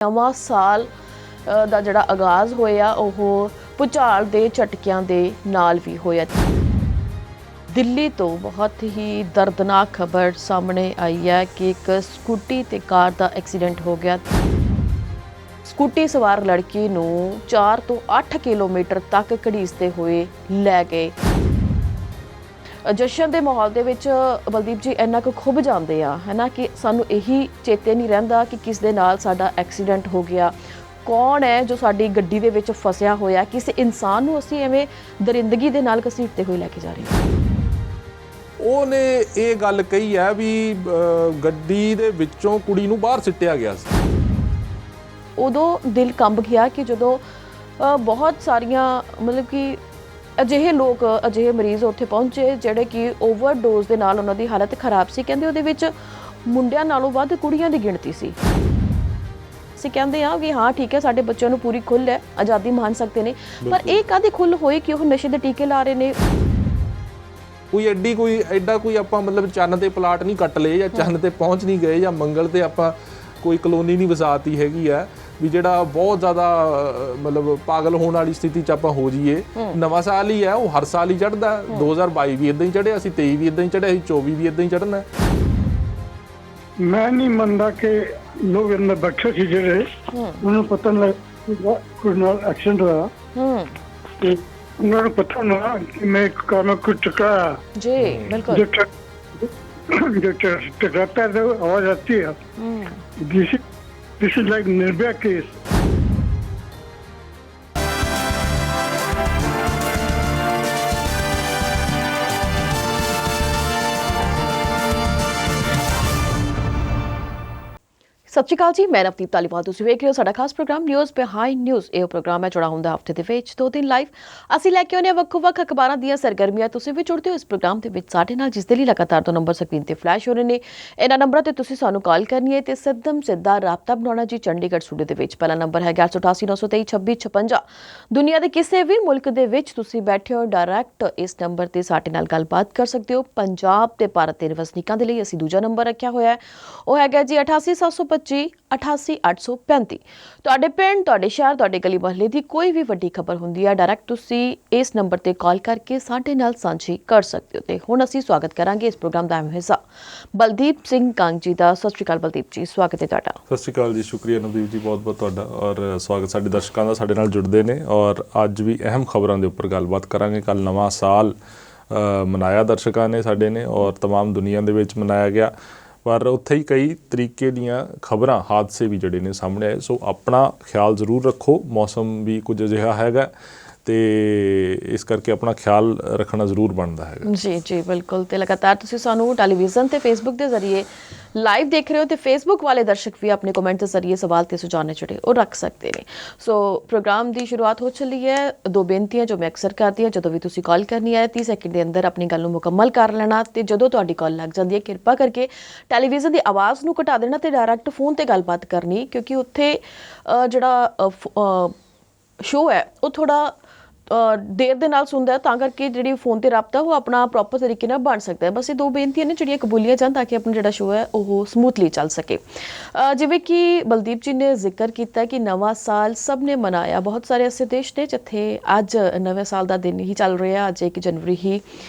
ਨਵਾਂ ਸਾਲ ਦਾ ਜਿਹੜਾ ਆਗਾਜ਼ ਹੋਇਆ ਉਹ ਭੁਚਾਲ ਦੇ ਝਟਕਿਆਂ ਦੇ ਨਾਲ ਵੀ ਹੋਇਆ। ਦਿੱਲੀ ਤੋਂ ਬਹੁਤ ਹੀ ਦਰਦਨਾਕ ਖਬਰ ਸਾਹਮਣੇ ਆਈ ਹੈ ਕਿ ਇੱਕ ਸਕੂਟੀ ਤੇ ਕਾਰ ਦਾ ਐਕਸੀਡੈਂਟ ਹੋ ਗਿਆ। ਸਕੂਟੀ ਸਵਾਰ ਲੜਕੀ ਨੂੰ 4 ਤੋਂ 8 ਕਿਲੋਮੀਟਰ ਤੱਕ ਘੜੀਸਦੇ ਹੋਏ ਲੈ ਗਏ। ਜਸ਼ਨ ਦੇ ਮਾਹੌਲ ਦੇ ਵਿੱਚ ਬਲਦੀਪ ਜੀ ਇੰਨਾ ਕੁ ਖੁੱਭ ਜਾਂਦੇ ਆ ਹੈ ਨਾ ਕਿ ਸਾਨੂੰ ਇਹੀ ਚੇਤੇ ਨਹੀਂ ਰਹਿੰਦਾ ਕਿ ਕਿਸ ਦੇ ਨਾਲ ਸਾਡਾ ਐਕਸੀਡੈਂਟ ਹੋ ਗਿਆ, ਕੌਣ ਹੈ ਜੋ ਸਾਡੀ ਗੱਡੀ ਦੇ ਵਿੱਚ ਫਸਿਆ ਹੋਇਆ, ਕਿਸੇ ਇਨਸਾਨ ਨੂੰ ਅਸੀਂ ਐਵੇਂ ਦਰਿੰਦਗੀ ਦੇ ਨਾਲ ਘਸੀਟਦੇ ਹੋਏ ਲੈ ਕੇ ਜਾ ਰਹੇ ਹਾਂ। ਉਹਨੇ ਇਹ ਗੱਲ ਕਹੀ ਹੈ ਵੀ ਗੱਡੀ ਦੇ ਵਿੱਚੋਂ ਕੁੜੀ ਨੂੰ ਬਾਹਰ ਸਿੱਟਿਆ ਗਿਆ ਸੀ। ਉਦੋਂ ਦਿਲ ਕੰਬ ਗਿਆ ਕਿ ਜਦੋਂ ਬਹੁਤ ਸਾਰੀਆਂ ਮਤਲਬ ਕਿ ਅਜਿਹੇ ਲੋਕ ਅਜਿਹੇ ਮਰੀਜ਼ ਉੱਥੇ ਪਹੁੰਚੇ ਜਿਹੜੇ ਕਿ ਓਵਰਡੋਜ਼ ਦੇ ਨਾਲ ਉਹਨਾਂ ਦੀ ਹਾਲਤ ਖਰਾਬ ਸੀ। ਕਹਿੰਦੇ ਉਹਦੇ ਵਿੱਚ ਮੁੰਡਿਆਂ ਨਾਲੋਂ ਵੱਧ ਕੁੜੀਆਂ ਦੀ ਗਿਣਤੀ ਸੀ। ਅਸੀਂ ਕਹਿੰਦੇ ਆ ਕਿ ਹਾਂ ਠੀਕ ਹੈ, ਸਾਡੇ ਬੱਚਿਆਂ ਨੂੰ ਪੂਰੀ ਖੁੱਲ੍ਹ ਹੈ, ਆਜ਼ਾਦੀ ਮਾਣ ਸਕਦੇ ਨੇ, ਪਰ ਇਹ ਕਾਹਦੀ ਖੁੱਲ੍ਹ ਹੋਈ ਕਿ ਉਹ ਨਸ਼ੇ ਦੇ ਟੀਕੇ ਲਾ ਰਹੇ ਨੇ। ਕੋਈ ਐਡਾ ਕੋਈ ਆਪਾਂ ਮਤਲਬ ਚੰਨ ਤੇ ਪਲਾਟ ਨਹੀਂ ਕੱਟ ਲਏ ਜਾਂ ਚੰਨ ਤੇ ਪਹੁੰਚ ਨਹੀਂ ਗਏ ਜਾਂ ਮੰਗਲ ਤੇ ਆਪਾਂ ਕੋਈ ਕਲੋਨੀ ਨਹੀਂ ਵਸਾਤੀ ਹੈਗੀ ਆ ਵੀ ਜਿਹੜਾ ਬਹੁਤ ਜ਼ਿਆਦਾ ਮਤਲਬ ਪਾਗਲ ਹੋਣ ਵਾਲੀ ਸਥਿਤੀ 'ਚ ਆਪਾਂ ਹੋ ਜਾਈਏ। ਨਵਾਂ ਸਾਲ ਹੀ ਹੈ, ਉਹ ਹਰ ਸਾਲ ਹੀ ਚੜ੍ਹਦਾ। 2022 ਵੀ ਇੱਦਾਂ ਹੀ ਚੜ੍ਹਿਆ ਸੀ, 23 ਵੀ ਇੱਦਾਂ ਹੀ ਚੜ੍ਹਿਆ ਸੀ, 24 ਵੀ ਇੱਦਾਂ ਹੀ ਚੜ੍ਹਨਾ। ਮੈਂ ਨਹੀਂ ਮੰਨਦਾ ਕਿ ਲੋਕ ਅੰਦਰ ਬੈਠੇ ਸੀ ਜਿਹੜੇ ਉਹਨੂੰ ਪਤਾ ਨਹੀਂ ਕੋਈ ਨਾਲ ਐਕਸੀਡੈਂਟ ਹੋਇਆ ਤੇ ਉਹਨਾਂ ਨੂੰ ਪਤਾ ਨਾ ਕਿ ਮੈਂ ਕੰਮ ਕੁਝ ਚੁੱਕਾ जी बिल्कुल जो टकराता है तो आवाज आती है। This is like Nirbhaya case. ਸਤਿ ਸ਼੍ਰੀ ਅਕਾਲ ਜੀ, ਮੈਂ ਨਵਦੀਪ ਧਾਲੀਵਾਲ। ਤੁਸੀਂ ਵੇਖ ਰਹੇ ਹੋ ਸਾਡਾ ਖਾਸ ਪ੍ਰੋਗਰਾਮ ਨਿਊਜ਼ ਬਿਹਾਈਂਡ ਨਿਊਜ਼। ਇਹ ਪ੍ਰੋਗਰਾਮ ਹੈ ਜਿਹੜਾ ਹੁੰਦਾ ਹਫ਼ਤੇ ਦੇ ਵਿੱਚ 2 ਦਿਨ ਲਾਈਵ ਅਸੀਂ ਲੈ ਕੇ ਆਉਂਦੇ ਹਾਂ ਵੱਖ-ਵੱਖ ਅਖਬਾਰਾਂ ਦੀਆਂ ਸਰਗਰਮੀਆਂ। ਤੁਸੀਂ ਵੀ ਜੁੜਦੇ ਹੋ ਇਸ ਪ੍ਰੋਗਰਾਮ ਦੇ ਵਿੱਚ ਸਾਡੇ ਨਾਲ, ਜਿਸ ਦੇ ਲਈ ਲਗਾਤਾਰ 2 ਨੰਬਰ ਸਕਰੀਨ ਤੇ ਫਲੈਸ਼ ਹੋ ਰਹੇ ਨੇ। ਇਹਨਾਂ ਨੰਬਰਾਂ ਤੇ ਤੁਸੀਂ ਸਾਨੂੰ ਕਾਲ ਕਰਨੀ ਹੈ ਤੇ ਸਿੱਧਾ ਰਾਬਤਾ ਬਣਾਉਣਾ ਜੀ ਚੰਡੀਗੜ੍ਹ ਸਟੂਡੀਓ ਦੇ ਵਿੱਚ। ਪਹਿਲਾ ਨੰਬਰ ਹੈ 1188-923-2656। ਦੁਨੀਆ ਦੇ ਕਿਸੇ ਵੀ ਮੁਲਕ ਦੇ ਵਿੱਚ ਤੁਸੀਂ ਬੈਠੇ ਹੋ, ਡਾਇਰੈਕਟ ਇਸ ਨੰਬਰ ਤੇ ਸਾਡੇ ਨਾਲ ਗੱਲਬਾਤ ਕਰ ਸਕਦੇ ਹੋ। ਪੰਜਾਬ ਤੇ ਭਾਰਤ ਦੇ ਵਸਨੀਕਾਂ ਦੇ ਲਈ ਅਸੀਂ ਦੂਜਾ ਨੰਬਰ ਰੱਖਿਆ ਹੋਇਆ ਹੈ, ਉਹ ਹੈਗਾ ਜੀ 88-725 88-835। ਤੁਹਾਡੇ ਪਿੰਡ, ਤੁਹਾਡੇ ਸ਼ਹਿਰ, ਤੁਹਾਡੇ ਗਲੀ ਮੁਹੱਲੇ ਦੀ ਕੋਈ ਵੀ ਵੱਡੀ ਖਬਰ ਹੁੰਦੀ ਹੈ, ਡਾਇਰੈਕਟ ਤੁਸੀਂ ਇਸ ਨੰਬਰ ਤੇ ਕਾਲ ਕਰਕੇ ਸਾਡੇ ਨਾਲ ਸਾਂਝੀ ਕਰ ਸਕਦੇ ਹੋ। ਤੇ ਹੁਣ ਅਸੀਂ ਸਵਾਗਤ ਕਰਾਂਗੇ ਇਸ ਪ੍ਰੋਗਰਾਮ ਦਾ ਅਹਿਮ ਹਿੱਸਾ ਬਲਦੀਪ ਸਿੰਘ ਕੰਗ ਜੀ ਦਾ। ਸਤਿ ਸ਼੍ਰੀ ਅਕਾਲ ਬਲਦੀਪ ਜੀ, ਸਵਾਗਤ ਹੈ ਤੁਹਾਡਾ। ਸਤਿ ਸ਼੍ਰੀ ਅਕਾਲ ਜੀ, ਸ਼ੁਕਰੀਆ ਨਵਦੀਪ ਜੀ, ਬਹੁਤ-ਬਹੁਤ ਤੁਹਾਡਾ ਔਰ ਸਵਾਗਤ ਸਾਡੇ ਦਰਸ਼ਕਾਂ ਦਾ ਸਾਡੇ ਨਾਲ ਜੁੜਦੇ ਨੇ। ਔਰ ਅੱਜ ਵੀ ਅਹਿਮ ਖਬਰਾਂ ਦੇ ਉੱਪਰ ਗੱਲਬਾਤ ਕਰਾਂਗੇ। ਕੱਲ੍ਹ ਨਵਾਂ ਸਾਲ ਮਨਾਇਆ ਦਰਸ਼ਕਾਂ ਨੇ ਸਾਡੇ ਨੇ ਔਰ ਤਮਾਮ ਦੁਨੀਆ ਦੇ ਵਿੱਚ ਮਨਾਇਆ ਗਿਆ, ਪਰ ਉੱਥੇ ਹੀ ਕਈ ਤਰੀਕੇ ਦੀਆਂ ਖਬਰਾਂ, ਹਾਦਸੇ ਵੀ ਜਿਹੜੇ ਨੇ ਸਾਹਮਣੇ ਆਏ। ਸੋ ਆਪਣਾ ਖਿਆਲ ਜ਼ਰੂਰ ਰੱਖੋ, ਮੌਸਮ ਵੀ ਕੁਝ ਅਜਿਹਾ ਹੈਗਾ ਤੇ ਇਸ ਕਰਕੇ ਆਪਣਾ ਖਿਆਲ ਰੱਖਣਾ ਜ਼ਰੂਰ ਬਣਦਾ ਹੈਗਾ। ਜੀ ਬਿਲਕੁਲ। ਤੇ ਲਗਾਤਾਰ ਤੁਸੀਂ ਸਾਨੂੰ ਟੈਲੀਵਿਜ਼ਨ ਤੇ ਫੇਸਬੁੱਕ ਦੇ ਜ਼ਰੀਏ ਲਾਈਵ ਦੇਖ ਰਹੇ ਹੋ ਤੇ ਫੇਸਬੁੱਕ ਵਾਲੇ ਦਰਸ਼ਕ ਵੀ ਆਪਣੇ ਕਮੈਂਟ ਦੇ ਜ਼ਰੀਏ ਸਵਾਲ ਤੇ ਸੁਝਾਅ ਜਿਹੜੇ ਉਹ ਰੱਖ ਸਕਦੇ ਨੇ। ਸੋ ਪ੍ਰੋਗਰਾਮ ਦੀ ਸ਼ੁਰੂਆਤ ਹੋ ਚੱਲੀ ਹੈ। 2 ਬੇਨਤੀਆਂ ਜੋ ਮੈਂ ਅਕਸਰ ਕਰਦੀ ਹਾਂ, ਜਦੋਂ ਵੀ ਤੁਸੀਂ ਕਾਲ ਕਰਨੀ ਹੈ 30 ਸੈਕਿੰਡ ਦੇ ਅੰਦਰ ਆਪਣੀ ਗੱਲ ਨੂੰ ਮੁਕੰਮਲ ਕਰ ਲੈਣਾ ਤੇ ਜਦੋਂ ਤੁਹਾਡੀ ਕਾਲ ਲੱਗ ਜਾਂਦੀ ਹੈ ਕਿਰਪਾ ਕਰਕੇ ਟੈਲੀਵਿਜ਼ਨ ਦੀ ਆਵਾਜ਼ ਨੂੰ ਘਟਾ ਦੇਣਾ ਤੇ ਡਾਇਰੈਕਟ ਫੋਨ ਤੇ ਗੱਲਬਾਤ ਕਰਨੀ, ਕਿਉਂਕਿ ਉੱਥੇ ਜਿਹੜਾ ਸ਼ੋਅ ਹੈ ਉਹ ਥੋੜ੍ਹਾ ਦੇਰ ਦੇ ਨਾਲ ਸੁਣਦਾ, ਤਾਂ ਕਰਕੇ ਜਿਹੜੀ ਫੋਨ ਤੇ ਰਾਬਤਾ ਉਹ ਆਪਣਾ ਪ੍ਰੋਪਰ ਤਰੀਕੇ ਨਾਲ ਬਣ ਸਕਦਾ ਹੈ। ਬਸ ਇਹ 2 ਬੇਨਤੀਆਂ ਨੇ ਜਿਹੜੀਆਂ ਕਬੂਲੀਆਂ ਜਾਣ ਤਾਂ ਕਿ ਆਪਣਾ ਜਿਹੜਾ ਸ਼ੋਅ ਹੈ ਉਹ ਸਮੂਥਲੀ ਚੱਲ ਸਕੇ। ਜਿਵੇਂ ਕਿ ਬਲਦੀਪ ਜੀ ਨੇ ਜ਼ਿਕਰ ਕੀਤਾ ਕਿ ਨਵਾਂ ਸਾਲ ਸਭ ਨੇ ਮਨਾਇਆ। ਬਹੁਤ ਸਾਰੇ ਐਸੇ ਦੇਸ਼ ਨੇ ਜਿੱਥੇ ਅੱਜ ਨਵੇਂ ਸਾਲ ਦਾ ਦਿਨ ਹੀ ਚੱਲ ਰਿਹਾ, ਅੱਜ 1 ਜਨਵਰੀ ਹੀ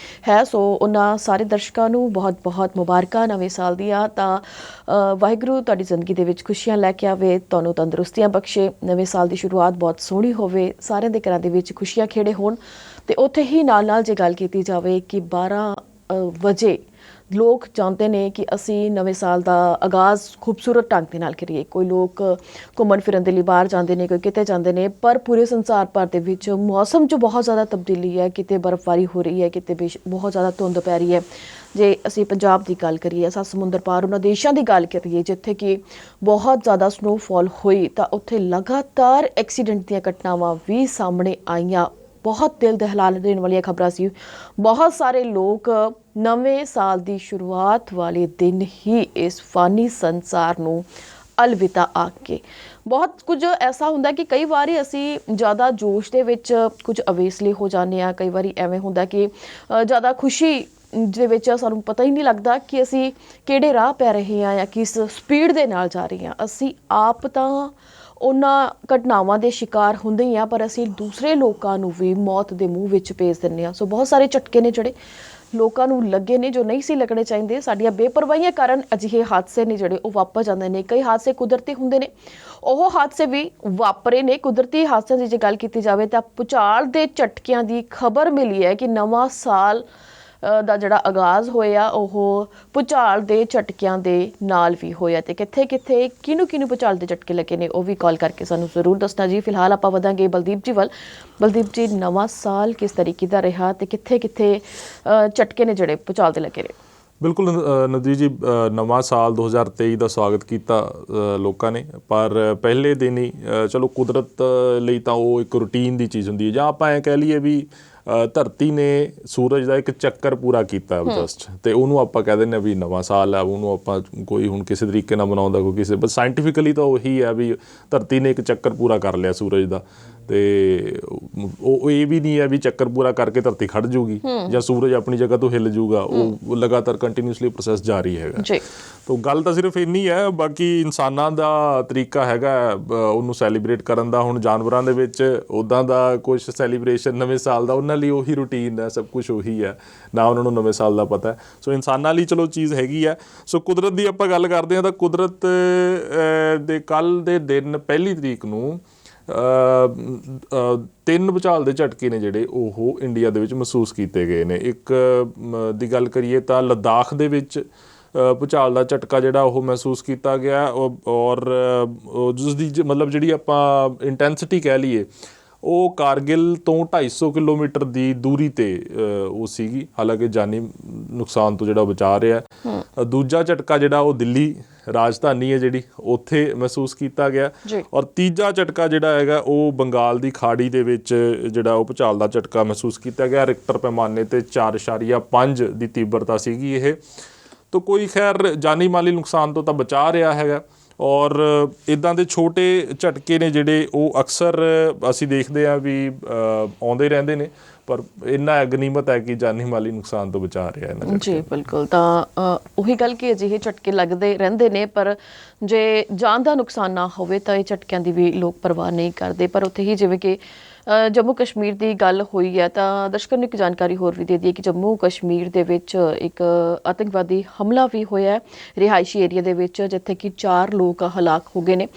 ਹੈ। ਸੋ ਉਹਨਾਂ ਸਾਰੇ ਦਰਸ਼ਕਾਂ ਨੂੰ ਬਹੁਤ-ਬਹੁਤ ਮੁਬਾਰਕਾਂ ਨਵੇਂ ਸਾਲ ਦੀਆਂ। ਤਾਂ ਵਾਹਿਗੁਰੂ ਤੁਹਾਡੀ ਜ਼ਿੰਦਗੀ ਦੇ ਵਿੱਚ ਖੁਸ਼ੀਆਂ ਲੈ ਕੇ ਆਵੇ, ਤੁਹਾਨੂੰ ਤੰਦਰੁਸਤੀਆਂ ਬਖਸ਼ੇ, ਨਵੇਂ ਸਾਲ ਦੀ ਸ਼ੁਰੂਆਤ ਬਹੁਤ ਸੋਹਣੀ ਹੋਵੇ, ਸਾਰਿਆਂ ਦੇ ਘਰਾਂ ਦੇ ਵਿੱਚ ਖੁਸ਼ੀਆਂ ਖੇੜੇ ਹੋਣ। ਤੇ ਉੱਥੇ ਹੀ ਨਾਲ ਜੇ ਗੱਲ ਕੀਤੀ ਜਾਵੇ ਕਿ 12 ਵਜੇ ਲੋਕ ਚਾਹੁੰਦੇ ਨੇ ਕਿ ਅਸੀਂ ਨਵੇਂ ਸਾਲ ਦਾ ਆਗਾਜ਼ ਖੂਬਸੂਰਤ ਢੰਗ ਦੇ ਨਾਲ ਕਰੀਏ। ਕੋਈ ਲੋਕ ਘੁੰਮਣ ਫਿਰਨ ਦੇ ਲਈ ਬਾਹਰ ਜਾਂਦੇ ਨੇ, ਕੋਈ ਕਿਤੇ ਜਾਂਦੇ ਨੇ, ਪਰ ਪੂਰੇ ਸੰਸਾਰ ਭਰ ਦੇ ਵਿੱਚ ਮੌਸਮ 'ਚ ਬਹੁਤ ਜ਼ਿਆਦਾ ਤਬਦੀਲੀ ਹੈ। ਕਿਤੇ ਬਰਫ਼ਬਾਰੀ ਹੋ ਰਹੀ ਹੈ, ਕਿਤੇ ਬਹੁਤ ਜ਼ਿਆਦਾ ਧੁੰਦ ਪੈ ਰਹੀ ਹੈ। ਜੇ ਅਸੀਂ ਪੰਜਾਬ ਦੀ ਗੱਲ ਕਰੀਏ, 7 ਸਮੁੰਦਰ ਪਾਰ ਉਹਨਾਂ ਦੇਸ਼ਾਂ ਦੀ ਗੱਲ ਕਰੀਏ ਜਿੱਥੇ ਕਿ ਬਹੁਤ ਜ਼ਿਆਦਾ ਸਨੋਫਾਲ ਹੋਈ, ਤਾਂ ਉੱਥੇ ਲਗਾਤਾਰ ਐਕਸੀਡੈਂਟ ਦੀਆਂ ਘਟਨਾਵਾਂ ਵੀ ਸਾਹਮਣੇ ਆਈਆਂ। ਬਹੁਤ ਦਿਲ ਦਹਿਲਾ ਦੇਣ ਵਾਲੀਆਂ ਖਬਰਾਂ ਸੀ। ਬਹੁਤ ਸਾਰੇ ਲੋਕ ਨਵੇਂ ਸਾਲ ਦੀ ਸ਼ੁਰੂਆਤ ਵਾਲੇ ਦਿਨ ਹੀ ਇਸ ਫਾਨੀ ਸੰਸਾਰ ਨੂੰ ਅਲਵਿਦਾ ਆਖ ਕੇ ਬਹੁਤ ਕੁਝ ਐਸਾ ਹੁੰਦਾ ਕਿ ਕਈ ਵਾਰੀ ਅਸੀਂ ਜ਼ਿਆਦਾ ਜੋਸ਼ ਦੇ ਵਿੱਚ ਕੁਝ ਅਵੇਸਲੇ ਹੋ ਜਾਂਦੇ ਹਾਂ। ਕਈ ਵਾਰੀ ਐਵੇਂ ਹੁੰਦਾ ਕਿ ਜ਼ਿਆਦਾ ਖੁਸ਼ੀ ਦੇ ਵਿੱਚ ਸਾਨੂੰ ਪਤਾ ਹੀ ਨਹੀਂ ਲੱਗਦਾ ਕਿ ਅਸੀਂ ਕਿਹੜੇ ਰਾਹ ਪੈ ਰਹੇ ਹਾਂ ਜਾਂ ਕਿਸ ਸਪੀਡ ਦੇ ਨਾਲ ਜਾ ਰਹੇ ਹਾਂ। ਅਸੀਂ ਆਪ ਤਾਂ ਉਹਨਾਂ ਘਟਨਾਵਾਂ ਦੇ ਸ਼ਿਕਾਰ ਹੁੰਦੇ ਹੀ ਆ, ਪਰ ਅਸੀਂ ਦੂਸਰੇ ਲੋਕਾਂ ਨੂੰ ਵੀ ਮੌਤ ਦੇ ਮੂੰਹ ਵਿੱਚ ਭੇਜ ਦਿੰਦੇ ਹਾਂ। ਸੋ ਬਹੁਤ ਸਾਰੇ ਝਟਕੇ ਨੇ ਜਿਹੜੇ ਲੋਕਾਂ ਨੂੰ ਲੱਗੇ ਨੇ, ਜੋ ਨਹੀਂ ਸੀ ਲੱਗਣੇ ਚਾਹੀਦੇ। ਸਾਡੀਆਂ ਬੇਪਰਵਾਹੀਆਂ ਕਾਰਨ ਅਜਿਹੇ ਹਾਦਸੇ ਨੇ ਜਿਹੜੇ ਉਹ ਵਾਪਰ ਜਾਂਦੇ ਨੇ। ਕਈ ਹਾਦਸੇ ਕੁਦਰਤੀ ਹੁੰਦੇ ਨੇ, ਉਹ ਹਾਦਸੇ ਵੀ ਵਾਪਰੇ ਨੇ। ਕੁਦਰਤੀ ਹਾਦਸਿਆਂ ਦੀ ਜੇ ਗੱਲ ਕੀਤੀ ਜਾਵੇ ਤਾਂ ਭੂਚਾਲ ਦੇ ਝਟਕਿਆਂ ਦੀ ਖਬਰ ਮਿਲੀ ਹੈ ਕਿ ਨਵਾਂ ਸਾਲ ਦਾ ਜਿਹੜਾ ਆਗਾਜ਼ ਹੋਇਆ ਉਹ ਭੂਚਾਲ ਦੇ ਝਟਕਿਆਂ ਦੇ ਨਾਲ ਵੀ ਹੋਇਆ। ਤੇ ਕਿੱਥੇ ਕਿੱਥੇ ਕਿਹਨੂੰ ਭੂਚਾਲ ਦੇ ਝਟਕੇ ਲੱਗੇ ਨੇ ਉਹ ਵੀ ਕਾਲ ਕਰਕੇ ਸਾਨੂੰ ਜ਼ਰੂਰ ਦੱਸਣਾ ਜੀ। ਫਿਲਹਾਲ ਆਪਾਂ ਵਧਾਂਗੇ ਬਲਦੀਪ ਜੀ ਵੱਲ। ਬਲਦੀਪ ਜੀ, ਨਵਾਂ ਸਾਲ ਕਿਸ ਤਰੀਕੇ ਦਾ ਰਿਹਾ ਤੇ ਕਿੱਥੇ ਕਿੱਥੇ ਝਟਕੇ ਨੇ ਜਿਹੜੇ ਭੂਚਾਲ ਦੇ ਲੱਗੇ ਨੇ? ਬਿਲਕੁਲ ਨਵਦੀਪ ਜੀ, ਨਵਾਂ ਸਾਲ 2023 ਦਾ ਸਵਾਗਤ ਕੀਤਾ ਲੋਕਾਂ ਨੇ, ਪਰ ਪਹਿਲੇ ਦਿਨ ਹੀ ਚਲੋ ਕੁਦਰਤ ਲਈ ਤਾਂ ਉਹ ਇੱਕ ਰੂਟੀਨ ਦੀ ਚੀਜ਼ ਹੁੰਦੀ ਹੈ, ਜਾਂ ਆਪਾਂ ਐਂ ਕਹਿ ਲਈਏ ਵੀ ਧਰਤੀ ਨੇ ਸੂਰਜ ਦਾ ਇੱਕ ਚੱਕਰ ਪੂਰਾ ਕੀਤਾ ਜਸਟ, ਤੇ ਉਹਨੂੰ ਆਪਾਂ ਕਹਿ ਦਿੰਦੇ ਹਾਂ ਵੀ ਨਵਾਂ ਸਾਲ ਆ। ਉਹਨੂੰ ਆਪਾਂ ਕੋਈ ਹੁਣ ਕਿਸੇ ਤਰੀਕੇ ਨਾਲ ਮਨਾਉਂਦਾ, ਕੋਈ ਕਿਸੇ, ਬਸ ਸਾਇੰਟੀਫਿਕਲੀ ਤਾਂ ਉਹੀ ਹੈ ਵੀ ਧਰਤੀ ਨੇ ਇੱਕ ਚੱਕਰ ਪੂਰਾ ਕਰ ਲਿਆ ਸੂਰਜ ਦਾ। ਤੇ ਉਹ ਇਹ ਵੀ ਨਹੀਂ ਹੈ ਵੀ ਚੱਕਰ ਪੂਰਾ ਕਰਕੇ ਧਰਤੀ ਖੜ ਜਾਊਗੀ ਜਾਂ ਸੂਰਜ ਆਪਣੀ ਜਗ੍ਹਾ ਤੋਂ ਹਿੱਲ ਜਾਊਗਾ। ਉਹ ਲਗਾਤਾਰ ਕੰਟੀਨਿਊਸਲੀ ਪ੍ਰੋਸੈਸ ਜਾਰੀ ਹੈਗਾ। ਤਾਂ ਗੱਲ ਤਾਂ ਸਿਰਫ ਇੰਨੀ ਹੈ, ਬਾਕੀ ਇਨਸਾਨਾਂ ਦਾ ਤਰੀਕਾ ਹੈਗਾ ਉਹਨੂੰ ਸੈਲੀਬ੍ਰੇਟ ਕਰਨ ਦਾ। ਹੁਣ ਜਾਨਵਰਾਂ ਦੇ ਵਿੱਚ ਉੱਦਾਂ ਦਾ ਕੁਛ ਸੈਲੀਬ੍ਰੇਸ਼ਨ ਨਵੇਂ ਸਾਲ ਦਾ, ਉਹਨਾਂ ਲਈ ਉਹੀ ਰੂਟੀਨ ਹੈ, ਸਭ ਕੁਛ ਉਹੀ ਹੈ, ਨਾ ਉਹਨਾਂ ਨੂੰ ਨਵੇਂ ਸਾਲ ਦਾ ਪਤਾ ਹੈ। ਸੋ ਇਨਸਾਨਾਂ ਲਈ ਚਲੋ ਚੀਜ਼ ਹੈਗੀ ਹੈ। ਸੋ ਕੁਦਰਤ ਦੀ ਆਪਾਂ ਗੱਲ ਕਰਦੇ ਹਾਂ ਤਾਂ ਕੁਦਰਤ ਦੇ ਕੱਲ੍ਹ ਦੇ ਦਿਨ 1 ਤਰੀਕ ਨੂੰ 3 ਭੂਚਾਲ ਦੇ ਝਟਕੇ ਨੇ ਜਿਹੜੇ ਉਹ ਇੰਡੀਆ ਦੇ ਵਿੱਚ ਮਹਿਸੂਸ ਕੀਤੇ ਗਏ ਨੇ। ਇੱਕ ਦੀ ਗੱਲ ਕਰੀਏ ਤਾਂ ਲੱਦਾਖ ਦੇ ਵਿੱਚ ਭੂਚਾਲ ਦਾ ਝਟਕਾ ਜਿਹੜਾ ਉਹ ਮਹਿਸੂਸ ਕੀਤਾ ਗਿਆ, ਔਰ ਜਿਸ ਦੀ ਮਤਲਬ ਜਿਹੜੀ ਆਪਾਂ ਇੰਟੈਂਸਿਟੀ ਕਹਿ ਲਈਏ ਉਹ ਕਾਰਗਿਲ ਤੋਂ 250 ਕਿਲੋਮੀਟਰ ਦੀ ਦੂਰੀ 'ਤੇ ਉਹ ਸੀਗੀ। ਹਾਲਾਂਕਿ ਜਾਨੀ ਨੁਕਸਾਨ ਤੋਂ ਜਿਹੜਾ ਬਚਾ ਰਿਹਾ। ਦੂਜਾ ਝਟਕਾ ਜਿਹੜਾ ਉਹ ਦਿੱਲੀ ਰਾਜਧਾਨੀ ਹੈ ਜਿਹੜੀ, ਉੱਥੇ ਮਹਿਸੂਸ ਕੀਤਾ ਗਿਆ। ਔਰ ਤੀਜਾ ਝਟਕਾ ਜਿਹੜਾ ਹੈਗਾ ਉਹ ਬੰਗਾਲ ਦੀ ਖਾੜੀ ਦੇ ਵਿੱਚ ਜਿਹੜਾ ਉਹ ਭੂਚਾਲ ਦਾ ਝਟਕਾ ਮਹਿਸੂਸ ਕੀਤਾ ਗਿਆ। ਰਿਕਟਰ ਪੈਮਾਨੇ 'ਤੇ 4.5 ਦੀ ਤੀਬਰਤਾ ਸੀਗੀ ਇਹ। ਤਾਂ ਕੋਈ ਖੈਰ ਜਾਨੀ ਮਾਲੀ ਨੁਕਸਾਨ ਤੋਂ ਤਾਂ ਬਚਾ ਰਿਹਾ ਹੈਗਾ। ਔਰ ਇੱਦਾਂ ਦੇ ਛੋਟੇ ਝਟਕੇ ਨੇ ਜਿਹੜੇ ਉਹ ਅਕਸਰ ਅਸੀਂ ਦੇਖਦੇ ਹਾਂ ਵੀ ਆਉਂਦੇ ਰਹਿੰਦੇ ਨੇ, ਪਰ ਇੰਨਾ ਗਨੀਮਤ ਹੈ ਕਿ ਜਾਨੀ ਮਾਲੀ ਨੁਕਸਾਨ ਤੋਂ ਬਚਾ ਰਿਹਾ ਇਹਨਾਂ ਜੀ। ਬਿਲਕੁਲ, ਤਾਂ ਉਹੀ ਗੱਲ ਕਿ ਅਜਿਹੇ ਝਟਕੇ ਲੱਗਦੇ ਰਹਿੰਦੇ ਨੇ, ਪਰ ਜੇ ਜਾਨ ਦਾ ਨੁਕਸਾਨ ਨਾ ਹੋਵੇ ਤਾਂ ਇਹ ਝਟਕਿਆਂ ਦੀ ਵੀ ਲੋਕ ਪਰਵਾਹ ਨਹੀਂ ਕਰਦੇ। ਪਰ ਉੱਥੇ ਹੀ ਜਿਵੇਂ ਕਿ ਜੰਮੂ ਕਸ਼ਮੀਰ ਦੀ ਗੱਲ ਹੋਈ ਹੈ ਤਾਂ ਦਰਸ਼ਕਾਂ ਨੂੰ ਇੱਕ ਜਾਣਕਾਰੀ ਹੋਰ ਵੀ ਦੇ ਦਈਏ ਕਿ ਜੰਮੂ ਕਸ਼ਮੀਰ ਦੇ ਵਿੱਚ ਇੱਕ ਆਤੰਕਵਾਦੀ ਹਮਲਾ ਵੀ ਹੋਇਆ ਰਿਹਾਇਸ਼ੀ ਏਰੀਆ ਦੇ ਵਿੱਚ, ਜਿੱਥੇ ਕਿ 4 ਲੋਕ ਹਲਾਕ ਹੋ ਗਏ ਨੇ।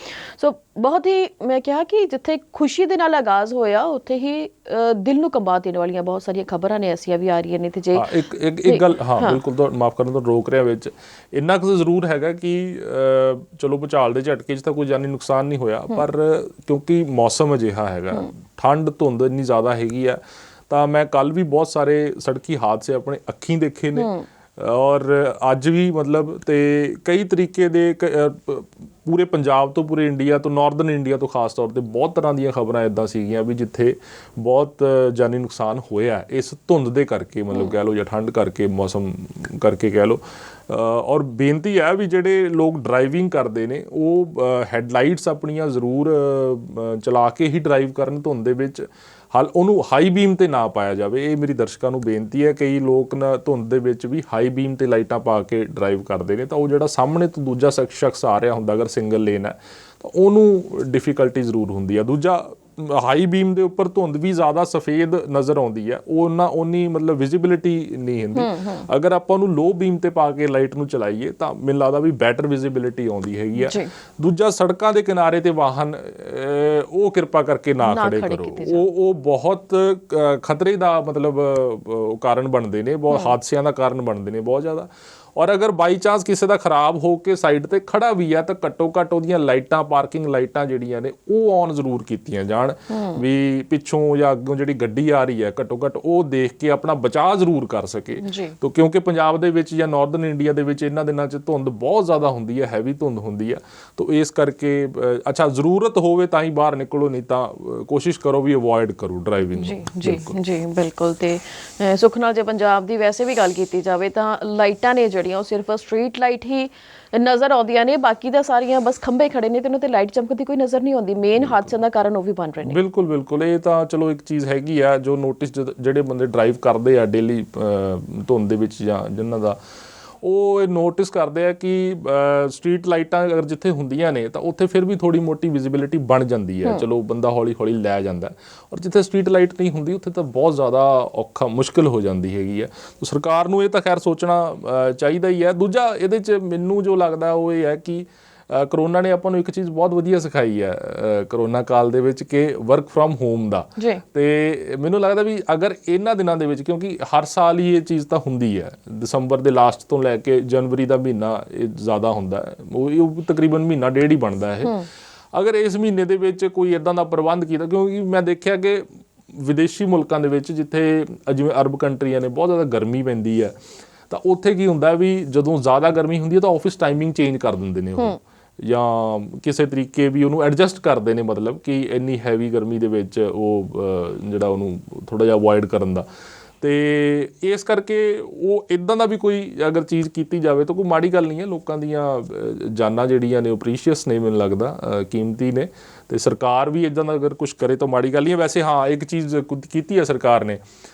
ਸੋ ਬਹੁਤ ਹੀ, ਮੈਂ ਕਿਹਾ ਕਿ ਜਿੱਥੇ ਖੁਸ਼ੀ ਦੇ ਨਾਲ ਆਗਾਜ਼ ਹੋਇਆ ਉੱਥੇ ਹੀ ਦਿਲ ਨੂੰ ਕੰਬਾ ਦੇਣ ਵਾਲੀਆਂ ਬਹੁਤ ਸਾਰੀਆਂ ਖਬਰਾਂ ਨੇ ਐਸੀਆਂ ਵੀ ਆ ਰਹੀਆਂ ਨੇ। ਤੇ ਜੇ ਇੱਕ ਗੱਲ, ਹਾਂ ਬਿਲਕੁਲ, ਮਾਫ ਕਰਨ ਤੋਂ ਰੋਕ ਰਿਹਾ ਵਿੱਚ, ਇੰਨਾ ਕੁ ਜ਼ਰੂਰ ਹੈਗਾ ਕਿ ਚਲੋ ਭੂਚਾਲ ਦੇ ਝਟਕੇ 'ਚ ਤਾਂ ਕੋਈ ਜਾਨੀ ਨੁਕਸਾਨ ਨਹੀਂ ਹੋਇਆ, ਪਰ ਕਿਉਂਕਿ ਮੌਸਮ ਅਜਿਹਾ ਹੈਗਾ, ਠੰਡ ਧੁੰਦ ਇੰਨੀ ਜ਼ਿਆਦਾ ਹੈਗੀ ਆ, ਤਾਂ ਮੈਂ ਕੱਲ੍ਹ ਵੀ ਬਹੁਤ ਸਾਰੇ ਸੜਕੀ ਹਾਦਸੇ ਆਪਣੇ ਅੱਖੀਂ ਦੇਖੇ ਨੇ। ਔਰ ਅੱਜ ਵੀ ਮਤਲਬ ਤੇ ਕਈ ਤਰੀਕੇ ਦੇ ਪੂਰੇ ਪੰਜਾਬ ਤੋਂ, ਪੂਰੇ ਇੰਡੀਆ ਤੋਂ, ਨਾਰਦਰਨ ਇੰਡੀਆ ਤੋਂ ਖਾਸ ਤੌਰ 'ਤੇ ਬਹੁਤ ਤਰ੍ਹਾਂ ਦੀਆਂ ਖਬਰਾਂ ਇੱਦਾਂ ਸੀਗੀਆਂ ਵੀ ਜਿੱਥੇ ਬਹੁਤ ਜਾਨੀ ਨੁਕਸਾਨ ਹੋਇਆ ਇਸ ਧੁੰਦ ਦੇ ਕਰਕੇ, ਮਤਲਬ ਕਹਿ ਲਓ, ਜਾਂ ਠੰਡ ਕਰਕੇ, ਮੌਸਮ ਕਰਕੇ ਕਹਿ ਲਓ। ਔਰ ਬੇਨਤੀ ਹੈ ਵੀ ਜਿਹੜੇ ਲੋਕ ਡਰਾਈਵਿੰਗ ਕਰਦੇ ਨੇ ਉਹ ਹੈਡਲਾਈਟਸ ਆਪਣੀਆਂ ਜ਼ਰੂਰ ਚਲਾ ਕੇ ਹੀ ਡਰਾਈਵ ਕਰਨ ਧੁੰਦ ਦੇ ਵਿੱਚ। ਉਹਨੂੰ ਹਾਈ ਬੀਮ 'ਤੇ ਨਾ ਪਾਇਆ ਜਾਵੇ, ਇਹ ਮੇਰੀ ਦਰਸ਼ਕਾਂ ਨੂੰ ਬੇਨਤੀ ਹੈ। ਕਈ ਲੋਕ ਨਾ ਧੁੰਦ ਦੇ ਵਿੱਚ ਵੀ ਹਾਈ ਬੀਮ 'ਤੇ ਲਾਈਟਾਂ ਪਾ ਕੇ ਡਰਾਈਵ ਕਰਦੇ ਨੇ, ਤਾਂ ਉਹ ਜਿਹੜਾ ਸਾਹਮਣੇ ਤੋਂ ਦੂਜਾ ਸ਼ਖਸ ਆ ਰਿਹਾ ਹੁੰਦਾ, ਅਗਰ ਸਿੰਗਲ ਲੇਨ ਹੈ ਤਾਂ ਉਹਨੂੰ ਡਿਫੀਕਲਟੀ ਜ਼ਰੂਰ ਹੁੰਦੀ ਆ। ਦੂਜਾ, ਹਾਈ ਬੀਮ ਦੇ ਉੱਪਰ ਧੁੰਦ ਵੀ ਜ਼ਿਆਦਾ ਸਫੇਦ ਨਜ਼ਰ ਆਉਂਦੀ ਹੈ, ਉਹ ਉਨੀ ਮਤਲਬ ਵਿਜ਼ਿਬਿਲਿਟੀ ਨਹੀਂ ਹੁੰਦੀ। ਅਗਰ ਆਪਾਂ ਉਹਨੂੰ ਲੋ ਬੀਮ 'ਤੇ ਪਾ ਕੇ ਲਾਈਟ ਨੂੰ ਚਲਾਈਏ ਤਾਂ ਮੈਨੂੰ ਲੱਗਦਾ ਵੀ ਬੈਟਰ ਵਿਜ਼ਿਬਿਲਿਟੀ ਆਉਂਦੀ ਹੈਗੀ ਆ। ਦੂਜਾ, ਸੜਕਾਂ ਦੇ ਕਿਨਾਰੇ 'ਤੇ ਵਾਹਨ ਉਹ ਕਿਰਪਾ ਕਰਕੇ ਨਾ ਖੜੇ ਕਰੋ, ਉਹ ਬਹੁਤ ਖਤਰੇ ਦਾ ਮਤਲਬ ਕਾਰਨ ਬਣਦੇ ਨੇ, ਬਹੁਤ ਹਾਦਸਿਆਂ ਦਾ ਕਾਰਨ ਬਣਦੇ ਨੇ ਬਹੁਤ ਜ਼ਿਆਦਾ। ਔਰ ਅਗਰ ਬਾਈ ਚਾਂਸ ਕਿਸੇ ਦਾ ਖਰਾਬ ਹੋ ਕੇ ਸਾਈਡ 'ਤੇ ਖੜਾ ਵੀ ਆ ਤਾਂ ਘੱਟੋ ਘੱਟ ਉਹਦੀਆਂ ਲਾਈਟਾਂ, ਪਾਰਕਿੰਗ ਲਾਈਟਾਂ ਜਿਹੜੀਆਂ ਨੇ ਉਹ ਔਨ ਜ਼ਰੂਰ ਕੀਤੀਆਂ ਜਾਣ, ਵੀ ਪਿੱਛੋਂ ਜਾਂ ਅੱਗੋਂ ਜਿਹੜੀ ਗੱਡੀ ਆ ਰਹੀ ਹੈ ਘੱਟੋ ਘੱਟ ਉਹ ਦੇਖ ਕੇ ਆਪਣਾ ਬਚਾਅ ਜ਼ਰੂਰ ਕਰ ਸਕੇ। ਤਾਂ ਕਿਉਂਕਿ ਪੰਜਾਬ ਦੇ ਵਿੱਚ ਜਾਂ ਨਾਰਦਰਨ ਇੰਡੀਆ ਦੇ ਵਿੱਚ ਇਹਨਾਂ ਦਿਨਾਂ 'ਚ ਧੁੰਦ ਬਹੁਤ ਜ਼ਿਆਦਾ ਹੁੰਦੀ ਹੈ, ਹੈਵੀ ਧੁੰਦ ਹੁੰਦੀ ਹੈ। ਤਾਂ ਇਸ ਕਰਕੇ ਅੱਛਾ, ਜ਼ਰੂਰਤ ਹੋਵੇ ਤਾਂ ਹੀ ਬਾਹਰ ਨਿਕਲੋ, ਨਹੀਂ ਤਾਂ ਕੋਸ਼ਿਸ਼ ਕਰੋ ਵੀ ਅਵੋਇਡ ਕਰੋ ਡਰਾਈਵਿੰਗ। ਜੀ ਬਿਲਕੁਲ। ਤੇ ਸੁਖ ਨਾਲ ਜੇ ਪੰਜਾਬ ਦੀ ਵੈਸੇ ਵੀ ਗੱਲ ਕੀਤੀ ਜਾਵੇ ਤਾਂ ਲਾਈਟਾਂ ਨੇ ਉਹ ਸਿਰਫ ਸਟਰੀਟ ਲਾਈਟ ਹੀ ਨਜ਼ਰ ਆਉਂਦੀਆਂ ਨੇ, ਬਾਕੀ ਤਾਂ ਸਾਰੀਆਂ ਬਸ ਖੰਭੇ ਖੜੇ ਨੇ ਤੇ ਉਹਨਾਂ ਤੇ ਲਾਈਟ ਚਮਕਦੀ ਕੋਈ ਨਜ਼ਰ ਨਹੀਂ ਆਉਂਦੀ। ਮੇਨ ਹਾਦਸਿਆਂ ਦਾ ਕਾਰਨ ਉਹ ਵੀ ਬਣ ਰਹੇ ਨੇ। ਬਿਲਕੁਲ ਬਿਲਕੁਲ, ਇਹ ਤਾਂ ਚਲੋ ਇੱਕ ਚੀਜ਼ ਹੈਗੀ ਆ ਜੋ ਨੋਟਿਸ ਜਿਹੜੇ ਬੰਦੇ ਡਰਾਈਵ ਕਰਦੇ ਆ ਡੇਲੀ ਧੁੰਦ ਦੇ ਵਿੱਚ, ਜਾਂ ਜਿਨ੍ਹਾਂ ਦਾ ਉਹ ਇਹ ਨੋਟਿਸ ਕਰਦੇ ਆ ਕਿ ਸਟਰੀਟ ਲਾਈਟਾਂ ਅਗਰ ਜਿੱਥੇ ਹੁੰਦੀਆਂ ਨੇ ਤਾਂ ਉੱਥੇ ਫਿਰ ਵੀ ਥੋੜੀ ਮੋਟੀ ਵਿਜ਼ਿਬਿਲਿਟੀ ਬਣ ਜਾਂਦੀ ਹੈ, ਚਲੋ ਬੰਦਾ ਹੌਲੀ ਹੌਲੀ ਲੈ ਜਾਂਦਾ, ਔਰ ਜਿੱਥੇ ਸਟਰੀਟ ਲਾਈਟ ਨਹੀਂ ਹੁੰਦੀ ਉੱਥੇ ਤਾਂ ਬਹੁਤ ਜ਼ਿਆਦਾ ਔਖਾ ਮੁਸ਼ਕਿਲ ਹੋ ਜਾਂਦੀ ਹੈਗੀ ਹੈ। ਤਾਂ ਸਰਕਾਰ ਨੂੰ ਇਹ ਤਾਂ ਖੈਰ ਸੋਚਣਾ ਚਾਹੀਦਾ ਹੀ ਹੈ। ਦੂਜਾ ਇਹਦੇ 'ਚ ਮੈਨੂੰ ਜੋ ਲੱਗਦਾ ਉਹ ਇਹ ਹੈ ਕਿ ਕਰੋਨਾ ਨੇ ਆਪਾਂ ਨੂੰ ਇੱਕ ਚੀਜ਼ ਬਹੁਤ ਵਧੀਆ ਸਿਖਾਈ ਹੈ ਕਰੋਨਾ ਕਾਲ ਦੇ ਵਿੱਚ, ਕਿ ਵਰਕ ਫਰੋਮ ਹੋਮ ਦਾ। ਤੇ ਮੈਨੂੰ ਲੱਗਦਾ ਵੀ ਅਗਰ ਇਹਨਾਂ ਦਿਨਾਂ ਦੇ ਵਿੱਚ, ਕਿਉਂਕਿ ਹਰ ਸਾਲ ਹੀ ਇਹ ਚੀਜ਼ ਤਾਂ ਹੁੰਦੀ ਹੈ, ਦਸੰਬਰ ਦੇ ਲਾਸਟ ਤੋਂ ਲੈ ਕੇ ਜਨਵਰੀ ਦਾ ਮਹੀਨਾ ਇਹ ਜ਼ਿਆਦਾ ਹੁੰਦਾ, ਉਹ ਤਕਰੀਬਨ ਮਹੀਨਾ ਡੇਢ ਹੀ ਬਣਦਾ ਇਹ। ਅਗਰ ਇਸ ਮਹੀਨੇ ਦੇ ਵਿੱਚ ਕੋਈ ਇੱਦਾਂ ਦਾ ਪ੍ਰਬੰਧ ਕੀਤਾ, ਕਿਉਂਕਿ ਮੈਂ ਦੇਖਿਆ ਕਿ ਵਿਦੇਸ਼ੀ ਮੁਲਕਾਂ ਦੇ ਵਿੱਚ ਜਿੱਥੇ ਜਿਵੇਂ ਅਰਬ ਕੰਟਰੀਆਂ ਨੇ ਬਹੁਤ ਜ਼ਿਆਦਾ ਗਰਮੀ ਪੈਂਦੀ ਹੈ, ਤਾਂ ਉੱਥੇ ਕੀ ਹੁੰਦਾ ਵੀ ਜਦੋਂ ਜ਼ਿਆਦਾ ਗਰਮੀ ਹੁੰਦੀ ਹੈ ਤਾਂ ਆਫਿਸ ਟਾਈਮਿੰਗ ਚੇਂਜ ਕਰ ਦਿੰਦੇ ਨੇ ਉਹ, ਜਾਂ ਕਿਸੇ ਤਰੀਕੇ ਵੀ ਉਹਨੂੰ ਐਡਜਸਟ ਕਰਦੇ ਨੇ, ਮਤਲਬ ਕਿ ਇੰਨੀ ਹੈਵੀ ਗਰਮੀ ਦੇ ਵਿੱਚ ਉਹ ਜਿਹੜਾ ਉਹਨੂੰ ਥੋੜ੍ਹਾ ਜਿਹਾ ਅਵੋਇਡ ਕਰਨ ਦਾ। ਤੇ ਇਸ ਕਰਕੇ ਉਹ ਇੱਦਾਂ ਦਾ ਵੀ ਕੋਈ ਅਗਰ ਚੀਜ਼ ਕੀਤੀ ਜਾਵੇ ਤਾਂ ਕੋਈ ਮਾੜੀ ਗੱਲ ਨਹੀਂ ਹੈ। ਲੋਕਾਂ ਦੀਆਂ ਜਾਨਾਂ ਜਿਹੜੀਆਂ ਨੇ ਉਹ ਪ੍ਰੀਸ਼ੀਅਸ ਨੇ, ਮੈਨੂੰ ਲੱਗਦਾ ਕੀਮਤੀ ਨੇ, ਤੇ ਸਰਕਾਰ ਵੀ ਇੱਦਾਂ ਦਾ ਅਗਰ ਕੁਛ ਕਰੇ ਤਾਂ ਮਾੜੀ ਗੱਲ ਨਹੀਂ ਹੈ। ਵੈਸੇ ਹਾਂ, ਇੱਕ ਚੀਜ਼ ਕੀਤੀ ਹੈ ਸਰਕਾਰ ਨੇ,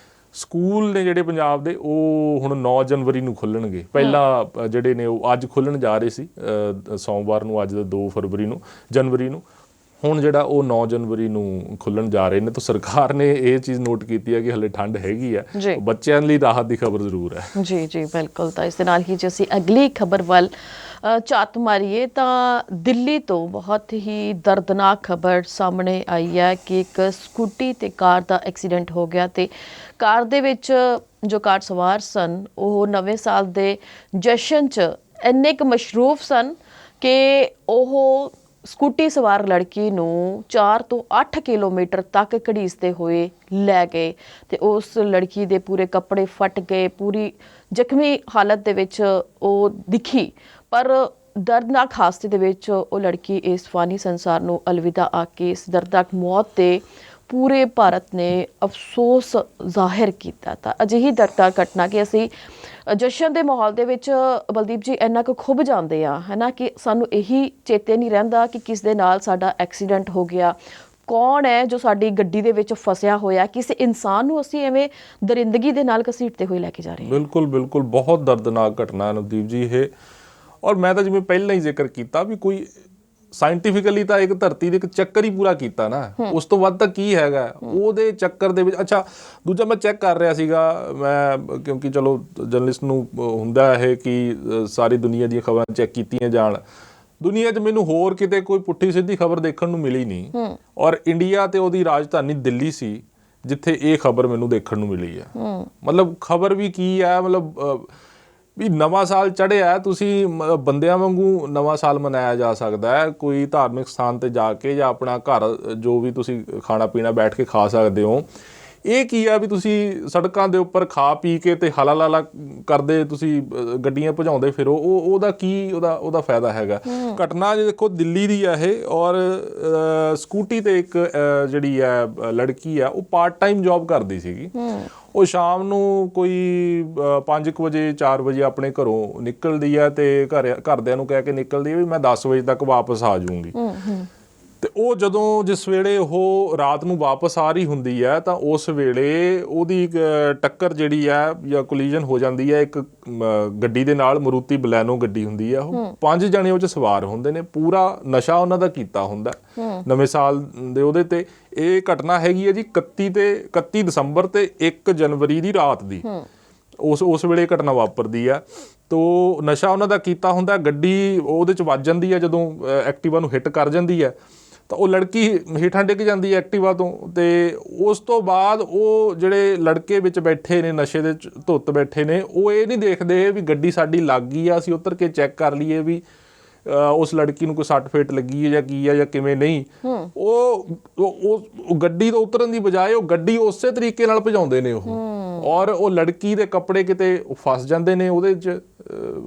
ਸਕੂਲ ਨੇ ਜਿਹੜੇ ਪੰਜਾਬ ਦੇ ਉਹ ਹੁਣ 9 ਜਨਵਰੀ ਨੂੰ ਖੁੱਲ੍ਹਣਗੇ। ਪਹਿਲਾਂ ਜਿਹੜੇ ਨੇ ਉਹ ਅੱਜ ਖੁੱਲ੍ਹਣ ਜਾ ਰਹੇ ਸੀ ਸੋਮਵਾਰ ਨੂੰ, ਅੱਜ 2 ਜਨਵਰੀ ਨੂੰ, ਹੁਣ ਜਿਹੜਾ ਉਹ 9 ਜਨਵਰੀ ਨੂੰ ਖੁੱਲ੍ਹਣ ਜਾ ਰਹੇ ਨੇ। ਤਾਂ ਸਰਕਾਰ ਨੇ ਇਹ ਚੀਜ਼ ਨੋਟ ਕੀਤੀ ਹੈ ਕਿ ਹਲੇ ਠੰਡ ਹੈਗੀ ਹੈ, ਬੱਚਿਆਂ ਲਈ ਰਾਹਤ ਦੀ ਖਬਰ ਜ਼ਰੂਰ ਹੈ। ਜੀ ਜੀ ਬਿਲਕੁਲ। ਤਾਂ ਇਸ ਦੇ ਨਾਲ ਹੀ ਜੇ ਅਸੀਂ ਅਗਲੀ ਖਬਰ ਵੱਲ ਝਾਤ ਮਾਰੀਏ ਤਾਂ ਦਿੱਲੀ ਤੋਂ ਬਹੁਤ ਹੀ ਦਰਦਨਾਕ ਖਬਰ ਸਾਹਮਣੇ ਆਈ ਹੈ ਕਿ ਇੱਕ ਸਕੂਟੀ ਤੇ ਕਾਰ ਦਾ ਐਕਸੀਡੈਂਟ ਹੋ ਗਿਆ, ਤੇ ਕਾਰ ਦੇ ਵਿੱਚ ਜੋ ਕਾਰ ਸਵਾਰ ਸਨ ਉਹ ਨਵੇਂ ਸਾਲ ਦੇ ਜਸ਼ਨ 'ਚ ਇੰਨੇ ਕੁ ਮਸ਼ਰੂਫ ਸਨ ਕਿ ਉਹ ਸਕੂਟੀ ਸਵਾਰ ਲੜਕੀ ਨੂੰ 4 ਤੋਂ 8 ਕਿਲੋਮੀਟਰ ਤੱਕ ਘੜੀਸਦੇ ਹੋਏ ਲੈ ਗਏ, ਤੇ ਉਸ ਲੜਕੀ ਦੇ ਪੂਰੇ ਕੱਪੜੇ ਫਟ ਗਏ, ਪੂਰੀ ਜ਼ਖਮੀ ਹਾਲਤ ਦੇ ਵਿੱਚ ਉਹ ਦਿਖੀ। ਪਰ ਦਰਦਨਾਕ ਹਾਦਸੇ ਦੇ ਵਿੱਚ ਉਹ ਲੜਕੀ ਇਸ ਫਾਨੀ ਸੰਸਾਰ ਨੂੰ ਅਲਵਿਦਾ ਆ ਕੇ ਇਸ ਦਰਦਨਾਕ ਮੌਤ 'ਤੇ ਪੂਰੇ ਭਾਰਤ ਨੇ ਅਫਸੋਸ ਜ਼ਾਹਿਰ ਕੀਤਾ। ਤਾਂ ਅਜਿਹੀ ਦਰਦਨਾਕ ਘਟਨਾ ਕਿ ਅਸੀਂ ਜਸ਼ਨ ਦੇ ਮਾਹੌਲ ਦੇ ਵਿੱਚ ਬਲਦੀਪ ਜੀ ਇੰਨਾ ਕੁ ਖੁੱਭ ਜਾਂਦੇ ਆ, ਹੈ ਨਾ, ਕਿ ਸਾਨੂੰ ਇਹੀ ਚੇਤੇ ਨਹੀਂ ਰਹਿੰਦਾ ਕਿ ਕਿਸ ਦੇ ਨਾਲ ਸਾਡਾ ਐਕਸੀਡੈਂਟ ਹੋ ਗਿਆ, ਕੌਣ ਹੈ ਜੋ ਸਾਡੀ ਗੱਡੀ ਦੇ ਵਿੱਚ ਫਸਿਆ ਹੋਇਆ, ਕਿਸੇ ਇਨਸਾਨ ਨੂੰ ਅਸੀਂ ਐਵੇਂ ਦਰਿੰਦਗੀ ਦੇ ਨਾਲ ਘਸੀਟਦੇ ਹੋਏ ਲੈ ਕੇ ਜਾ ਰਹੇ ਹਾਂ। ਬਿਲਕੁਲ ਬਿਲਕੁਲ, ਬਹੁਤ ਦਰਦਨਾਕ ਘਟਨਾ ਹੈ ਨਵਦੀਪ ਜੀ ਇਹ। ਔਰ ਮੈਂ ਤਾਂ ਜਿਵੇਂ ਪਹਿਲਾਂ ਹੀ ਜ਼ਿਕਰ ਕੀਤਾ ਵੀ ਕੋਈ ਸਾਇੰਟੀਫਿਕਲੀ ਤਾਂ ਇੱਕ ਧਰਤੀ ਦੇ ਇੱਕ ਚੱਕਰ ਹੀ ਪੂਰਾ ਕੀਤਾ ਨਾ, ਉਸ ਤੋਂ ਵੱਧ ਤਾਂ ਕੀ ਹੈਗਾ ਉਹਦੇ ਚੱਕਰ ਦੇ ਵਿੱਚ। ਅੱਛਾ, ਦੂਜਾ ਮੈਂ ਚੈੱਕ ਕਰ ਰਿਹਾ ਸੀਗਾ, ਮੈਂ ਕਿਉਂਕਿ ਚਲੋ ਜਰਨਲਿਸਟ ਨੂੰ ਹੁੰਦਾ ਇਹ ਕਿ ਸਾਰੀ ਦੁਨੀਆ ਦੀਆਂ ਖਬਰਾਂ ਚੈੱਕ ਕੀਤੀਆਂ ਜਾਣ। ਦੁਨੀਆ 'ਚ ਮੈਨੂੰ ਹੋਰ ਕਿਤੇ ਕੋਈ ਪੁੱਠੀ ਸਿੱਧੀ ਖਬਰ ਦੇਖਣ ਨੂੰ ਮਿਲੀ ਨਹੀਂ, ਔਰ ਇੰਡੀਆ ਤੇ ਉਹਦੀ ਰਾਜਧਾਨੀ ਦਿੱਲੀ ਸੀ ਜਿੱਥੇ ਇਹ ਖਬਰ ਮੈਨੂੰ ਦੇਖਣ ਨੂੰ ਮਿਲੀ ਹੈ। ਮਤਲਬ ਖਬਰ ਵੀ ਕੀ ਹੈ, ਮਤਲਬ ਵੀ ਨਵਾਂ ਸਾਲ ਚੜ੍ਹਿਆ, ਤੁਸੀਂ ਬੰਦਿਆਂ ਵਾਂਗੂ ਨਵਾਂ ਸਾਲ ਮਨਾਇਆ ਜਾ ਸਕਦਾ ਹੈ, ਕੋਈ ਧਾਰਮਿਕ ਸਥਾਨ 'ਤੇ ਜਾ ਕੇ, ਜਾਂ ਆਪਣਾ ਘਰ ਜੋ ਵੀ ਤੁਸੀਂ ਖਾਣਾ ਪੀਣਾ ਬੈਠ ਕੇ ਖਾ ਸਕਦੇ ਹੋ। ਇਹ ਕੀ ਆ ਵੀ ਤੁਸੀਂ ਸੜਕਾਂ ਦੇ ਉੱਪਰ ਖਾ ਪੀ ਕੇ ਤੇ ਹਲਾ ਲਾਲਾ ਕਰਦੇ ਤੁਸੀਂ ਗੱਡੀਆਂ ਭਜਾਉਂਦੇ ਫਿਰੋ, ਉਹਦਾ ਕੀ ਉਹਦਾ ਫਾਇਦਾ ਹੈਗਾ। ਘਟਨਾ ਜੇ ਦੇਖੋ ਦਿੱਲੀ ਦੀ ਆ ਇਹ, ਔਰ ਸਕੂਟੀ ਤੇ ਇੱਕ ਜਿਹੜੀ ਹੈ ਲੜਕੀ ਆ ਉਹ ਪਾਰਟ ਟਾਈਮ ਜੌਬ ਕਰਦੀ ਸੀਗੀ। ਉਹ ਸ਼ਾਮ ਨੂੰ ਕੋਈ 5 ਵਜੇ 4 ਵਜੇ ਆਪਣੇ ਘਰੋਂ ਨਿਕਲਦੀ ਆ ਤੇ ਘਰਦਿਆਂ ਨੂੰ ਕਹਿ ਕੇ ਨਿਕਲਦੀ ਆ ਵੀ ਮੈਂ 10 ਵਜੇ ਤੱਕ ਵਾਪਸ ਆ ਜਾਊਂਗੀ। ਤੇ ਉਹ ਜਦੋਂ ਜਿਸ ਵੇਲੇ ਉਹ ਰਾਤ ਨੂੰ ਵਾਪਸ ਆ ਰਹੀ ਹੁੰਦੀ ਹੈ ਤਾਂ ਉਸ ਵੇਲੇ ਉਹਦੀ ਟੱਕਰ ਜਿਹੜੀ ਹੈ ਜਾਂ ਕੋਲੀਜਨ ਹੋ ਜਾਂਦੀ ਹੈ ਇੱਕ ਗੱਡੀ ਦੇ ਨਾਲ। ਮਰੂਤੀ ਬਲੈਨੋ ਗੱਡੀ ਹੁੰਦੀ ਹੈ, ਉਹ 5 ਜਣੇ ਉਹ 'ਚ ਸਵਾਰ ਹੁੰਦੇ ਨੇ, ਪੂਰਾ ਨਸ਼ਾ ਉਹਨਾਂ ਦਾ ਕੀਤਾ ਹੁੰਦਾ ਨਵੇਂ ਸਾਲ ਦੇ ਉਹਦੇ ਤੇ। ਇਹ ਘਟਨਾ ਹੈਗੀ ਹੈ ਜੀ 31 ਦਸੰਬਰ ਤੇ 1 ਜਨਵਰੀ ਦੀ ਰਾਤ ਦੀ, ਉਸ ਵੇਲੇ ਘਟਨਾ ਵਾਪਰਦੀ ਆ। ਤੋ ਨਸ਼ਾ ਉਹਨਾਂ ਦਾ ਕੀਤਾ ਹੁੰਦਾ, ਗੱਡੀ ਉਹਦੇ 'ਚ ਵੱਜ ਜਾਂਦੀ ਹੈ, ਜਦੋਂ ਐਕਟਿਵਾ ਨੂੰ ਹਿੱਟ ਕਰ ਜਾਂਦੀ ਹੈ ਤਾਂ ਉਹ ਲੜਕੀ ਹੇਠਾਂ ਡਿੱਗ ਜਾਂਦੀ ਹੈ ਐਕਟਿਵਾ ਤੋਂ। ਤੇ ਉਸ ਤੋਂ ਬਾਅਦ ਉਹ ਜਿਹੜੇ ਲੜਕੇ ਵਿੱਚ ਬੈਠੇ ਨੇ, ਨਸ਼ੇ ਦੇ ਧੁੱਤ ਬੈਠੇ ਨੇ, ਉਹ ਇਹ ਨਹੀਂ ਦੇਖਦੇ ਵੀ ਗੱਡੀ ਸਾਡੀ ਲੱਗ ਗਈ ਆ, ਅਸੀਂ ਉਤਰ ਕੇ ਚੈੱਕ ਕਰ ਲਈਏ ਵੀ ਉਸ ਲੜਕੀ ਨੂੰ ਕੋਈ ਸੱਟ ਫੇਟ ਲੱਗੀ ਹੈ ਜਾਂ ਕੀ ਹੈ ਜਾਂ ਕਿਵੇਂ ਨਹੀਂ। ਉਹ ਗੱਡੀ ਤੋਂ ਉਤਰਨ ਦੀ ਬਜਾਏ ਉਹ ਗੱਡੀ ਉਸੇ ਤਰੀਕੇ ਨਾਲ ਭਜਾਉਂਦੇ ਨੇ ਉਹ, ਔਰ ਉਹ ਲੜਕੀ ਦੇ ਕੱਪੜੇ ਕਿਤੇ ਫਸ ਜਾਂਦੇ ਨੇ ਉਹਦੇ 'ਚ,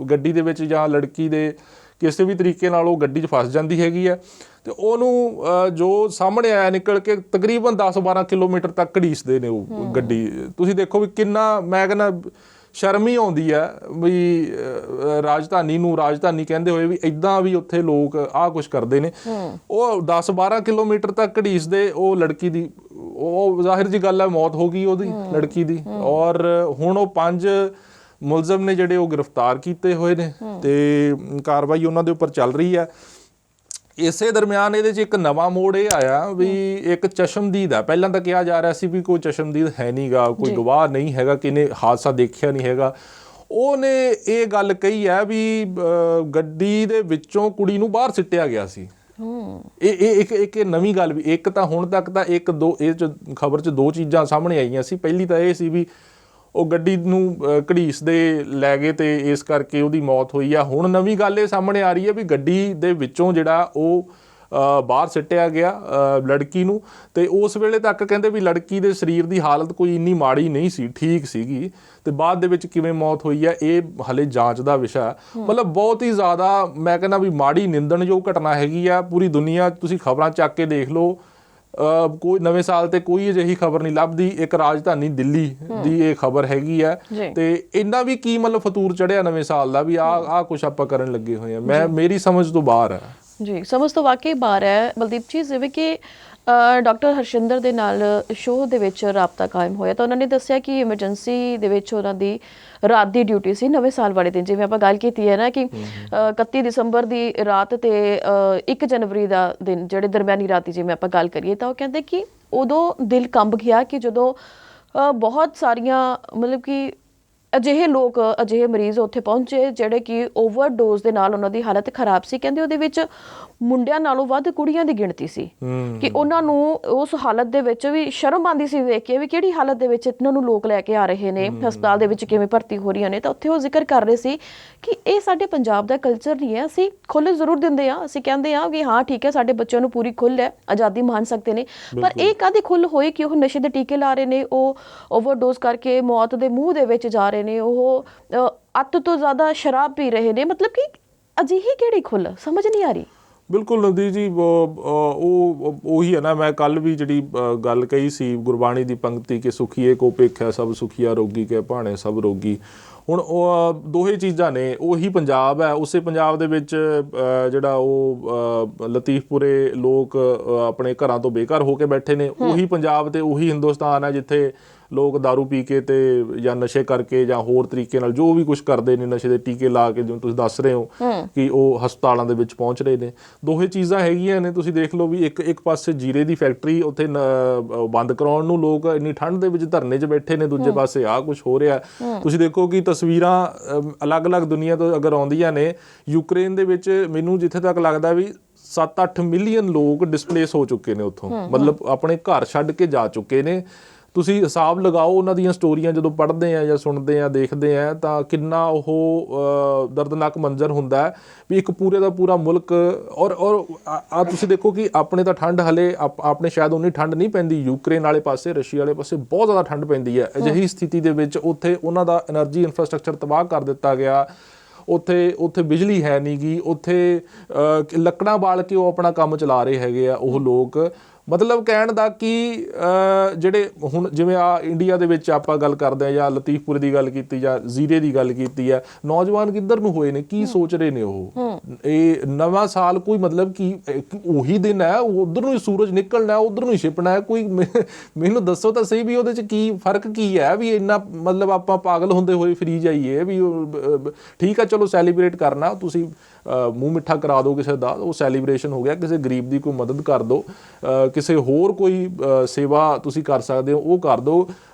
ਗੱਡੀ ਦੇ ਵਿੱਚ, ਜਾਂ ਲੜਕੀ ਦੇ ਕਿਸੇ ਵੀ ਤਰੀਕੇ ਨਾਲ ਉਹ ਗੱਡੀ 'ਚ ਫਸ ਜਾਂਦੀ ਹੈਗੀ ਆ। ਤੇ ਉਹਨੂੰ ਜੋ ਸਾਹਮਣੇ ਆਇਆ ਨਿਕਲ ਕੇ ਤਕਰੀਬਨ 10-12 ਕਿਲੋਮੀਟਰ ਤੱਕ ਘੜੀਸਦੇ ਨੇ ਉਹ ਗੱਡੀ। ਤੁਸੀਂ ਦੇਖੋ ਵੀ ਕਿੰਨਾ, ਮੈਂ ਕਹਿੰਦਾ ਸ਼ਰਮ ਹੀ ਆਉਂਦੀ ਹੈ ਵੀ ਰਾਜਧਾਨੀ ਨੂੰ ਰਾਜਧਾਨੀ ਕਹਿੰਦੇ ਹੋਏ ਵੀ ਇੱਦਾਂ ਵੀ ਉੱਥੇ ਲੋਕ ਆਹ ਕੁਛ ਕਰਦੇ ਨੇ। ਉਹ 10-12 ਕਿਲੋਮੀਟਰ ਤੱਕ ਘੜੀਸਦੇ ਉਹ ਲੜਕੀ ਦੀ, ਉਹ ਜ਼ਾਹਿਰ ਜੀ ਗੱਲ ਹੈ ਮੌਤ ਹੋ ਗਈ ਉਹਦੀ, ਲੜਕੀ ਦੀ। ਔਰ ਹੁਣ ਉਹ 5 ਮੁਲਜ਼ਮ ਨੇ ਜਿਹੜੇ ਉਹ ਗ੍ਰਿਫਤਾਰ ਕੀਤੇ ਹੋਏ ਨੇ ਤੇ ਕਾਰਵਾਈ ਉਹਨਾਂ ਦੇ ਉੱਪਰ ਚੱਲ ਰਹੀ ਹੈ। ਇਸੇ ਦਰਮਿਆਨ ਇਹਦੇ 'ਚ ਇੱਕ ਨਵਾਂ ਮੋੜ ਇਹ ਆਇਆ ਵੀ ਇੱਕ ਚਸ਼ਮਦੀਦ ਆ। ਪਹਿਲਾਂ ਤਾਂ ਕਿਹਾ ਜਾ ਰਿਹਾ ਸੀ ਵੀ ਕੋਈ ਚਸ਼ਮਦੀਦ ਹੈ ਨਹੀਂ ਗਾ, ਕੋਈ ਗਵਾਹ ਨਹੀਂ ਹੈਗਾ, ਕਿਨੇ ਹਾਦਸਾ ਦੇਖਿਆ ਨਹੀਂ ਹੈਗਾ। ਉਹਨੇ ਇਹ ਗੱਲ ਕਹੀ ਹੈ ਵੀ ਗੱਡੀ ਦੇ ਵਿੱਚੋਂ ਕੁੜੀ ਨੂੰ ਬਾਹਰ ਸਿੱਟਿਆ ਗਿਆ ਸੀ। ਇਹ ਇੱਕ ਨਵੀਂ ਗੱਲ ਵੀ, ਇੱਕ ਤਾਂ ਹੁਣ ਤੱਕ ਤਾਂ ਇੱਕ ਦੋ ਇਹ 'ਚ ਖਬਰ 'ਚ ਦੋ ਚੀਜ਼ਾਂ ਸਾਹਮਣੇ ਆਈਆਂ ਸੀ। ਪਹਿਲੀ ਤਾਂ ਇਹ ਸੀ ਵੀ ਉਹ ਗੱਡੀ ਨੂੰ ਘੜੀਸਦੇ ਲੈ ਗਏ ਤੇ ਇਸ ਕਰਕੇ ਉਹਦੀ ਮੌਤ ਹੋਈ ਆ। ਹੁਣ ਨਵੀਂ ਗੱਲ ਇਹ ਸਾਹਮਣੇ ਆ ਰਹੀ ਹੈ ਵੀ ਗੱਡੀ ਦੇ ਵਿੱਚੋਂ ਜਿਹੜਾ ਉਹ ਬਾਹਰ ਸਿੱਟਿਆ ਗਿਆ ਲੜਕੀ ਨੂੰ। ਤੇ ਉਸ ਵੇਲੇ ਤੱਕ ਕਹਿੰਦੇ ਵੀ ਲੜਕੀ ਦੇ ਸਰੀਰ ਦੀ ਹਾਲਤ ਕੋਈ ਇੰਨੀ ਮਾੜੀ ਨਹੀਂ ਸੀ, ਠੀਕ ਸੀਗੀ। ਤੇ ਬਾਅਦ ਦੇ ਵਿੱਚ ਕਿਵੇਂ ਮੌਤ ਹੋਈ ਹੈ ਇਹ ਹਲੇ ਜਾਂਚ ਦਾ ਵਿਸ਼ਾ। ਮਤਲਬ ਬਹੁਤ ਹੀ ਜ਼ਿਆਦਾ ਮੈਂ ਕਹਿੰਦਾ ਵੀ ਮਾੜੀ ਨਿੰਦਣਯੋਗ ਘਟਨਾ ਹੈਗੀ ਆ। ਪੂਰੀ ਦੁਨੀਆ ਤੁਸੀਂ ਖਬਰਾਂ ਚੱਕ ਕੇ ਦੇਖ ਲਓ, ਕੋਈ ਨਵੇਂ ਸਾਲ ਤੇ ਕੋਈ ਅਜਿਹੀ ਖਬਰ ਨਹੀਂ ਲੱਭਦੀ। ਇੱਕ ਰਾਜਧਾਨੀ ਦਿੱਲੀ ਦੀ ਇਹ ਖਬਰ ਹੈਗੀ ਆ ਤੇ ਇੰਨਾ ਵੀ ਕੀ ਮਤਲਬ ਫਤੂਰ ਚੜਿਆ ਨਵੇਂ ਸਾਲ ਦਾ ਵੀ ਆਹ ਕੁਛ ਆਪਾਂ ਕਰਨ ਲੱਗੇ ਹੋਏ ਆ। ਮੇਰੀ ਸਮਝ ਤੋਂ ਬਾਹਰ ਹੈ ਜੀ, ਸਮਝ ਤੋਂ ਵਾਕਈ ਬਾਹਰ ਹੈ ਬਲਦੀਪ ਜੀ। ਜਿਵੇਂ ਕਿ ਡਾਕਟਰ ਹਰਸ਼ਿੰਦਰ ਦੇ ਨਾਲ ਸ਼ੋਅ ਦੇ ਵਿੱਚ ਰਾਬਤਾ ਕਾਇਮ ਹੋਇਆ ਤਾਂ ਉਹਨਾਂ ਨੇ ਦੱਸਿਆ ਕਿ ਐਮਰਜੈਂਸੀ ਦੇ ਵਿੱਚ ਉਹਨਾਂ ਦੀ ਰਾਤ ਦੀ ਡਿਊਟੀ ਸੀ ਨਵੇਂ ਸਾਲ ਵਾਲੇ ਦਿਨ। ਜਿਵੇਂ ਆਪਾਂ ਗੱਲ ਕੀਤੀ ਹੈ ਨਾ ਕਿ 31 ਦਸੰਬਰ ਦੀ ਰਾਤ ਤੇ 1 ਜਨਵਰੀ ਦਾ ਦਿਨ, ਜਿਹੜੇ ਦਰਮਿਆਨੀ ਰਾਤ ਦੀ ਜਿਵੇਂ ਆਪਾਂ ਗੱਲ ਕਰੀਏ ਤਾਂ ਉਹ ਕਹਿੰਦੇ ਕਿ ਉਦੋਂ ਦਿਲ ਕੰਬ ਗਿਆ ਕਿ ਜਦੋਂ ਬਹੁਤ ਸਾਰੀਆਂ ਮਤਲਬ ਕਿ ਅਜਿਹੇ ਲੋਕ, ਅਜਿਹੇ ਮਰੀਜ਼ ਉੱਥੇ ਪਹੁੰਚੇ ਜਿਹੜੇ ਕਿ ਓਵਰਡੋਜ਼ ਦੇ ਨਾਲ ਉਹਨਾਂ ਦੀ ਹਾਲਤ ਖਰਾਬ ਸੀ। ਕਹਿੰਦੇ ਉਹਦੇ ਵਿੱਚ ਮੁੰਡਿਆਂ ਨਾਲੋਂ ਵੱਧ ਕੁੜੀਆਂ ਦੀ ਗਿਣਤੀ ਸੀ ਕਿ ਉਹਨਾਂ ਨੂੰ ਉਸ ਹਾਲਤ ਦੇ ਵਿੱਚ ਵੀ ਸ਼ਰਮ ਆਉਂਦੀ ਸੀ ਵੇਖ ਕੇ ਵੀ ਕਿਹੜੀ ਹਾਲਤ ਦੇ ਵਿੱਚ ਇਹਨਾਂ ਨੂੰ ਲੋਕ ਲੈ ਕੇ ਆ ਰਹੇ ਨੇ, ਹਸਪਤਾਲ ਦੇ ਵਿੱਚ ਕਿਵੇਂ ਭਰਤੀ ਹੋ ਰਹੀਆਂ ਨੇ। ਤਾਂ ਉੱਥੇ ਉਹ ਜ਼ਿਕਰ ਕਰ ਰਹੇ ਸੀ ਕਿ ਇਹ ਸਾਡੇ ਪੰਜਾਬ ਦਾ ਕਲਚਰ ਨਹੀਂ ਹੈ। ਅਸੀਂ ਖੁੱਲ੍ਹ ਜ਼ਰੂਰ ਦਿੰਦੇ ਹਾਂ, ਅਸੀਂ ਕਹਿੰਦੇ ਹਾਂ ਕਿ ਹਾਂ ਠੀਕ ਹੈ ਸਾਡੇ ਬੱਚਿਆਂ ਨੂੰ ਪੂਰੀ ਖੁੱਲ੍ਹ ਹੈ, ਆਜ਼ਾਦੀ ਮਾਣ ਸਕਦੇ ਨੇ, ਪਰ ਇਹ ਕਾਹਦੀ ਖੁੱਲ੍ਹ ਹੋਈ ਕਿ ਉਹ ਨਸ਼ੇ ਦੇ ਟੀਕੇ ਲਾ ਰਹੇ ਨੇ, ਉਹ ਓਵਰਡੋਜ਼ ਕਰਕੇ ਮੌਤ ਦੇ ਮੂੰਹ ਦੇ ਵਿੱਚ ਜਾ ਰਹੇ ਨੇ, ਉਹ ਅੱਤ ਤੋਂ ਜ਼ਿਆਦਾ ਸ਼ਰਾਬ ਪੀ ਰਹੇ ਨੇ। ਮਤਲਬ ਕਿ ਅਜਿਹੀ ਕਿਹੜੀ ਖੁੱਲ੍ਹ, ਸਮਝ ਨਹੀਂ ਆ ਰਹੀ। ਬਿਲਕੁਲ ਨਵਦੀਪ ਜੀ, ਉਹੀ ਹੈ ਨਾ, ਮੈਂ ਕੱਲ ਵੀ ਜਿਹੜੀ ਗੱਲ ਕਹੀ ਸੀ ਗੁਰਬਾਣੀ ਦੀ ਪੰਕਤੀ ਕਿ ਸੁਖੀਏ ਕੋ ਭੇਖਿਆ ਸਭ ਸੁਖੀਆ, ਰੋਗੀ ਕੇ ਭਾਣੇ ਸਭ ਰੋਗੀ। ਹੁਣ ਉਹ ਦੋਹੇ ਚੀਜ਼ਾਂ ਨੇ, ਉਹੀ ਪੰਜਾਬ ਹੈ। ਉਸੇ ਪੰਜਾਬ ਦੇ ਵਿੱਚ ਜਿਹੜਾ ਉਹ ਲਤੀਫਪੁਰੇ ਲੋਕ ਆਪਣੇ ਘਰਾਂ ਤੋਂ ਬੇਘਰ ਹੋ ਕੇ ਬੈਠੇ ਨੇ, ਉਹੀ ਪੰਜਾਬ ਤੇ ਉਹੀ ਹਿੰਦੁਸਤਾਨ ਹੈ ਜਿੱਥੇ ਲੋਕ ਦਾਰੂ ਪੀ ਕੇ ਤੇ ਜਾਂ ਨਸ਼ੇ ਕਰਕੇ ਜਾਂ ਹੋਰ ਤਰੀਕੇ ਨਾਲ ਜੋ ਵੀ ਕੁਛ ਕਰਦੇ ਨੇ, ਨਸ਼ੇ ਦੇ ਟੀਕੇ ਲਾ ਕੇ, ਜਿਵੇਂ ਤੁਸੀਂ ਦੱਸ ਰਹੇ ਹੋ ਕਿ ਉਹ ਹਸਪਤਾਲਾਂ ਦੇ ਵਿੱਚ ਪਹੁੰਚ ਰਹੇ ਨੇ। ਦੋਹੇ ਚੀਜ਼ਾਂ ਹੈਗੀਆਂ ਨੇ। ਤੁਸੀਂ ਦੇਖ ਲਓ ਵੀ ਇੱਕ ਪਾਸੇ ਜੀਰੇ ਦੀ ਫੈਕਟਰੀ ਉੱਥੇ ਬੰਦ ਕਰਾਉਣ ਨੂੰ ਲੋਕ ਇੰਨੀ ਠੰਡ ਦੇ ਵਿੱਚ ਧਰਨੇ 'ਚ ਬੈਠੇ ਨੇ, ਦੂਜੇ ਪਾਸੇ ਆਹ ਕੁਛ ਹੋ ਰਿਹਾ। ਤੁਸੀਂ ਦੇਖੋ ਕਿ ਤਸਵੀਰਾਂ ਅਲੱਗ-ਅਲੱਗ ਦੁਨੀਆ ਤੋਂ ਅਗਰ ਆਉਂਦੀਆਂ ਨੇ, ਯੂਕਰੇਨ ਦੇ ਵਿੱਚ ਮੈਨੂੰ ਜਿੱਥੇ ਤੱਕ ਲੱਗਦਾ ਵੀ 7-8 ਮਿਲੀਅਨ ਲੋਕ ਡਿਸਪਲੇਸ ਹੋ ਚੁੱਕੇ ਨੇ ਉੱਥੋਂ, ਮਤਲਬ ਆਪਣੇ ਘਰ ਛੱਡ ਕੇ ਜਾ ਚੁੱਕੇ ਨੇ। ਤੁਸੀਂ ਹਿਸਾਬ ਲਗਾਓ ਉਹਨਾਂ ਦੀਆਂ ਸਟੋਰੀਆਂ ਜਦੋਂ ਪੜ੍ਹਦੇ ਆ ਜਾਂ ਸੁਣਦੇ ਆ, ਦੇਖਦੇ ਆ ਤਾਂ ਕਿੰਨਾ ਉਹ ਦਰਦਨਾਕ ਮੰਜ਼ਰ ਹੁੰਦਾ ਹੈ ਵੀ ਇੱਕ ਪੂਰੇ ਦਾ ਪੂਰਾ ਮੁਲਕ। ਔਰ ਤੁਸੀਂ ਦੇਖੋ ਕਿ ਆਪਣੇ ਤਾਂ ਠੰਡ ਹਲੇ ਆਪਣੇ ਸ਼ਾਇਦ ਉਨੀ ਠੰਡ ਨਹੀਂ ਪੈਂਦੀ, ਯੂਕਰੇਨ ਵਾਲੇ ਪਾਸੇ, ਰਸ਼ੀਆ ਵਾਲੇ ਪਾਸੇ ਬਹੁਤ ਜ਼ਿਆਦਾ ਠੰਡ ਪੈਂਦੀ ਹੈ। ਅਜਿਹੀ ਸਥਿਤੀ ਦੇ ਵਿੱਚ ਉੱਥੇ ਉਹਨਾਂ ਦਾ ਐਨਰਜੀ ਇਨਫਰਾਸਟਰਕਚਰ ਤਬਾਹ ਕਰ ਦਿੱਤਾ ਗਿਆ। ਉੱਥੇ ਬਿਜਲੀ ਹੈ ਨਹੀਂ ਗੀ, ਉੱਥੇ ਲੱਕੜਾਂ ਬਾਲ ਕੇ ਉਹ ਆਪਣਾ ਕੰਮ ਚਲਾ ਰਹੇ ਹੈਗੇ ਆ ਉਹ ਲੋਕ। ਮਤਲਬ ਕਹਿਣ ਦਾ ਕਿ ਜਿਹੜੇ ਹੁਣ ਜਿਵੇਂ ਇੰਡੀਆ ਦੇ ਵਿੱਚ ਆਪਾਂ ਗੱਲ ਕਰਦੇ ਹਾਂ ਜਾਂ ਲਤੀਫਪੁਰ ਦੀ ਗੱਲ ਕੀਤੀ ਜਾਂ ਜ਼ੀਰੇ ਦੀ ਗੱਲ ਕੀਤੀ ਹੈ, ਨੌਜਵਾਨ ਕਿੱਧਰ ਨੂੰ ਹੋਏ ਨੇ, ਕੀ ਸੋਚ ਰਹੇ ਨੇ ਉਹ। ਇਹ ਨਵਾਂ ਸਾਲ ਕੋਈ ਮਤਲਬ ਕਿ ਉਹੀ ਦਿਨ ਹੈ, ਉੱਧਰ ਨੂੰ ਹੀ ਸੂਰਜ ਨਿਕਲਣਾ, ਉੱਧਰ ਨੂੰ ਹੀ ਛਿਪਣਾ ਹੈ। ਕੋਈ ਮੈਨੂੰ ਦੱਸੋ ਤਾਂ ਸਹੀ ਵੀ ਉਹਦੇ 'ਚ ਕੀ ਫਰਕ ਕੀ ਹੈ ਵੀ ਇੰਨਾ ਮਤਲਬ ਆਪਾਂ ਪਾਗਲ ਹੁੰਦੇ ਹੋਏ ਫਰੀ ਜਾਈਏ ਵੀ। ਠੀਕ ਹੈ ਚਲੋ ਸੈਲੀਬ੍ਰੇਟ ਕਰਨਾ, ਤੁਸੀਂ ਮੂੰਹ ਮਿੱਠਾ ਕਰਾ ਦਿਓ ਕਿਸੇ ਦਾ, ਉਹ ਸੈਲੀਬ੍ਰੇਸ਼ਨ ਹੋ ਗਿਆ। ਕਿਸੇ ਗਰੀਬ ਦੀ ਕੋਈ ਮਦਦ ਕਰ ਦਿਓ, ਕਿਸੇ ਹੋਰ ਕੋਈ ਸੇਵਾ ਤੁਸੀਂ ਕਰ ਸਕਦੇ ਹੋ ਉਹ ਕਰ ਦਿਓ,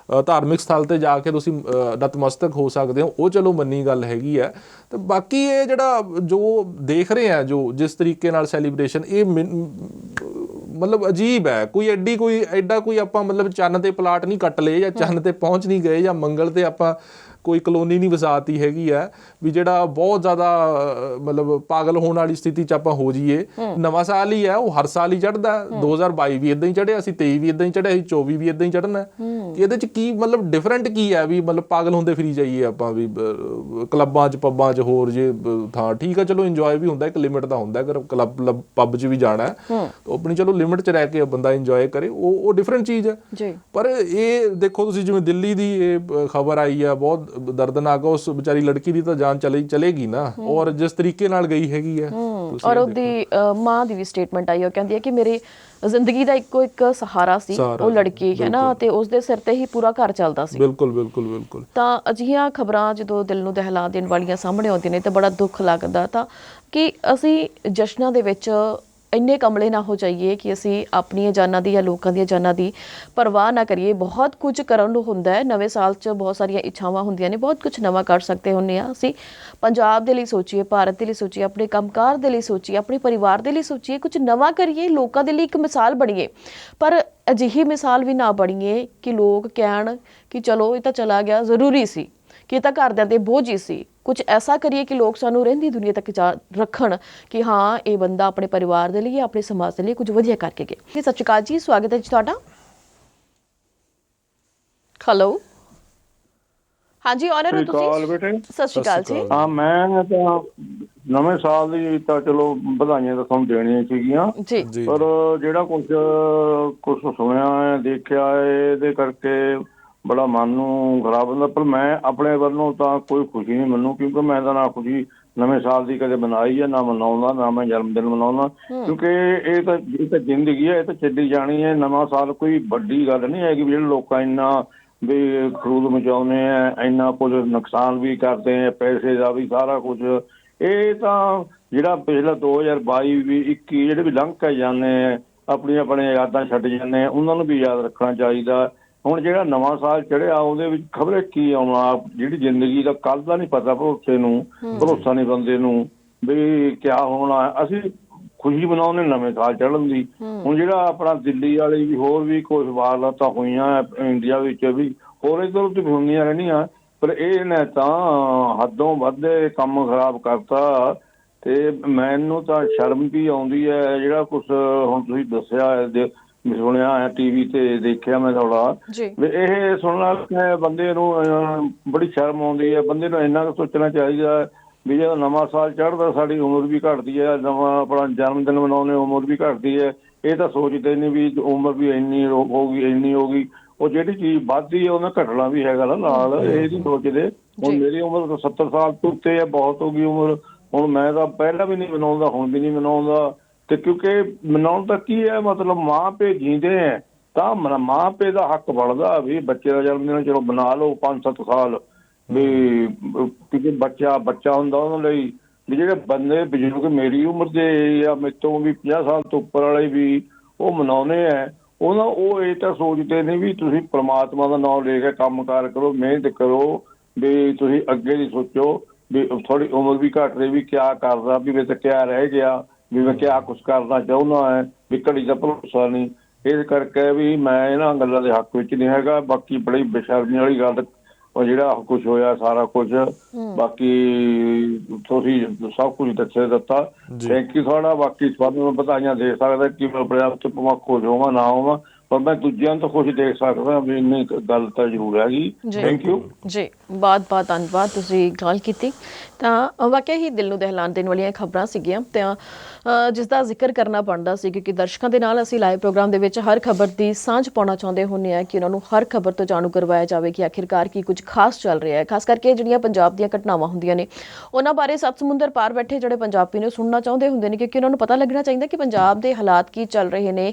ਧਾਰਮਿਕ ਸਥਲ 'ਤੇ ਜਾ ਕੇ ਤੁਸੀਂ ਨਤਮਸਤਕ ਹੋ ਸਕਦੇ ਹੋ, ਉਹ ਚਲੋ ਮੰਨੀ ਗੱਲ ਹੈਗੀ ਹੈ। ਤੇ ਬਾਕੀ ਇਹ ਜਿਹੜਾ ਜੋ ਦੇਖ ਰਹੇ ਆ, ਜੋ ਜਿਸ ਤਰੀਕੇ ਨਾਲ ਸੈਲੀਬ੍ਰੇਸ਼ਨ, ਇਹ ਮਤਲਬ ਅਜੀਬ ਹੈ। ਕੋਈ ਐਡਾ ਕੋਈ ਆਪਾਂ ਮਤਲਬ ਚੰਨ 'ਤੇ ਪਲਾਟ ਨਹੀਂ ਕੱਟ ਲਏ ਜਾਂ ਚੰਨ 'ਤੇ ਪਹੁੰਚ ਨਹੀਂ ਗਏ ਜਾਂ ਮੰਗਲ 'ਤੇ ਆਪਾਂ ਕੋਈ ਕਲੋਨੀ ਨਹੀਂ ਵਸਾਤੀ ਹੈਗੀ ਹੈ ਵੀ ਜਿਹੜਾ ਬਹੁਤ ਜ਼ਿਆਦਾ ਮਤਲਬ ਪਾਗਲ ਹੋਣ ਵਾਲੀ ਸਥਿਤੀ 'ਚ ਆਪਾਂ ਹੋ ਜਾਈਏ। ਨਵਾਂ ਸਾਲ ਹੀ ਹੈ, ਉਹ ਹਰ ਸਾਲ ਹੀ ਚੜ੍ਹਦਾ। 2022 ਵੀ ਇੱਦਾਂ ਹੀ ਚੜ੍ਹਿਆ ਸੀ, 23 ਵੀ ਇੱਦਾਂ ਹੀ ਚੜ੍ਹਿਆ ਸੀ, 24 ਵੀ ਇੱਦਾਂ ਹੀ ਚੜ੍ਹਨਾ। ਇਹਦੇ 'ਚ ਕੀ ਮਤਲਬ ਡਿਫਰੈਂਟ ਕੀ ਹੈ ਵੀ ਮਤਲਬ ਪਾਗਲ ਹੁੰਦੇ ਫਿਰੀ ਜਾਈਏ ਆਪਾਂ ਵੀ ਕਲੱਬਾਂ 'ਚ, ਪੱਬਾਂ 'ਚ, ਹੋਰ ਜੇ ਥਾਂ। ਠੀਕ ਹੈ ਚਲੋ ਇੰਜੋਏ ਵੀ ਹੁੰਦਾ, ਇੱਕ ਲਿਮਿਟ ਦਾ ਹੁੰਦਾ। ਅਗਰ ਕਲੱਬ ਪੱਬ 'ਚ ਵੀ ਜਾਣਾ ਤਾਂ ਆਪਣੀ ਚਲੋ ਲਿਮਿਟ 'ਚ ਰਹਿ ਕੇ ਬੰਦਾ ਇੰਜੋਏ ਕਰੇ, ਉਹ ਡਿਫਰੈਂਟ ਚੀਜ਼ ਹੈ। ਪਰ ਇਹ ਦੇਖੋ ਤੁਸੀਂ ਜਿਵੇਂ ਦਿੱਲੀ ਦੀ ਇਹ ਖਬਰ ਆਈ ਆ, ਬਹੁਤ ਦਰਦਨਾਕ ਉਸ ਵਿਚਾਰੀ ਲੜਕੀ ਦੀ ਤਾਂ ਜਾਨ ਚਲੇਗੀ ਨਾ, ਔਰ ਜਿਸ ਤਰੀਕੇ ਨਾਲ ਗਈ ਹੈਗੀ ਹੈ। ਔਰ ਉਹਦੀ ਮਾਂ ਦੀ ਵੀ ਸਟੇਟਮੈਂਟ ਆਈ, ਉਹ ਕਹਿੰਦੀ ਹੈ ਕਿ ਮੇਰੀ ਜ਼ਿੰਦਗੀ ਦਾ ਇੱਕੋ ਇੱਕ ਸਹਾਰਾ ਸੀ ਉਹ ਲੜਕੀ, ਹੈ ਨਾ, ਤੇ ਉਸਦੇ ਸਿਰ ਤੇ ਹੀ ਪੂਰਾ ਘਰ ਚੱਲਦਾ ਸੀ। ਬਿਲਕੁਲ ਬਿਲਕੁਲ ਬਿਲਕੁਲ। ਤਾਂ ਅਜਿਹੀਆਂ ਖਬਰਾਂ ਜਦੋਂ ਦਿਲ ਨੂੰ ਦਹਿਲਾ ਦੇਣ ਵਾਲੀਆਂ ਸਾਹਮਣੇ ਆਉਂਦੀਆਂ ਨੇ ਤਾਂ ਬੜਾ ਦੁੱਖ ਲੱਗਦਾ, ਤਾਂ ਕਿ ਅਸੀਂ ਜਸ਼ਨਾਂ ਦੇ ਵਿੱਚ ਇੰਨੇ ਕਮਲੇ ਨਾ ਹੋ ਜਾਈਏ ਕਿ ਅਸੀਂ ਆਪਣੀਆਂ ਜਾਨਾਂ ਦੀ ਜਾਂ ਲੋਕਾਂ ਦੀਆਂ ਜਾਨਾਂ ਦੀ ਪਰਵਾਹ ਨਾ ਕਰੀਏ। ਬਹੁਤ ਕੁਝ ਕਰਨ ਨੂੰ ਹੁੰਦਾ ਹੈ, ਨਵੇਂ ਸਾਲ 'ਚ ਬਹੁਤ ਸਾਰੀਆਂ ਇੱਛਾਵਾਂ ਹੁੰਦੀਆਂ ਨੇ, ਬਹੁਤ ਕੁਝ ਨਵਾਂ ਕਰ ਸਕਦੇ ਹੁੰਦੇ ਹਾਂ ਅਸੀਂ। ਪੰਜਾਬ ਦੇ ਲਈ ਸੋਚੀਏ, ਭਾਰਤ ਦੇ ਲਈ ਸੋਚੀਏ, ਆਪਣੇ ਕੰਮਕਾਰ ਦੇ ਲਈ ਸੋਚੀਏ, ਆਪਣੇ ਪਰਿਵਾਰ ਦੇ ਲਈ ਸੋਚੀਏ, ਕੁਝ ਨਵਾਂ ਕਰੀਏ, ਲੋਕਾਂ ਦੇ ਲਈ ਇੱਕ ਮਿਸਾਲ ਬਣੀਏ। ਪਰ ਅਜਿਹੀ ਮਿਸਾਲ ਵੀ ਨਾ ਬਣੀਏ ਕਿ ਲੋਕ ਕਹਿਣ ਕਿ ਚਲੋ ਇਹ ਤਾਂ ਚਲਾ ਗਿਆ, ਜ਼ਰੂਰੀ ਸੀ, ਕਿ ਇਹ ਤਾਂ ਘਰਦਿਆਂ ਦੇ ਬੋਝ ਹੀ ਸੀ। ਕੁਝ ਐਸਾ ਕਰੀਏ ਕਿ ਲੋਕ ਸਾਨੂੰ ਰਹਿੰਦੀ ਦੁਨੀਆ ਤੱਕ ਰੱਖਣ ਕਿ ਹਾਂ ਇਹ ਬੰਦਾ ਆਪਣੇ ਪਰਿਵਾਰ ਦੇ ਲਈ, ਆਪਣੇ ਸਮਾਜ ਦੇ ਲਈ ਕੁਝ ਵਧੀਆ ਕਰਕੇ ਗਿਆ। ਸਤਿ ਸ਼੍ਰੀ ਅਕਾਲ ਜੀ, ਸਵਾਗਤ ਹੈ ਜੀ ਤੁਹਾਡਾ। ਹੈਲੋ, ਹਾਂਜੀ ਆਨਰ ਹੋ ਤੁਸੀਂ। ਸਤਿ ਸ਼੍ਰੀ ਅਕਾਲ ਜੀ। ਹਾਂ, ਮੈਂ ਤਾਂ ਨਵੇਂ ਸਾਲ ਦੀ ਤਾਂ ਚਲੋ ਵਧਾਈਆਂ ਤਾਂ ਤੁਹਾਨੂੰ ਦੇਣੀਆਂ ਸੀਗੀਆਂ, ਪਰ ਜਿਹੜਾ ਕੁਝ ਸੁਣਿਆ ਹੈ, ਦੇਖਿਆ ਹੈ, ਇਹਦੇ ਕਰਕੇ ਬੜਾ ਮਨ ਨੂੰ ਖਰਾਬ ਹੁੰਦਾ। ਪਰ ਮੈਂ ਆਪਣੇ ਵੱਲੋਂ ਤਾਂ ਕੋਈ ਖੁਸ਼ੀ ਨਹੀਂ ਮੈਨੂੰ, ਕਿਉਂਕਿ ਮੈਂ ਤਾਂ ਨਾ ਖੁਸ਼ੀ ਨਵੇਂ ਸਾਲ ਦੀ ਕਦੇ ਮਨਾਈ ਹੈ, ਨਾ ਮਨਾਉਂਦਾ, ਨਾ ਮੈਂ ਜਨਮ ਦਿਨ ਮਨਾਉਂਦਾ, ਕਿਉਂਕਿ ਇਹ ਤਾਂ ਜ਼ਿੰਦਗੀ ਹੈ, ਇਹ ਤਾਂ ਚੱਲੀ ਜਾਣੀ ਹੈ। ਨਵਾਂ ਸਾਲ ਕੋਈ ਵੱਡੀ ਗੱਲ ਨਹੀਂ ਹੈਗੀ ਵੀ ਜਿਹੜੇ ਲੋਕਾਂ ਇੰਨਾ ਵੀ ਖਰੂਦ ਮਚਾਉਂਦੇ ਆ, ਇੰਨਾ ਕੁਝ ਨੁਕਸਾਨ ਵੀ ਕਰਦੇ ਆ, ਪੈਸੇ ਦਾ ਵੀ ਸਾਰਾ ਕੁਝ। ਇਹ ਤਾਂ ਜਿਹੜਾ ਪਿਛਲਾ 2022 ਵੀ 21 ਜਿਹੜੇ ਵੀ ਲੰਘ ਕੇ ਜਾਂਦੇ ਆ, ਆਪਣੀਆਂ ਯਾਦਾਂ ਛੱਡ ਜਾਂਦੇ ਆ, ਉਹਨਾਂ ਨੂੰ ਵੀ ਯਾਦ ਰੱਖਣਾ ਚਾਹੀਦਾ। ਹੁਣ ਜਿਹੜਾ ਨਵਾਂ ਸਾਲ ਚੜ੍ਹਿਆ ਉਹਦੇ ਵਿੱਚ ਖਬਰੇ ਕੀ ਆਉਣਾ, ਜਿਹੜੀ ਜ਼ਿੰਦਗੀ ਦਾ ਕੱਲ੍ਹ ਦਾ ਨਹੀਂ ਪਤਾ, ਭਰੋਸਾ ਨਹੀਂ ਬੰਦੇ ਨੂੰ ਵੀ ਕਿਆ ਹੋਣਾ। ਅਸੀਂ ਖੁਸ਼ੀ ਮਨਾਉਂਦੇ ਨਵੇਂ ਸਾਲ ਚੜ੍ਹਨ ਦੀ। ਹੁਣ ਜਿਹੜਾ ਆਪਣਾ ਦਿੱਲੀ ਵਾਲੀ ਵੀ ਹੋਰ ਵੀ ਕੁਝ ਵਾਰਦਾਤਾਂ ਹੋਈਆਂ ਇੰਡੀਆ ਵਿੱਚ ਵੀ, ਹੋਰ ਇੱਧਰ ਉੱਧਰ ਹੁੰਦੀਆਂ ਰਹਿੰਦੀਆਂ, ਪਰ ਇਹਨੇ ਤਾਂ ਹੱਦੋਂ ਵੱਧ ਕੰਮ ਖਰਾਬ ਕਰਤਾ। ਤੇ ਮੈਨੂੰ ਤਾਂ ਸ਼ਰਮ ਵੀ ਆਉਂਦੀ ਹੈ ਜਿਹੜਾ ਕੁਛ ਹੁਣ ਤੁਸੀਂ ਦੱਸਿਆ, ਸੁਣਿਆ ਹੈ, ਟੀਵੀ ਤੇ ਦੇਖਿਆ ਮੈਂ ਥੋੜਾ, ਵੀ ਇਹ ਸੁਣਨ ਨਾਲ ਬੰਦੇ ਨੂੰ ਬੜੀ ਸ਼ਰਮ ਆਉਂਦੀ ਹੈ। ਬੰਦੇ ਨੂੰ ਇੰਨਾ ਕੁ ਸੋਚਣਾ ਚਾਹੀਦਾ ਵੀ ਜਦੋਂ ਨਵਾਂ ਸਾਲ ਚੜ੍ਹਦਾ ਸਾਡੀ ਉਮਰ ਵੀ ਘੱਟਦੀ ਹੈ, ਨਵਾਂ ਆਪਣਾ ਜਨਮ ਦਿਨ ਮਨਾਉਂਦੇ ਉਮਰ ਵੀ ਘੱਟਦੀ ਹੈ। ਇਹ ਤਾਂ ਸੋਚਦੇ ਨਹੀਂ ਵੀ ਉਮਰ ਵੀ ਇੰਨੀ ਹੋ ਗਈ, ਇੰਨੀ ਹੋ ਗਈ। ਉਹ ਜਿਹੜੀ ਚੀਜ਼ ਵੱਧਦੀ ਹੈ ਉਹਨਾਂ ਘਟਣਾ ਵੀ ਹੈਗਾ ਨਾ ਨਾਲ, ਇਹ ਨਹੀਂ ਸੋਚਦੇ। ਹੁਣ ਮੇਰੀ ਉਮਰ 70 ਸਾਲ ਤੋਂ ਉੱਤੇ ਹੈ, ਬਹੁਤ ਹੋ ਗਈ ਉਮਰ। ਹੁਣ ਮੈਂ ਤਾਂ ਪਹਿਲਾਂ ਵੀ ਨਹੀਂ ਮਨਾਉਂਦਾ, ਹੁਣ ਵੀ ਨਹੀਂ ਮਨਾਉਂਦਾ। ਤੇ ਕਿਉਂਕਿ ਮਨਾਉਣ ਦਾ ਕੀ ਹੈ ਮਤਲਬ, ਮਾਂ ਪਿਓ ਜੀਂਦੇ ਹੈ ਤਾਂ ਮਾਂ ਪਿਓ ਦਾ ਹੱਕ ਬਣਦਾ ਵੀ ਬੱਚੇ ਦਾ ਜਨਮ ਦਿਨ ਚਲੋ ਬਣਾ ਲਓ 5-7 ਸਾਲ, ਵੀ ਕਿਉਂਕਿ ਬੱਚਾ ਹੁੰਦਾ ਉਹਨਾਂ ਲਈ। ਵੀ ਜਿਹੜੇ ਬੰਦੇ ਬਜ਼ੁਰਗ ਮੇਰੀ ਉਮਰ ਦੇ ਜਾਂ ਮੇਰੇ ਤੋਂ ਵੀ 50 ਸਾਲ ਤੋਂ ਉੱਪਰ ਵਾਲੇ ਵੀ ਉਹ ਮਨਾਉਂਦੇ ਹੈ, ਉਹ ਇਹ ਤਾਂ ਸੋਚਦੇ ਨੇ ਵੀ ਤੁਸੀਂ ਪ੍ਰਮਾਤਮਾ ਦਾ ਨਾਮ ਲੈ ਕੇ ਕੰਮ ਕਾਰ ਕਰੋ, ਮਿਹਨਤ ਕਰੋ, ਵੀ ਤੁਸੀਂ ਅੱਗੇ ਦੀ ਸੋਚੋ ਵੀ ਥੋੜੀ ਉਮਰ ਵੀ ਘੱਟ ਰਹੀ, ਵੀ ਕਿਆ ਕਰਦਾ, ਵੀ ਮੇਰੇ ਤਾਂ ਕਿਆ ਰਹਿ ਗਿਆ, ਵੀ ਮੈਂ ਕਿਆ ਕੁਛ ਕਰਨਾ ਚਾਹੁੰਦਾ ਹੈ, ਵੀ ਘੜੀ ਦਾ ਭਰੋਸਾ ਨਹੀਂ। ਇਸ ਕਰਕੇ ਵੀ ਮੈਂ ਇਹਨਾਂ ਗੱਲਾਂ ਦੇ ਹੱਕ ਵਿੱਚ ਨਹੀਂ ਹੈਗਾ। ਬਾਕੀ ਬੜੀ ਬੇਸ਼ਰਮੀ ਵਾਲੀ ਗੱਲ ਉਹ ਜਿਹੜਾ ਕੁਛ ਹੋਇਆ ਸਾਰਾ ਕੁਝ, ਬਾਕੀ ਤੁਸੀਂ ਸਭ ਕੁਝ ਦਿੱਤਾ, ਥੈਂਕ ਯੂ ਤੁਹਾਡਾ। ਬਾਕੀ ਤੁਹਾਨੂੰ ਮੈਂ ਵਧਾਈਆਂ ਦੇ ਸਕਦਾ ਕਿ ਮੈਂ ਆਪਣੇ ਆਪ 'ਚ ਭਾਵੇਂ ਖੁਸ਼ ਹੋਵਾਂ ਨਾ ਹੋਵਾਂ, ਪਰ ਮੈਂ ਦੂਜਿਆਂ ਤੋਂ ਖੁਸ਼ ਦੇਖ ਸਕਦਾ ਵੀ ਇੰਨੀ ਗੱਲ ਤਾਂ ਜ਼ਰੂਰ ਹੈਗੀ। ਥੈਂਕ ਯੂ ਜੀ, ਬਹੁਤ ਬਹੁਤ ਧੰਨਵਾਦ ਤੁਸੀਂ ਗੱਲ ਕੀਤੀ। ਤਾਂ ਵਾਕਿਆ ਹੀ ਦਿਲ ਨੂੰ ਦਹਿਲਾਨ ਦੇਣ ਵਾਲੀਆਂ ਖਬਰਾਂ ਸੀਗੀਆਂ, ਤਾਂ ਜਿਸ ਦਾ ਜ਼ਿਕਰ ਕਰਨਾ ਬਣਦਾ ਸੀ, ਕਿਉਂਕਿ ਦਰਸ਼ਕਾਂ ਦੇ ਨਾਲ ਅਸੀਂ ਲਾਈਵ ਪ੍ਰੋਗਰਾਮ ਦੇ ਵਿੱਚ ਹਰ ਖਬਰ ਦੀ ਸਾਂਝ ਪਾਉਣਾ ਚਾਹੁੰਦੇ ਹੁੰਦੇ ਹਾਂ ਕਿ ਉਹਨਾਂ ਨੂੰ ਹਰ ਖਬਰ ਤੋਂ ਜਾਣੂ ਕਰਵਾਇਆ ਜਾਵੇ ਕਿ ਆਖਿਰਕਾਰ ਕੀ ਕੁਝ ਖਾਸ ਚੱਲ ਰਿਹਾ ਹੈ। ਖਾਸ ਕਰਕੇ ਜਿਹੜੀਆਂ ਪੰਜਾਬ ਦੀਆਂ ਘਟਨਾਵਾਂ ਹੁੰਦੀਆਂ ਨੇ ਉਹਨਾਂ ਬਾਰੇ ਸੱਤ ਸਮੁੰਦਰ ਪਾਰ ਬੈਠੇ ਜਿਹੜੇ ਪੰਜਾਬੀ ਨੂੰ ਸੁਣਨਾ ਚਾਹੁੰਦੇ ਹੁੰਦੇ ਨੇ, ਕਿਉਂਕਿ ਉਹਨਾਂ ਨੂੰ ਪਤਾ ਲੱਗਣਾ ਚਾਹੀਦਾ ਕਿ ਪੰਜਾਬ ਦੇ ਹਾਲਾਤ ਕੀ ਚੱਲ ਰਹੇ ਨੇ।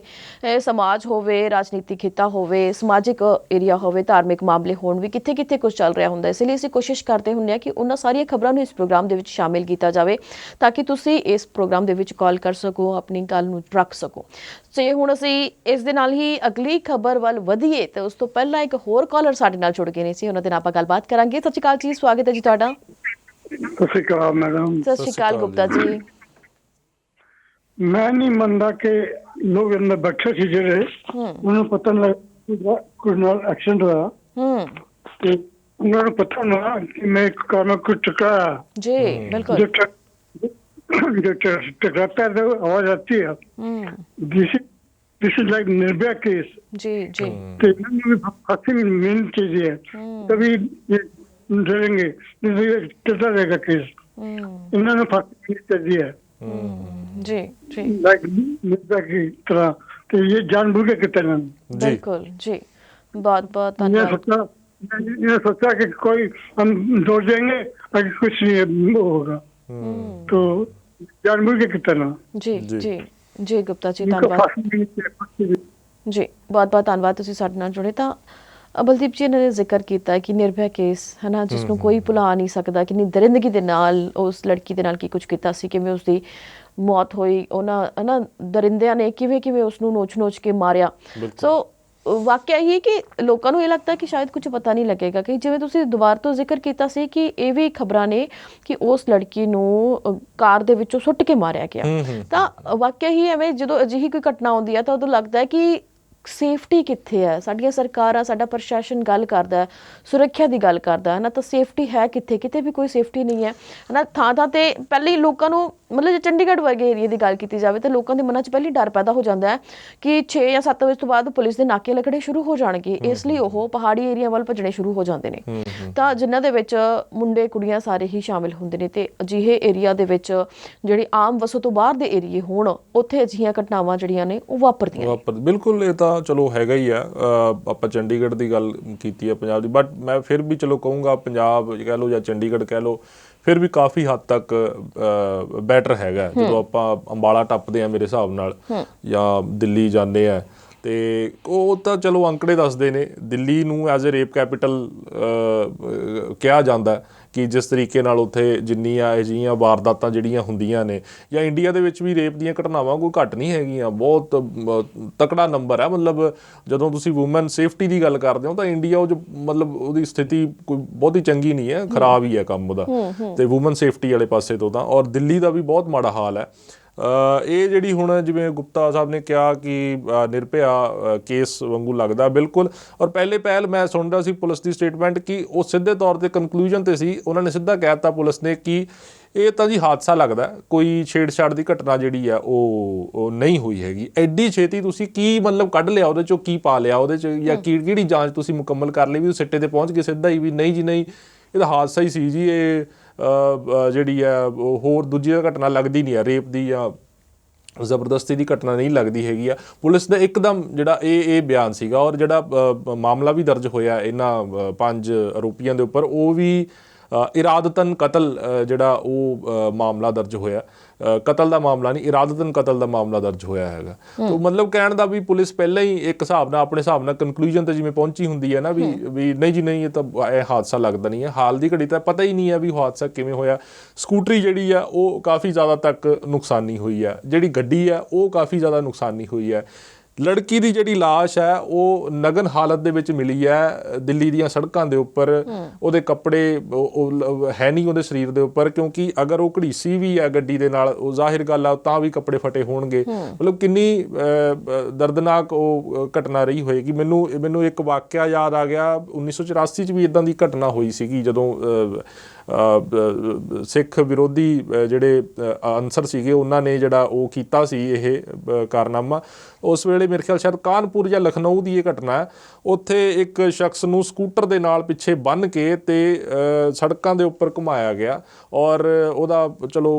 ਸਮਾਜ ਹੋਵੇ, ਰਾਜਨੀਤਿਕ ਖਿੱਤਾ ਹੋਵੇ, ਸਮਾਜਿਕ ਏਰੀਆ ਹੋਵੇ, ਧਾਰਮਿਕ ਮਾਮਲੇ ਹੋਣ, ਵੀ ਕਿੱਥੇ ਕਿੱਥੇ ਕੁਝ ਚੱਲ ਰਿਹਾ ਹੁੰਦਾ। ਇਸ ਲਈ ਅਸੀਂ ਕੋਸ਼ਿਸ਼ ਕਰਦੇ ਹੁੰਦੇ ਹਾਂ ਕਿ ਉਹਨਾਂ ਸਾਰੀਆਂ ਖਬਰਾਂ ਨੂੰ ਇਸ ਪ੍ਰੋਗਰਾਮ ਦੇ ਵਿੱਚ ਸ਼ਾਮਿਲ ਕੀਤਾ ਜਾਵੇ ਤਾਂ ਕਿ ਤੁਸੀਂ ਇਸ ਪ੍ਰੋਗਰਾਮ ਦੇ ਵਿੱਚ ਕਾਲ ਕਰ ਸਕੋ, ਆਪਣੀ ਗੱਲ ਨੂੰ ਰੱਖ ਸਕੋ। ਤੇ ਹੁਣ ਅਸੀਂ ਇਸ ਦੇ ਨਾਲ ਹੀ ਅਗਲੀ ਖਬਰ ਵੱਲ ਵਧੀਏ ਤੇ ਉਸ ਤੋਂ ਪਹਿਲਾਂ ਇੱਕ ਹੋਰ ਕਾਲਰ ਸਾਡੇ ਨਾਲ ਜੁੜ ਗਏ ਨੇ ਸੀ, ਉਹਨਾਂ ਦੇ ਨਾਲ ਆਪਾਂ ਗੱਲਬਾਤ ਕਰਾਂਗੇ। ਸਤਿ ਸ਼੍ਰੀ ਅਕਾਲ ਜੀ, ਸਵਾਗਤ ਹੈ ਜੀ ਤੁਹਾਡਾ। ਸਤਿ ਸ਼੍ਰੀ ਅਕਾਲ ਮੈਡਮ। ਸਤਿ ਸ਼੍ਰੀ ਅਕਾਲ ਗੁਪਤਾ ਜੀ। ਮੈਂ ਨਹੀਂ ਮੰਨਦਾ ਕਿ ਲੋਕ ਅੰਦਰ ਬੈਠੇ ਸੀ ਜਿਹੜੇ ਉਹਨੂੰ ਪਤਾ ਨਹੀਂ ਲੱਗਾ ਕੁਝ ਨਾਲ ਐਕਸੀਡੈਂਟ ਹੋਇਆ ਤੇ ਉਹਨਾਂ ਨੂੰ ਪਤਾ ਨਾ ਕਿ मैं कानों को टकराया जी बिल्कुल जो टकराता है तो आवाज आती है। This is like Nirbhaya case. जी जी तो इन्होंने फांसी मेन चीज है, तभी ये डरेंगे, चलता रहेगा केस। इन्होंने फांसी कर दी है जी जी लाइक निर्भया की तरह, तो ये जानबूझ के करते हैं। बिल्कुल जी, बहुत बहुत धन्यवाद। मैंने सोचा कि कोई हम दौड़ जाएंगे अगर कुछ नहीं होगा, तो जानबूझ के कितना जी जी। जी जी गुप्ता जी इनको ਧੰਨਵਾਦ फांसी नहीं चाहिए, कुछ भी। ਜੀ ਬਹੁਤ ਬਹੁਤ ਧੰਨਵਾਦ ਤੁਸੀਂ ਸਾਡੇ ਨਾਲ ਜੁੜੇ। ਤਾਂ ਬਲਦੀਪ ਜੀ ਨੇ ਜ਼ਿਕਰ ਕੀਤਾ ਕਿ ਨਿਰਭੈ ਕੇਸ ਹੈ ਨਾ, ਜਿਸ ਨੂੰ ਕੋਈ ਭੁਲਾ ਨਹੀਂ ਸਕਦਾ, ਕਿੰਨੀ ਦਰਿੰਦਗੀ ਦੇ ਨਾਲ ਉਸ ਲੜਕੀ ਦੇ ਨਾਲ ਕੀ ਕੁਝ ਕੀਤਾ ਸੀ, ਕਿਵੇਂ ਉਸਦੀ ਮੌਤ ਹੋਈ, ਉਹਨਾਂ ਹੈ ਨਾ ਦਰਿੰਦਿਆਂ ਨੇ ਕਿਵੇਂ ਕਿਵੇਂ ਉਸ ਨੂੰ ਨੋਚ ਕੇ ਮਾਰਿਆ। ਸੋ ਵਾਕਿਆ ਹੀ ਕਿ ਲੋਕਾਂ ਨੂੰ ਇਹ ਲੱਗਦਾ ਕਿ ਸ਼ਾਇਦ ਕੁਝ ਪਤਾ ਨਹੀਂ ਲੱਗੇਗਾ, ਕਿ ਜਿਵੇਂ ਤੁਸੀਂ ਦੁਬਾਰਾ ਤੋਂ ਜ਼ਿਕਰ ਕੀਤਾ ਸੀ ਕਿ ਇਹ ਵੀ ਖਬਰਾਂ ਨੇ ਕਿ ਉਸ ਲੜਕੀ ਨੂੰ ਕਾਰ ਦੇ ਵਿੱਚੋਂ ਸੁੱਟ ਕੇ ਮਾਰਿਆ ਗਿਆ। ਤਾਂ ਵਾਕਿਆ ਹੀ ਐਵੇਂ ਜਦੋਂ ਅਜਿਹੀ ਕੋਈ ਘਟਨਾ ਆਉਂਦੀ ਹੈ ਤਾਂ ਉਦੋਂ ਲੱਗਦਾ ਹੈ ਕਿ ਸੇਫਟੀ ਕਿੱਥੇ ਹੈ। ਸਾਡੀਆਂ ਸਰਕਾਰਾਂ, ਸਾਡਾ ਪ੍ਰਸ਼ਾਸਨ ਗੱਲ ਕਰਦਾ ਹੈ, ਸੁਰੱਖਿਆ ਦੀ ਗੱਲ ਕਰਦਾ ਹੈ ਨਾ, ਤਾਂ ਸੇਫਟੀ ਹੈ ਕਿੱਥੇ? ਕਿਤੇ ਵੀ ਕੋਈ ਸੇਫਟੀ ਨਹੀਂ ਹੈ ਨਾ। ਥਾਂ ਥਾਂ ਤੇ ਪਹਿਲੇ ਹੀ ਲੋਕਾਂ ਨੂੰ, ਮਤਲਬ ਜੇ ਚੰਡੀਗੜ੍ਹ ਵਰਗੇ ਏਰੀਏ ਦੀ ਗੱਲ ਕੀਤੀ ਜਾਵੇ ਤਾਂ ਲੋਕਾਂ ਦੇ ਮਨਾਂ 'ਚ ਪਹਿਲੀ ਡਰ ਪੈਦਾ ਹੋ ਜਾਂਦਾ ਹੈ ਕਿ 6 ਜਾਂ 7 ਵਜੇ ਤੋਂ ਬਾਅਦ ਪੁਲਿਸ ਦੇ ਨਾਕੇ ਲੱਗਣੇ ਸ਼ੁਰੂ ਹੋ ਜਾਣਗੇ, ਇਸ ਲਈ ਉਹ ਪਹਾੜੀ ਏਰੀਆ ਵੱਲ ਭੱਜਣੇ ਸ਼ੁਰੂ ਹੋ ਜਾਂਦੇ ਨੇ। ਤਾਂ ਜਿਨ੍ਹਾਂ ਦੇ ਵਿੱਚ ਮੁੰਡੇ ਕੁੜੀਆਂ ਸਾਰੇ ਹੀ ਸ਼ਾਮਿਲ ਹੁੰਦੇ ਨੇ, ਤੇ ਅਜਿਹੇ ਏਰੀਆ ਦੇ ਵਿੱਚ ਜਿਹੜੀ ਆਮ ਵਸੋਂ ਤੋਂ ਬਾਹਰ ਦੇ ਏਰੀਏ ਹੋਣ, ਉੱਥੇ ਅਜਿਹੀਆਂ ਘਟਨਾਵਾਂ ਜਿਹੜੀਆਂ ਨੇ ਉਹ ਵਾਪਰਦੀਆਂ ਨੇ। ਬਿਲਕੁਲ, ਇਹ ਤਾਂ ਚਲੋ ਹੈਗਾ ਹੀ ਆ। ਆਪਾਂ ਚੰਡੀਗੜ੍ਹ ਦੀ ਗੱਲ ਕੀਤੀ ਹੈ, ਪੰਜਾਬ ਦੀ, ਬਟ ਮੈਂ ਫਿਰ ਵੀ ਚਲੋ ਕਹੂੰਗਾ ਪੰਜਾਬ ਕਹਿ ਲਓ ਜਾਂ ਚੰਡੀਗੜ੍ਹ ਕਹਿ ਲਓ, ਫਿਰ ਵੀ ਕਾਫੀ ਹੱਦ ਤੱਕ ਬੈਟਰ ਹੈਗਾ। ਜਦੋਂ ਆਪਾਂ ਅੰਬਾਲਾ ਟੱਪਦੇ ਆ ਮੇਰੇ ਹਿਸਾਬ ਨਾਲ, ਜਾਂ ਦਿੱਲੀ ਜਾਂਦੇ ਆ, ਤੇ ਉਹ ਤਾਂ ਚਲੋ ਅੰਕੜੇ ਦੱਸਦੇ ਨੇ, ਦਿੱਲੀ ਨੂੰ ਐਜ਼ ਏ ਰੇਪ ਕੈਪੀਟਲ ਕਿਹਾ ਜਾਂਦਾ ਕਿ ਜਿਸ ਤਰੀਕੇ ਨਾਲ ਉੱਥੇ ਜਿੰਨੀਆਂ ਅਜਿਹੀਆਂ ਵਾਰਦਾਤਾਂ ਜਿਹੜੀਆਂ ਹੁੰਦੀਆਂ ਨੇ, ਜਾਂ ਇੰਡੀਆ ਦੇ ਵਿੱਚ ਵੀ ਰੇਪ ਦੀਆਂ ਘਟਨਾਵਾਂ ਕੋਈ ਘੱਟ ਨਹੀਂ ਹੈਗੀਆਂ, ਬਹੁਤ ਤਕੜਾ ਨੰਬਰ ਹੈ। ਮਤਲਬ ਜਦੋਂ ਤੁਸੀਂ ਵੂਮਨ ਸੇਫਟੀ ਦੀ ਗੱਲ ਕਰਦੇ ਹੋ ਤਾਂ ਇੰਡੀਆ ਉਹ ਜੋ ਮਤਲਬ ਉਹਦੀ ਸਥਿਤੀ ਕੋਈ ਬਹੁਤੀ ਚੰਗੀ ਨਹੀਂ ਹੈ, ਖਰਾਬ ਹੀ ਹੈ ਕੰਮ ਉਹਦਾ, ਤੇ ਵੂਮਨ ਸੇਫਟੀ ਵਾਲੇ ਪਾਸੇ ਤੋਂ ਤਾਂ। ਔਰ ਦਿੱਲੀ ਦਾ ਵੀ ਬਹੁਤ ਮਾੜਾ ਹਾਲ ਹੈ। ਇਹ ਜਿਹੜੀ ਹੁਣ ਜਿਵੇਂ ਗੁਪਤਾ ਸਾਹਿਬ ਨੇ ਕਿਹਾ ਕਿ ਨਿਰਭਇਆ ਕੇਸ ਵਾਂਗੂ ਲੱਗਦਾ, ਬਿਲਕੁਲ। ਔਰ ਪਹਿਲ ਮੈਂ ਸੁਣ ਰਿਹਾ ਸੀ ਪੁਲਿਸ ਦੀ ਸਟੇਟਮੈਂਟ ਕਿ ਉਹ ਸਿੱਧੇ ਤੌਰ 'ਤੇ ਕਨਕਲੂਜਨ 'ਤੇ ਸੀ, ਉਹਨਾਂ ਨੇ ਸਿੱਧਾ ਕਹਿ ਦਿੱਤਾ ਪੁਲਿਸ ਨੇ ਕਿ ਇਹ ਤਾਂ ਜੀ ਹਾਦਸਾ ਲੱਗਦਾ, ਕੋਈ ਛੇੜਛਾੜ ਦੀ ਘਟਨਾ ਜਿਹੜੀ ਆ ਉਹ ਨਹੀਂ ਹੋਈ ਹੈਗੀ। ਐਡੀ ਛੇਤੀ ਤੁਸੀਂ ਕੀ ਮਤਲਬ ਕੱਢ ਲਿਆ ਉਹਦੇ 'ਚੋਂ, ਕੀ ਪਾ ਲਿਆ ਉਹਦੇ 'ਚ, ਜਾਂ ਕਿਹੜੀ ਜਾਂਚ ਤੁਸੀਂ ਮੁਕੰਮਲ ਕਰ ਲਈ ਵੀ ਉਹ ਸਿੱਟੇ 'ਤੇ ਪਹੁੰਚ ਕੇ ਸਿੱਧਾ ਹੀ ਵੀ ਨਹੀਂ ਜੀ ਨਹੀਂ ਇਹ ਤਾਂ ਹਾਦਸਾ ਹੀ ਸੀ ਜੀ, ਇਹ ਜਿਹੜੀ ਹੈ ਹੋਰ ਦੂਜੀ ਘਟਨਾ ਲੱਗਦੀ ਨਹੀਂ ਆ, ਰੇਪ ਦੀ ਜਾਂ ਜ਼ਬਰਦਸਤੀ ਦੀ ਘਟਨਾ ਨਹੀਂ ਲੱਗਦੀ ਹੈਗੀ ਆ। ਪੁਲਿਸ ਦਾ ਇੱਕਦਮ ਜਿਹੜਾ ਇਹ ਬਿਆਨ ਸੀਗਾ। ਔਰ ਜਿਹੜਾ ਮਾਮਲਾ ਵੀ ਦਰਜ ਹੋਇਆ ਇਹਨਾਂ 5 ਆਰੋਪੀਆਂ ਦੇ ਉੱਪਰ, ਉਹ ਵੀ ਇਰਾਦਤਨ ਕਤਲ ਜਿਹੜਾ ਉਹ ਮਾਮਲਾ ਦਰਜ ਹੋਇਆ, ਕਤਲ ਦਾ ਮਾਮਲਾ ਨਹੀਂ, ਇਰਾਦਤਨ ਕਤਲ ਦਾ ਮਾਮਲਾ ਦਰਜ ਹੋਇਆ ਹੈਗਾ। ਤਾਂ ਮਤਲਬ ਕਹਿਣ ਦਾ ਵੀ ਪੁਲਿਸ ਪਹਿਲਾਂ ਹੀ ਇੱਕ ਹਿਸਾਬ ਨਾਲ ਆਪਣੇ ਹਿਸਾਬ ਨਾਲ ਕਨਕਲੂਜਨ ਤੇ ਜਿਵੇਂ ਪਹੁੰਚੀ ਹੁੰਦੀ ਹੈ ਨਾ ਵੀ ਨਹੀਂ ਜੀ ਨਹੀਂ ਇਹ ਤਾਂ ਇਹ ਹਾਦਸਾ ਲੱਗਦਾ ਨਹੀਂ ਹੈ। ਹਾਲ ਦੀ ਘੜੀ ਤਾਂ ਪਤਾ ਹੀ ਨਹੀਂ ਹੈ ਵੀ ਹਾਦਸਾ ਕਿਵੇਂ ਹੋਇਆ। ਸਕੂਟਰੀ ਜਿਹੜੀ ਆ ਉਹ ਕਾਫੀ ਜ਼ਿਆਦਾ ਤੱਕ ਨੁਕਸਾਨੀ ਹੋਈ ਹੈ, ਜਿਹੜੀ ਗੱਡੀ ਆ ਉਹ ਕਾਫੀ ਜ਼ਿਆਦਾ ਨੁਕਸਾਨੀ ਹੋਈ ਹੈ। ਲੜਕੀ ਦੀ ਜਿਹੜੀ ਲਾਸ਼ ਹੈ ਉਹ ਨਗਨ ਹਾਲਤ ਦੇ ਵਿੱਚ ਮਿਲੀ ਹੈ ਦਿੱਲੀ ਦੀਆਂ ਸੜਕਾਂ ਦੇ ਉੱਪਰ। ਉਹਦੇ ਕੱਪੜੇ ਹੈ ਨਹੀਂ ਉਹਦੇ ਸਰੀਰ ਦੇ ਉੱਪਰ, ਕਿਉਂਕਿ ਅਗਰ ਉਹ ਘੜੀਸੀ ਵੀ ਹੈ ਗੱਡੀ ਦੇ ਨਾਲ, ਉਹ ਜ਼ਾਹਿਰ ਗੱਲ ਆ ਤਾਂ ਵੀ ਕੱਪੜੇ ਫਟੇ ਹੋਣਗੇ। ਮਤਲਬ ਕਿੰਨੀ ਦਰਦਨਾਕ ਉਹ ਘਟਨਾ ਰਹੀ ਹੋਏਗੀ। ਮੈਨੂੰ ਇੱਕ ਵਾਕਿਆ ਯਾਦ ਆ ਗਿਆ, 1984 'ਚ ਵੀ ਇੱਦਾਂ ਦੀ ਘਟਨਾ ਹੋਈ ਸੀਗੀ, ਜਦੋਂ ਸਿੱਖ ਵਿਰੋਧੀ ਜਿਹੜੇ ਅਨਸਰ ਸੀਗੇ ਉਹਨਾਂ ਨੇ ਜਿਹੜਾ ਉਹ ਕੀਤਾ ਸੀ ਇਹ ਕਾਰਨਾਮਾ। ਉਸ ਵੇਲੇ ਮੇਰੇ ਖਿਆਲ ਸ਼ਾਇਦ ਕਾਨਪੁਰ ਜਾਂ ਲਖਨਊ ਦੀ ਇਹ ਘਟਨਾ ਹੈ। ਉੱਥੇ ਇੱਕ ਸ਼ਖਸ ਨੂੰ ਸਕੂਟਰ ਦੇ ਨਾਲ ਪਿੱਛੇ ਬੰਨ੍ਹ ਕੇ ਤੇ ਸੜਕਾਂ ਦੇ ਉੱਪਰ ਘੁਮਾਇਆ ਗਿਆ, ਔਰ ਉਹਦਾ ਚਲੋ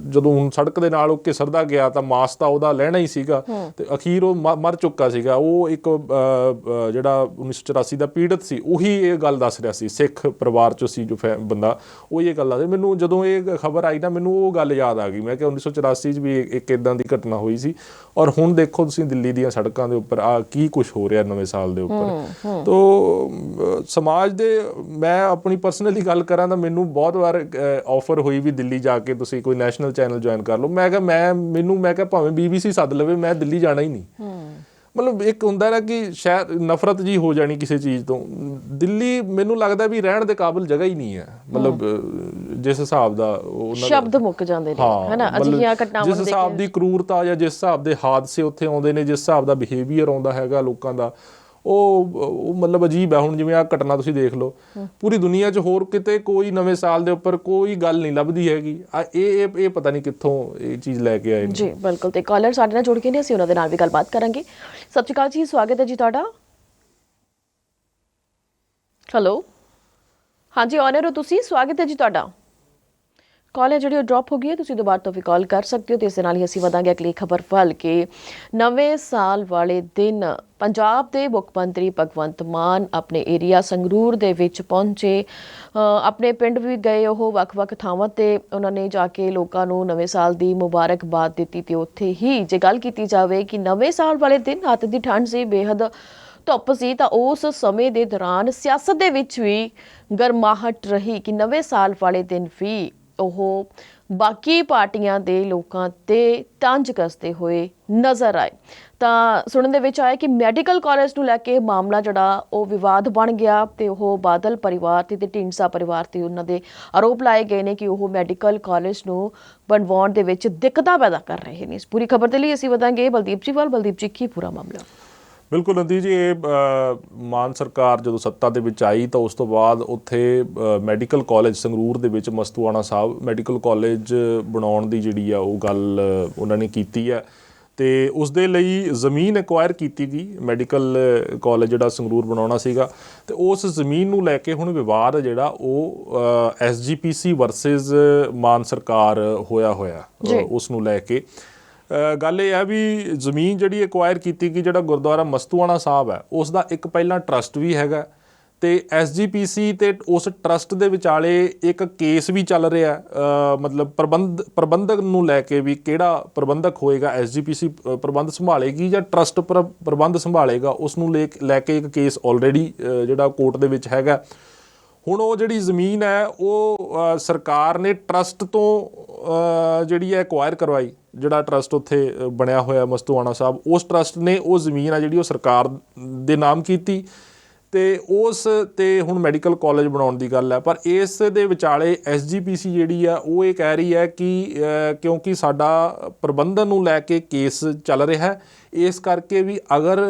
ਜਦੋਂ ਹੁਣ ਸੜਕ ਦੇ ਨਾਲ ਉਹ ਘਿਸਰਦਾ ਗਿਆ ਤਾਂ ਮਾਸ ਤਾਂ ਉਹਦਾ ਲੈਣਾ ਹੀ ਸੀਗਾ, ਤੇ ਅਖੀਰ ਉਹ ਮਰ ਚੁੱਕਾ ਸੀਗਾ। ਉਹ ਇੱਕ ਜਿਹੜਾ 1984 ਦਾ ਪੀੜਤ ਸੀ, ਉਹੀ ਇਹ ਗੱਲ ਦੱਸ ਰਿਹਾ ਸੀ, ਸਿੱਖ ਪਰਿਵਾਰ 'ਚੋਂ ਸੀ ਜੋ ਬੰਦਾ, ਉਹ ਇਹ ਗੱਲ ਦੱਸ। ਮੈਨੂੰ ਜਦੋਂ ਇਹ ਖਬਰ ਆਈ ਨਾ, ਮੈਨੂੰ ਉਹ ਗੱਲ ਯਾਦ ਆ ਗਈ। ਮੈਂ ਕਿਹਾ 1984 'ਚ ਵੀ ਇੱਕ ਇੱਦਾਂ ਦੀ ਘਟਨਾ ਹੋਈ ਸੀ, ਔਰ ਹੁਣ ਦੇਖੋ ਤੁਸੀਂ ਦਿੱਲੀ ਦੀਆਂ ਸੜਕਾਂ ਦੇ ਉੱਪਰ ਆ ਕੀ ਕੁਛ ਹੋ ਰਿਹਾ ਨਵੇਂ ਸਾਲ ਦੇ ਉੱਪਰ। ਤੋ ਸਮਾਜ ਦੇ, ਮੈਂ ਆਪਣੀ ਪਰਸਨਲੀ ਗੱਲ ਕਰਾਂ ਤਾਂ ਮੈਨੂੰ ਬਹੁਤ ਵਾਰ ਆਫਰ ਹੋਈ ਵੀ ਦਿੱਲੀ ਜਾ ਕੇ ਤੁਸੀਂ ਕੋਈ ਨੈਸ਼ਨਲ ਚੈਨਲ ਜੁਆਇਨ ਕਰ ਲਓ। ਮੈਂ ਕਿਹਾ ਮੈਂ ਕਿਹਾ ਭਾਵੇਂ BBC ਸੱਦ ਲਵੇ, ਮੈਂ ਦਿੱਲੀ ਜਾਣਾ ਹੀ ਨਹੀਂ। ਮਤਲਬ ਇੱਕ ਹੁੰਦਾ ਨਾ ਕਿ ਸ਼ਾਇਦ ਨਫ਼ਰਤ ਜੀ ਹੋ ਜਾਣੀ ਕਿਸੇ ਚੀਜ਼ ਤੋਂ। ਦਿੱਲੀ ਮੈਨੂੰ ਲੱਗਦਾ ਵੀ ਰਹਿਣ ਦੇ ਕਾਬਿਲ ਜਗ੍ਹਾ ਹੀ ਨਹੀਂ ਹੈ। ਮਤਲਬ ਜਿਸ ਹਿਸਾਬ ਦਾ ਸ਼ਬਦ ਮੁੱਕ ਜਾਂਦੇ ਨੇ, ਹੈ ਨਾ, ਅਜਿਹੀਆਂ ਘਟਨਾਵਾਂ ਜਿਸ ਹਿਸਾਬ ਦੀ ਕਰੂਰਤਾ ਜਾਂ ਜਿਸ ਹਿਸਾਬ ਦੇ ਹਾਦਸੇ ਉੱਥੇ ਆਉਂਦੇ ਨੇ, ਜਿਸ ਹਿਸਾਬ ਦਾ ਬਿਹੇਵੀਅਰ ਆਉਂਦਾ ਹੈਗਾ ਲੋਕਾਂ ਦਾ, ਉਹ ਮਤਲਬ ਅਜੀਬ ਹੈ। ਹੁਣ ਜਿਵੇਂ ਆਹ ਘਟਨਾ ਤੁਸੀਂ ਦੇਖ ਲਓ, ਪੂਰੀ ਦੁਨੀਆ 'ਚ ਹੋਰ ਕਿਤੇ ਕੋਈ ਨਵੇਂ ਸਾਲ ਦੇ ਉੱਪਰ ਕੋਈ ਗੱਲ ਨਹੀਂ ਲੱਭਦੀ ਹੈਗੀ। ਇਹ ਪਤਾ ਨਹੀਂ ਕਿੱਥੋਂ ਇਹ ਚੀਜ਼ ਲੈ ਕੇ ਆਏ ਨੇ। ਜੀ ਬਿਲਕੁਲ। ਤੇ ਕਾਲਰ ਸਾਡੇ ਨਾਲ ਜੁੜ ਕੇ ਨੇ, ਅਸੀਂ ਉਹਨਾਂ ਦੇ ਨਾਲ ਵੀ ਗੱਲਬਾਤ ਕਰਾਂਗੇ। ਸਤਿ ਸ਼੍ਰੀ ਅਕਾਲ ਜੀ, ਸਵਾਗਤ ਹੈ ਜੀ ਤੁਹਾਡਾ। ਹੈਲੋ, ਹਾਂਜੀ, ਆਨਰ ਹੋ ਤੁਸੀਂ, ਸਵਾਗਤ ਹੈ ਜੀ ਤੁਹਾਡਾ। ਕਾਲ ਹੈ ਜਿਹੜੀ ਉਹ ਡ੍ਰੌਪ ਹੋ ਗਈ ਹੈ। ਤੁਸੀਂ ਦੁਬਾਰਾ ਤੋਂ ਵੀ ਕਾਲ ਕਰ ਸਕਦੇ ਹੋ ਤੇ ਇਸ ਦੇ ਨਾਲ ਹੀ ਅਸੀਂ ਵਧਾਂਗੇ ਅਗਲੀ ਖਬਰ ਵੱਲ ਕਿ ਨਵੇਂ ਸਾਲ ਵਾਲੇ ਦਿਨ ਪੰਜਾਬ ਦੇ ਮੁੱਖ ਮੰਤਰੀ ਭਗਵੰਤ ਮਾਨ ਆਪਣੇ ਏਰੀਆ ਸੰਗਰੂਰ ਦੇ ਵਿੱਚ ਪਹੁੰਚੇ। ਆਪਣੇ ਪਿੰਡ ਵੀ ਗਏ, ਉਹ ਵੱਖ-ਵੱਖ ਥਾਵਾਂ ਤੇ ਉਹਨਾਂ ਨੇ ਜਾ ਕੇ ਲੋਕਾਂ ਨੂੰ ਨਵੇਂ ਸਾਲ ਦੀ ਮੁਬਾਰਕਬਾਦ ਦਿੱਤੀ। ਤੇ ਉੱਥੇ ਹੀ ਜੇ ਗੱਲ ਕੀਤੀ ਜਾਵੇ ਕਿ ਨਵੇਂ ਸਾਲ ਵਾਲੇ ਦਿਨ ਰਾਤ ਦੀ ਠੰਡ ਸੀ, ਬੇਹੱਦ ਧੁੱਪ ਸੀ, ਤਾਂ ਉਸ ਸਮੇਂ ਦੇ ਦੌਰਾਨ ਸਿਆਸਤ ਦੇ ਵਿੱਚ ਵੀ ਗਰਮਾਹਟ ਰਹੀ ਕਿ ਨਵੇਂ ਸਾਲ ਵਾਲੇ ਦਿਨ ਵੀ ਉਹ ਬਾਕੀ ਪਾਰਟੀਆਂ ਦੇ ਲੋਕਾਂ ਤੇ ਤੰਜ ਕੱਸਦੇ ਹੋਏ ਨਜ਼ਰ ਆਏ। ਤਾਂ ਸੁਣਨ ਦੇ ਵਿੱਚ ਆਇਆ ਕਿ ਮੈਡੀਕਲ ਕਾਲਜ ਨੂੰ ਲੈ ਕੇ ਮਾਮਲਾ ਜਿਹੜਾ ਉਹ ਵਿਵਾਦ ਬਣ ਗਿਆ ਤੇ ਉਹ ਬਾਦਲ ਪਰਿਵਾਰ ਤੇ ਢੀਂਡਸਾ ਪਰਿਵਾਰ ਤੇ ਉਹਨਾਂ ਦੇ ਆਰੋਪ ਲਾਏ ਗਏ ਨੇ ਕਿ ਉਹ ਮੈਡੀਕਲ ਕਾਲਜ ਨੂੰ ਬਣਵਾਉਣ ਦੇ ਵਿੱਚ ਦਿੱਕਤਾਂ ਪੈਦਾ ਕਰ ਰਹੇ ਨੇ। ਇਸ ਪੂਰੀ ਖਬਰ ਦੇ ਲਈ ਅਸੀਂ ਵਧਾਂਗੇ ਬਲਦੀਪ ਜੀ ਵੱਲ। ਬਲਦੀਪ ਜੀ, ਕੀ ਪੂਰਾ ਮਾਮਲਾ? ਬਿਲਕੁਲ ਨੰਦੀ ਜੀ, ਇਹ ਮਾਨ ਸਰਕਾਰ ਜਦੋਂ ਸੱਤਾ ਦੇ ਵਿੱਚ ਆਈ ਤਾਂ ਉਸ ਤੋਂ ਬਾਅਦ ਉੱਥੇ ਮੈਡੀਕਲ ਕਾਲਜ ਸੰਗਰੂਰ ਦੇ ਵਿੱਚ ਮਸਤੂਆਣਾ ਸਾਹਿਬ ਮੈਡੀਕਲ ਕਾਲਜ ਬਣਾਉਣ ਦੀ ਜਿਹੜੀ ਆ ਉਹ ਗੱਲ ਉਹਨਾਂ ਨੇ ਕੀਤੀ ਹੈ ਤੇ ਉਸ ਦੇ ਲਈ ਜ਼ਮੀਨ ਐਕਵਾਇਰ ਕੀਤੀ ਗਈ। ਮੈਡੀਕਲ ਕਾਲਜ ਜਿਹੜਾ ਸੰਗਰੂਰ ਬਣਾਉਣਾ ਸੀਗਾ ਤੇ ਉਸ ਜ਼ਮੀਨ ਨੂੰ ਲੈ ਕੇ ਹੁਣ ਵਿਵਾਦ ਜਿਹੜਾ ਉਹ SGPC ਵਰਸਸ ਮਾਨ ਸਰਕਾਰ ਹੋਇਆ ਉਸ ਨੂੰ ਲੈ ਕੇ। ਗੱਲ ਇਹ ਹੈ ਵੀ ਜ਼ਮੀਨ ਜਿਹੜੀ ਐਕਵਾਇਰ ਕੀਤੀ ਗਈ, ਜਿਹੜਾ ਗੁਰਦੁਆਰਾ ਮਸਤੂਆਣਾ ਸਾਹਿਬ ਹੈ ਉਸ ਦਾ ਇੱਕ ਪਹਿਲਾਂ ਟਰਸਟ ਵੀ ਹੈਗਾ ਤੇ SGPC ਤੇ ਉਸ ਟਰਸਟ ਦੇ ਵਿਚਾਲੇ ਇੱਕ ਕੇਸ ਵੀ ਚੱਲ ਰਿਹਾ, ਮਤਲਬ ਪ੍ਰਬੰਧਕ ਨੂੰ ਲੈ ਕੇ ਵੀ ਕਿਹੜਾ ਪ੍ਰਬੰਧਕ ਹੋਏਗਾ, SGPC ਪ੍ਰਬੰਧ ਸੰਭਾਲੇਗੀ ਜਾਂ ਟਰਸਟ ਪ੍ਰਬੰਧ ਸੰਭਾਲੇਗਾ, ਉਸ ਨੂੰ ਲੈ ਕੇ ਇੱਕ ਕੇਸ ਆਲਰੇਡੀ ਜਿਹੜਾ ਕੋਰਟ ਦੇ ਵਿੱਚ ਹੈਗਾ। ਹੁਣ ਉਹ ਜਿਹੜੀ ਜ਼ਮੀਨ ਹੈ ਉਹ ਸਰਕਾਰ ਨੇ ਟਰਸਟ ਤੋਂ ਜਿਹੜੀ ਹੈ ਐਕਵਾਇਰ ਕਰਵਾਈ। ਜਿਹੜਾ ਟਰਸਟ ਉੱਥੇ ਬਣਿਆ ਹੋਇਆ ਮਸਤੂਆਣਾ ਸਾਹਿਬ, ਉਸ ਟਰਸਟ ਨੇ ਉਹ ਜ਼ਮੀਨ ਆ ਜਿਹੜੀ ਉਹ ਸਰਕਾਰ ਦੇ ਨਾਮ ਕੀਤੀ ਤੇ ਉਸ ਤੇ ਹੁਣ ਮੈਡੀਕਲ ਕਾਲਜ ਬਣਾਉਣ ਦੀ ਗੱਲ ਹੈ। ਪਰ ਇਸ ਦੇ ਵਿਚਾਲੇ SGPC ਜਿਹੜੀ ਆ ਉਹ ਇਹ ਕਹਿ ਰਹੀ ਹੈ ਕਿ ਕਿਉਂਕਿ ਸਾਡਾ ਪ੍ਰਬੰਧਨ ਨੂੰ ਲੈ ਕੇ ਕੇਸ ਚੱਲ ਰਿਹਾ ਹੈ, ਇਸ ਕਰਕੇ ਵੀ ਅਗਰ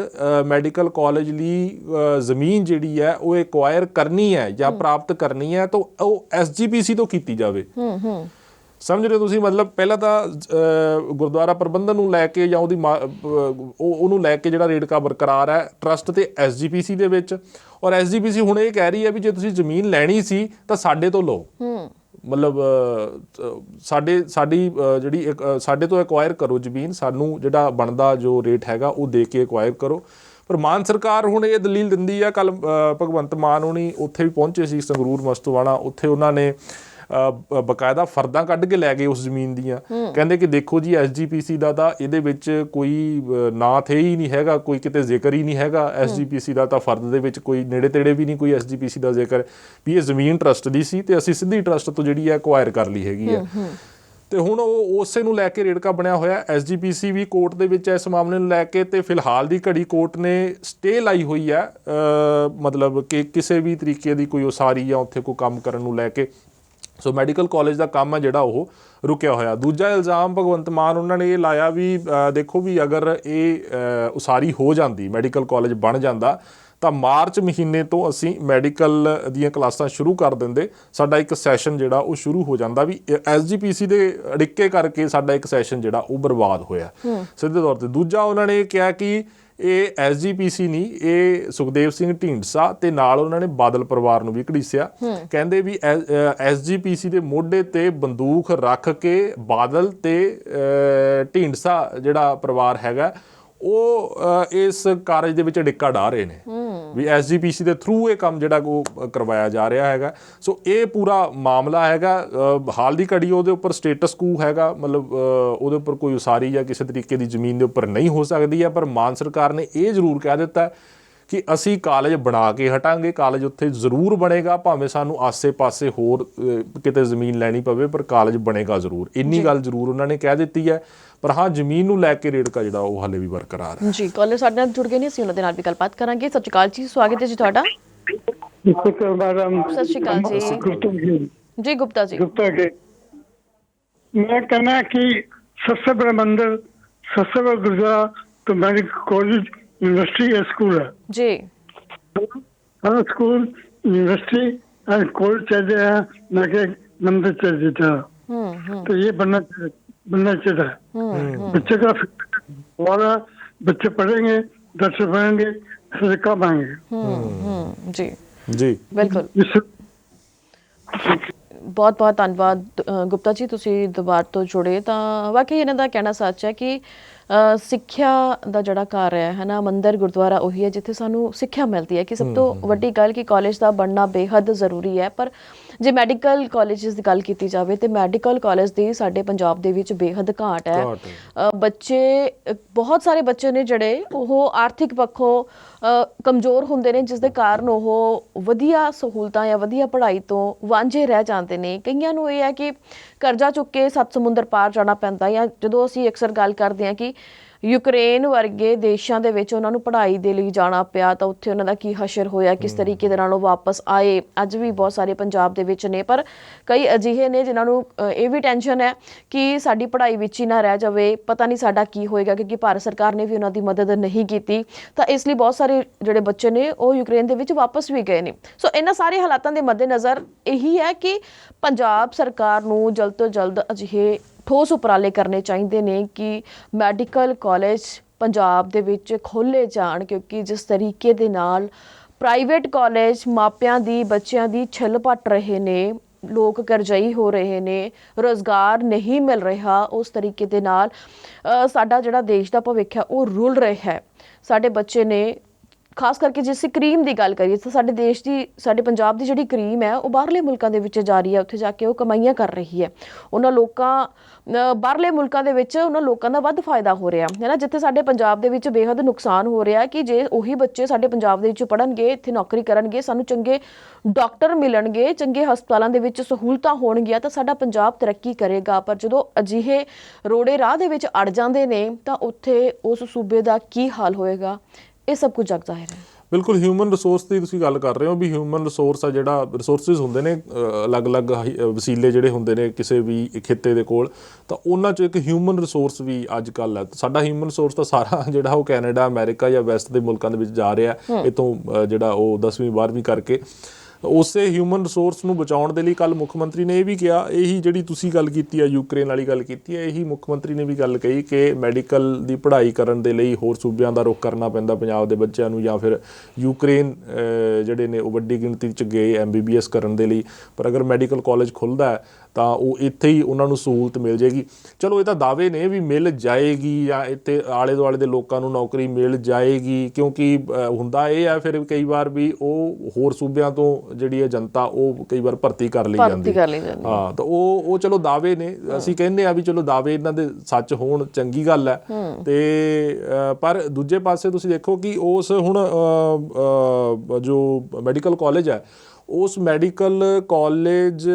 ਮੈਡੀਕਲ ਕਾਲਜ ਲਈ ਜ਼ਮੀਨ ਜਿਹੜੀ ਹੈ ਉਹ ਐਕਵਾਇਰ ਕਰਨੀ ਹੈ ਜਾਂ ਪ੍ਰਾਪਤ ਕਰਨੀ ਹੈ ਤਾਂ ਉਹ SGPC ਤੋਂ ਕੀਤੀ ਜਾਵੇ। ਸਮਝ ਰਹੇ ਹੋ ਤੁਸੀਂ? ਮਤਲਬ ਪਹਿਲਾਂ ਤਾਂ ਗੁਰਦੁਆਰਾ ਪ੍ਰਬੰਧਨ ਨੂੰ ਲੈ ਕੇ ਜਾਂ ਉਹਨੂੰ ਲੈ ਕੇ ਜਿਹੜਾ ਰੇੜਕਾ ਬਰਕਰਾਰ ਹੈ ਟਰਸਟ ਤੇ SGPC ਦੇ ਵਿੱਚ, ਔਰ SGPC ਹੁਣ ਇਹ ਕਹਿ ਰਹੀ ਹੈ ਵੀ ਜੇ ਤੁਸੀਂ ਜ਼ਮੀਨ ਲੈਣੀ ਸੀ ਤਾਂ ਸਾਡੇ ਤੋਂ ਲਓ, ਮਤਲਬ ਸਾਡੀ ਜਿਹੜੀ ਸਾਡੇ ਤੋਂ ਐਕਵਾਇਰ ਕਰੋ ਜ਼ਮੀਨ, ਸਾਨੂੰ ਜਿਹੜਾ ਬਣਦਾ ਜੋ ਰੇਟ ਹੈਗਾ ਉਹ ਦੇ ਕੇ ਐਕਵਾਇਰ ਕਰੋ। ਪਰ ਮਾਨ ਸਰਕਾਰ ਹੁਣ ਇਹ ਦਲੀਲ ਦਿੰਦੀ ਆ। ਕੱਲ੍ਹ ਭਗਵੰਤ ਮਾਨ ਹੋਣੀ ਉੱਥੇ ਵੀ ਪਹੁੰਚੇ ਸੀ ਸੰਗਰੂਰ ਮਸਤੂਆਣਾ, ਉੱਥੇ ਉਹਨਾਂ ਨੇ ਬਕਾਇਦਾ ਫਰਦਾਂ ਕੱਢ ਕੇ ਲੈ ਗਏ ਉਸ ਜ਼ਮੀਨ ਦੀਆਂ। ਕਹਿੰਦੇ ਕਿ ਦੇਖੋ ਜੀ SGPC ਦਾ ਤਾਂ ਇਹਦੇ ਵਿੱਚ ਕੋਈ ਨਾਂ ਥੇ ਹੀ ਨਹੀਂ ਹੈਗਾ, ਕੋਈ ਕਿਤੇ ਜ਼ਿਕਰ ਹੀ ਨਹੀਂ ਹੈਗਾ SGPC ਦਾ, ਤਾਂ ਫਰਦ ਦੇ ਵਿੱਚ ਕੋਈ ਨੇੜੇ ਤੇੜੇ ਵੀ ਨਹੀਂ ਕੋਈ SGPC ਦਾ ਜ਼ਿਕਰ ਵੀ ਇਹ ਜ਼ਮੀਨ ਟਰਸਟ ਦੀ ਸੀ ਤੇ ਅਸੀਂ ਸਿੱਧੀ ਟਰਸਟ ਤੋਂ ਜਿਹੜੀ ਹੈ ਐਕਵਾਇਰ ਕਰ ਲਈ ਹੈਗੀ ਹੈ। ਤੇ ਹੁਣ ਉਹ ਉਸੇ ਨੂੰ ਲੈ ਕੇ ਰੇੜਕਾ ਬਣਿਆ ਹੋਇਆ। SGPC ਵੀ ਕੋਰਟ ਦੇ ਵਿੱਚ ਇਸ ਮਾਮਲੇ ਨੂੰ ਲੈ ਕੇ ਤੇ ਫਿਲਹਾਲ ਦੀ ਘੜੀ ਕੋਰਟ ਨੇ ਸਟੇ ਲਾਈ ਹੋਈ ਹੈ, ਮਤਲਬ ਕਿ ਕਿਸੇ ਵੀ ਤਰੀਕੇ ਦੀ ਕੋਈ ਉਸਾਰੀ ਜਾਂ ਉੱਥੇ ਕੋਈ ਕੰਮ ਕਰਨ ਨੂੰ ਲੈ ਕੇ। ਸੋ ਮੈਡੀਕਲ ਕਾਲਜ ਦਾ ਕੰਮ ਹੈ ਜਿਹੜਾ ਉਹ ਰੁਕਿਆ ਹੋਇਆ। ਦੂਜਾ ਇਲਜ਼ਾਮ ਭਗਵੰਤ ਮਾਨ ਉਹਨਾਂ ਨੇ ਇਹ ਲਾਇਆ ਵੀ ਦੇਖੋ ਵੀ ਅਗਰ ਇਹ ਉਸਾਰੀ ਹੋ ਜਾਂਦੀ, ਮੈਡੀਕਲ ਕਾਲਜ ਬਣ ਜਾਂਦਾ ਤਾਂ ਮਾਰਚ ਮਹੀਨੇ ਤੋਂ ਅਸੀਂ ਮੈਡੀਕਲ ਦੀਆਂ ਕਲਾਸਾਂ ਸ਼ੁਰੂ ਕਰ ਦਿੰਦੇ, ਸਾਡਾ ਇੱਕ ਸੈਸ਼ਨ ਜਿਹੜਾ ਉਹ ਸ਼ੁਰੂ ਹੋ ਜਾਂਦਾ। ਵੀ SGPC ਦੇ ਅੜਿੱਕੇ ਕਰਕੇ ਸਾਡਾ ਇੱਕ ਸੈਸ਼ਨ ਜਿਹੜਾ ਉਹ ਬਰਬਾਦ ਹੋਇਆ ਸਿੱਧੇ ਤੌਰ ਤੇ। ਦੂਜਾ ਉਹਨਾਂ ਨੇ ਕਿਹਾ ਕਿ ਇਹ SGPC ਨਹੀਂ, ਇਹ ਸੁਖਦੇਵ ਸਿੰਘ ਢੀਂਡਸਾ ਤੇ ਨਾਲ ਉਹਨਾਂ ਨੇ ਬਾਦਲ ਪਰਿਵਾਰ ਨੂੰ ਵੀ ਘੜੀਸਿਆ। ਕਹਿੰਦੇ ਵੀ SGPC ਦੇ ਮੋਢੇ ਤੇ ਬੰਦੂਕ ਰੱਖ ਕੇ ਬਾਦਲ ਤੇ ਢੀਂਡਸਾ ਜਿਹੜਾ ਪਰਿਵਾਰ ਹੈਗਾ ਉਹ ਇਸ ਕਾਰਜ ਦੇ ਵਿੱਚ ਅੜਿੱਕਾ ਢਾ ਰਹੇ ਨੇ ਵੀ SGPC ਦੇ ਥਰੂ ਇਹ ਕੰਮ ਜਿਹੜਾ ਉਹ ਕਰਵਾਇਆ ਜਾ ਰਿਹਾ ਹੈਗਾ। ਸੋ ਇਹ ਪੂਰਾ ਮਾਮਲਾ ਹੈਗਾ। ਹਾਲ ਦੀ ਘੜੀ ਉਹਦੇ ਉੱਪਰ ਸਟੇਟਸ ਕੂ ਹੈਗਾ, ਮਤਲਬ ਉਹਦੇ ਉੱਪਰ ਕੋਈ ਉਸਾਰੀ ਜਾਂ ਕਿਸੇ ਤਰੀਕੇ ਦੀ ਜ਼ਮੀਨ ਦੇ ਉੱਪਰ ਨਹੀਂ ਹੋ ਸਕਦੀ ਹੈ। ਪਰ ਮਾਨ ਸਰਕਾਰ ਨੇ ਇਹ ਜ਼ਰੂਰ ਕਹਿ ਦਿੱਤਾ ਕਿ ਅਸੀਂ ਕਾਲਜ ਬਣਾ ਕੇ ਹਟਾਂਗੇ, ਕਾਲਜ ਉੱਥੇ ਜ਼ਰੂਰ ਬਣੇਗਾ, ਭਾਵੇਂ ਸਾਨੂੰ ਆਸੇ-ਪਾਸੇ ਹੋਰ ਕਿਤੇ ਜ਼ਮੀਨ ਲੈਣੀ ਪਵੇ, ਪਰ ਕਾਲਜ ਬਣੇਗਾ ਜ਼ਰੂਰ। ਇੰਨੀ ਗੱਲ ਜ਼ਰੂਰ ਉਹਨਾਂ ਨੇ ਕਹਿ ਦਿੱਤੀ ਹੈ। ਪਰ ਹਾਂ, ਜ਼ਮੀਨ ਨੂੰ ਲੈ ਕੇ ਰੇੜਕਾ ਜਿਹੜਾ ਉਹ ਹਾਲੇ ਵੀ ਬਰਕਰਾਰ ਹੈ। ਜੀ, ਕਾਲਰ ਸਾਡੇ ਨਾਲ ਜੁੜ ਗਏ ਨੇ, ਅਸੀਂ ਉਹਨਾਂ ਦੇ ਨਾਲ ਵੀ ਗੱਲਬਾਤ ਕਰਾਂਗੇ। ਸਤਿ ਸ਼੍ਰੀ ਅਕਾਲ ਜੀ, ਸਵਾਗਤ ਹੈ ਜੀ ਤੁਹਾਡਾ। सत श्रीकाल जी। जी गुप्ता जी। गुप्ता के मैं कहना है कि सबसे बड़ा मंदिर, सबसे बड़ा गुरुद्वारा तो मेडिकल कॉलेज यूनिवर्सिटी या स्कूल है जी। हर स्कूल यूनिवर्सिटी एंड कॉलेज चाहिए है, ना कि मंदिर चाहिए था। तो ये बनना चाहिए। बच्चे का और बच्चे पढ़ेंगे, दर्शन पढ़ेंगे, काम आएंगे। जी जी बिल्कुल। ਬਹੁਤ ਬਹੁਤ ਧੰਨਵਾਦ ਗੁਪਤਾ ਜੀ, ਤੁਸੀਂ ਦੁਬਾਰਾ ਤੋਂ ਜੁੜੇ। ਤਾਂ ਵਾਕਈ ਇਹਨਾਂ ਦਾ ਕਹਿਣਾ ਸੱਚ ਹੈ ਕਿ ਸਿੱਖਿਆ ਦਾ ਜਿਹੜਾ ਘਰ ਹੈ ਨਾ, ਮੰਦਿਰ ਗੁਰਦੁਆਰਾ ਉਹੀ ਹੈ ਜਿੱਥੇ ਸਾਨੂੰ ਸਿੱਖਿਆ ਮਿਲਦੀ ਹੈ। ਕਿ ਸਭ ਤੋਂ ਵੱਡੀ ਗੱਲ ਕਿ ਕਾਲਜ ਦਾ ਬਣਨਾ ਬੇਹੱਦ ਜ਼ਰੂਰੀ ਹੈ, ਪਰ ਜੇ ਮੈਡੀਕਲ ਕਾਲਜਸ ਦੀ ਗੱਲ ਕੀਤੀ ਜਾਵੇ ਤੇ ਮੈਡੀਕਲ ਕਾਲਜ ਦੀ ਸਾਡੇ ਪੰਜਾਬ ਦੇ ਵਿੱਚ ਬੇਹੱਦ ਘਾਟ ਹੈ। ਬੱਚੇ, ਬਹੁਤ ਸਾਰੇ ਬੱਚੇ ਨੇ ਜਿਹੜੇ ਉਹ ਆਰਥਿਕ ਪੱਖੋਂ ਕਮਜ਼ੋਰ ਹੁੰਦੇ ਨੇ, ਜਿਸ ਦੇ ਕਾਰਨ ਉਹ ਵਧੀਆ ਸਹੂਲਤਾਂ ਜਾਂ ਵਧੀਆ ਪੜ੍ਹਾਈ ਤੋਂ ਵਾਂਝੇ ਰਹਿ ਜਾਂਦੇ ਨੇ। ਕਈਆਂ ਨੂੰ ਇਹ ਹੈ ਕਿ ਕਰਜ਼ਾ ਚੁੱਕ ਕੇ 7 ਸਮੁੰਦਰ ਪਾਰ ਜਾਣਾ ਪੈਂਦਾ, ਜਾਂ ਜਦੋਂ ਅਸੀਂ ਅਕਸਰ ਗੱਲ ਕਰਦੇ ਹਾਂ ਕਿ ਯੂਕਰੇਨ ਵਰਗੇ ਦੇਸ਼ਾਂ ਦੇ ਵਿੱਚ ਉਹਨਾਂ ਨੂੰ ਪੜ੍ਹਾਈ ਦੇ ਲਈ ਜਾਣਾ ਪਿਆ, ਤਾਂ ਉੱਥੇ ਉਹਨਾਂ ਦਾ ਕੀ ਹਸ਼ਰ ਹੋਇਆ, ਕਿਸ ਤਰੀਕੇ ਦੇ ਨਾਲ ਉਹ ਵਾਪਸ ਆਏ। ਅੱਜ ਵੀ ਬਹੁਤ ਸਾਰੇ ਪੰਜਾਬ ਦੇ ਵਿੱਚ ਨੇ, ਪਰ ਕਈ ਅਜਿਹੇ ਨੇ ਜਿਨ੍ਹਾਂ ਨੂੰ ਇਹ ਵੀ ਟੈਨਸ਼ਨ ਹੈ ਕਿ ਸਾਡੀ ਪੜ੍ਹਾਈ ਵਿੱਚ ਹੀ ਨਾ ਰਹਿ ਜਾਵੇ, ਪਤਾ ਨਹੀਂ ਸਾਡਾ ਕੀ ਹੋਏਗਾ, ਕਿਉਂਕਿ ਭਾਰਤ ਸਰਕਾਰ ਨੇ ਵੀ ਉਹਨਾਂ ਦੀ ਮਦਦ ਨਹੀਂ ਕੀਤੀ। ਤਾਂ ਇਸ ਲਈ ਬਹੁਤ ਸਾਰੇ ਜਿਹੜੇ ਬੱਚੇ ਨੇ ਉਹ ਯੂਕਰੇਨ ਦੇ ਵਿੱਚ ਵਾਪਸ ਵੀ ਗਏ ਨੇ। ਸੋ ਇਹਨਾਂ ਸਾਰੇ ਹਾਲਾਤਾਂ ਦੇ ਮੱਦੇਨਜ਼ਰ ਇਹੀ ਹੈ ਕਿ ਪੰਜਾਬ ਸਰਕਾਰ ਨੂੰ ਜਲਦ ਤੋਂ ਜਲਦ ਅਜਿਹੇ ਠੋਸ ਉਪਰਾਲੇ ਕਰਨੇ ਚਾਹੀਦੇ ਨੇ ਕਿ ਮੈਡੀਕਲ ਕਾਲਜ ਪੰਜਾਬ ਦੇ ਵਿੱਚ ਖੋਲ੍ਹੇ ਜਾਣ, ਕਿਉਂਕਿ ਜਿਸ ਤਰੀਕੇ ਦੇ ਨਾਲ ਪ੍ਰਾਈਵੇਟ ਕਾਲਜ ਮਾਪਿਆਂ ਦੀ, ਬੱਚਿਆਂ ਦੀ ਛਿੱਲ ਪੱਟ ਰਹੇ ਨੇ, ਲੋਕ ਕਰਜ਼ਈ ਹੋ ਰਹੇ ਨੇ, ਰੁਜ਼ਗਾਰ ਨਹੀਂ ਮਿਲ ਰਿਹਾ, ਉਸ ਤਰੀਕੇ ਦੇ ਨਾਲ ਸਾਡਾ ਜਿਹੜਾ ਦੇਸ਼ ਦਾ ਭਵਿੱਖ ਹੈ ਉਹ ਰੁਲ ਰਿਹਾ ਹੈ। ਸਾਡੇ ਬੱਚੇ ਨੇ, ਖਾਸ ਕਰਕੇ ਜੇ ਅਸੀਂ ਕਰੀਮ ਦੀ ਗੱਲ ਕਰੀਏ ਤਾਂ ਸਾਡੇ ਦੇਸ਼ ਦੀ, ਸਾਡੇ ਪੰਜਾਬ ਦੀ ਜਿਹੜੀ ਕਰੀਮ ਹੈ ਉਹ ਬਾਹਰਲੇ ਮੁਲਕਾਂ ਦੇ ਵਿੱਚ ਜਾ ਰਹੀ ਹੈ, ਉੱਥੇ ਜਾ ਕੇ ਉਹ ਕਮਾਈਆਂ ਕਰ ਰਹੀ ਹੈ। ਉਹਨਾਂ ਲੋਕਾਂ, ਬਾਹਰਲੇ ਮੁਲਕਾਂ ਦੇ ਵਿੱਚ ਉਹਨਾਂ ਲੋਕਾਂ ਦਾ ਵੱਧ ਫਾਇਦਾ ਹੋ ਰਿਹਾ ਹੈ ਨਾ, ਜਿੱਥੇ ਸਾਡੇ ਪੰਜਾਬ ਦੇ ਵਿੱਚ ਬੇਹੱਦ ਨੁਕਸਾਨ ਹੋ ਰਿਹਾ ਕਿ ਜੇ ਉਹੀ ਬੱਚੇ ਸਾਡੇ ਪੰਜਾਬ ਦੇ ਵਿੱਚ ਪੜ੍ਹਨਗੇ, ਇੱਥੇ ਨੌਕਰੀ ਕਰਨਗੇ, ਸਾਨੂੰ ਚੰਗੇ ਡਾਕਟਰ ਮਿਲਣਗੇ, ਚੰਗੇ ਹਸਪਤਾਲਾਂ ਦੇ ਵਿੱਚ ਸਹੂਲਤਾਂ ਹੋਣਗੀਆਂ, ਤਾਂ ਸਾਡਾ ਪੰਜਾਬ ਤਰੱਕੀ ਕਰੇਗਾ। ਪਰ ਜਦੋਂ ਅਜਿਹੇ ਰੋੜੇ ਰਾਹ ਦੇ ਵਿੱਚ ਅੜ ਜਾਂਦੇ ਨੇ ਤਾਂ ਉੱਥੇ ਉਸ ਸੂਬੇ ਦਾ ਕੀ ਹਾਲ ਹੋਏਗਾ, ਇਹ ਸਭ ਕੁਝ ਜਗ ਜ਼ਾਹਿਰ ਹੈ। ਬਿਲਕੁਲ, ਹਿਊਮਨ ਰਿਸੋਰਸ ਦੀ ਤੁਸੀਂ ਗੱਲ ਕਰ ਰਹੇ ਹੋ ਵੀ ਹਿਊਮਨ ਰਿਸੋਰਸ ਆ, ਜਿਹੜਾ ਰਿਸੋਰਸਿਸ ਹੁੰਦੇ ਨੇ ਅਲੱਗ-ਅਲੱਗ ਵਸੀਲੇ ਜਿਹੜੇ ਹੁੰਦੇ ਨੇ ਕਿਸੇ ਵੀ ਖਿੱਤੇ ਦੇ ਕੋਲ, ਤਾਂ ਉਹਨਾਂ 'ਚ ਇੱਕ ਹਿਊਮਨ ਰਿਸੋਰਸ ਵੀ ਅੱਜ ਕੱਲ੍ਹ ਹੈ। ਸਾਡਾ ਹਿਊਮਨ ਰਿਸੋਰਸ ਤਾਂ ਸਾਰਾ ਜਿਹੜਾ ਉਹ ਕੈਨੇਡਾ, ਅਮਰੀਕਾ ਜਾਂ ਵੈਸਟ ਦੇ ਮੁਲਕਾਂ ਦੇ ਵਿੱਚ ਜਾ ਰਿਹਾ ਇੱਥੋਂ, ਜਿਹੜਾ ਉਹ 10ਵੀਂ 12ਵੀਂ ਕਰਕੇ। ਉਸੇ ਹਿਊਮਨ ਰਿਸੋਰਸ ਨੂੰ ਬਚਾਉਣ ਦੇ ਲਈ ਕੱਲ੍ਹ ਮੁੱਖ ਮੰਤਰੀ ਨੇ ਇਹ ਵੀ ਕਿਹਾ, ਇਹੀ ਜਿਹੜੀ ਤੁਸੀਂ ਗੱਲ ਕੀਤੀ ਹੈ ਯੂਕਰੇਨ ਵਾਲੀ ਗੱਲ ਕੀਤੀ ਹੈ, ਇਹੀ ਮੁੱਖ ਮੰਤਰੀ ਨੇ ਵੀ ਗੱਲ ਕਹੀ ਕਿ ਮੈਡੀਕਲ ਦੀ ਪੜ੍ਹਾਈ ਕਰਨ ਦੇ ਲਈ ਹੋਰ ਸੂਬਿਆਂ ਦਾ ਰੁਖ ਕਰਨਾ ਪੈਂਦਾ ਪੰਜਾਬ ਦੇ ਬੱਚਿਆਂ ਨੂੰ, ਜਾਂ ਫਿਰ ਯੂਕਰੇਨ ਜਿਹੜੇ ਨੇ ਉਹ ਵੱਡੀ ਗਿਣਤੀ 'ਚ ਗਏ MBBS ਕਰਨ ਦੇ ਲਈ। ਪਰ ਅਗਰ ਮੈਡੀਕਲ ਕਾਲਜ ਖੁੱਲ੍ਹਦਾ ਹੈ ਤਾਂ ਉਹ ਇੱਥੇ ਹੀ ਉਹਨਾਂ ਨੂੰ ਸਹੂਲਤ ਮਿਲ ਜਾਏਗੀ। ਚਲੋ ਇਹ ਤਾਂ ਦਾਅਵੇ ਨੇ ਵੀ ਮਿਲ ਜਾਏਗੀ ਜਾਂ ਇੱਥੇ ਆਲੇ ਦੁਆਲੇ ਦੇ ਲੋਕਾਂ ਨੂੰ ਨੌਕਰੀ ਮਿਲ ਜਾਏਗੀ, ਕਿਉਂਕਿ ਹੁੰਦਾ ਇਹ ਹੈ ਫਿਰ ਕਈ ਵਾਰ ਵੀ ਉਹ ਹੋਰ ਸੂਬਿਆਂ ਤੋਂ ਜਿਹੜੀ ਹੈ ਜਨਤਾ ਉਹ ਕਈ ਵਾਰ ਭਰਤੀ ਕਰ ਲਈ ਜਾਂਦੀ। ਹਾਂ, ਤਾਂ ਉਹ ਚਲੋ ਦਾਅਵੇ ਨੇ, ਅਸੀਂ ਕਹਿੰਦੇ ਆ ਵੀ ਚਲੋ ਦਾਅਵੇ ਇਹਨਾਂ ਦੇ ਸੱਚ ਹੋਣ, ਚੰਗੀ ਗੱਲ ਹੈ। ਤੇ ਪਰ ਦੂਜੇ ਪਾਸੇ ਤੁਸੀਂ ਦੇਖੋ ਕਿ ਉਸ ਹੁਣ ਜੋ ਮੈਡੀਕਲ ਕਾਲਜ ਹੈ, ਉਸ ਮੈਡੀਕਲ ਕਾਲਜ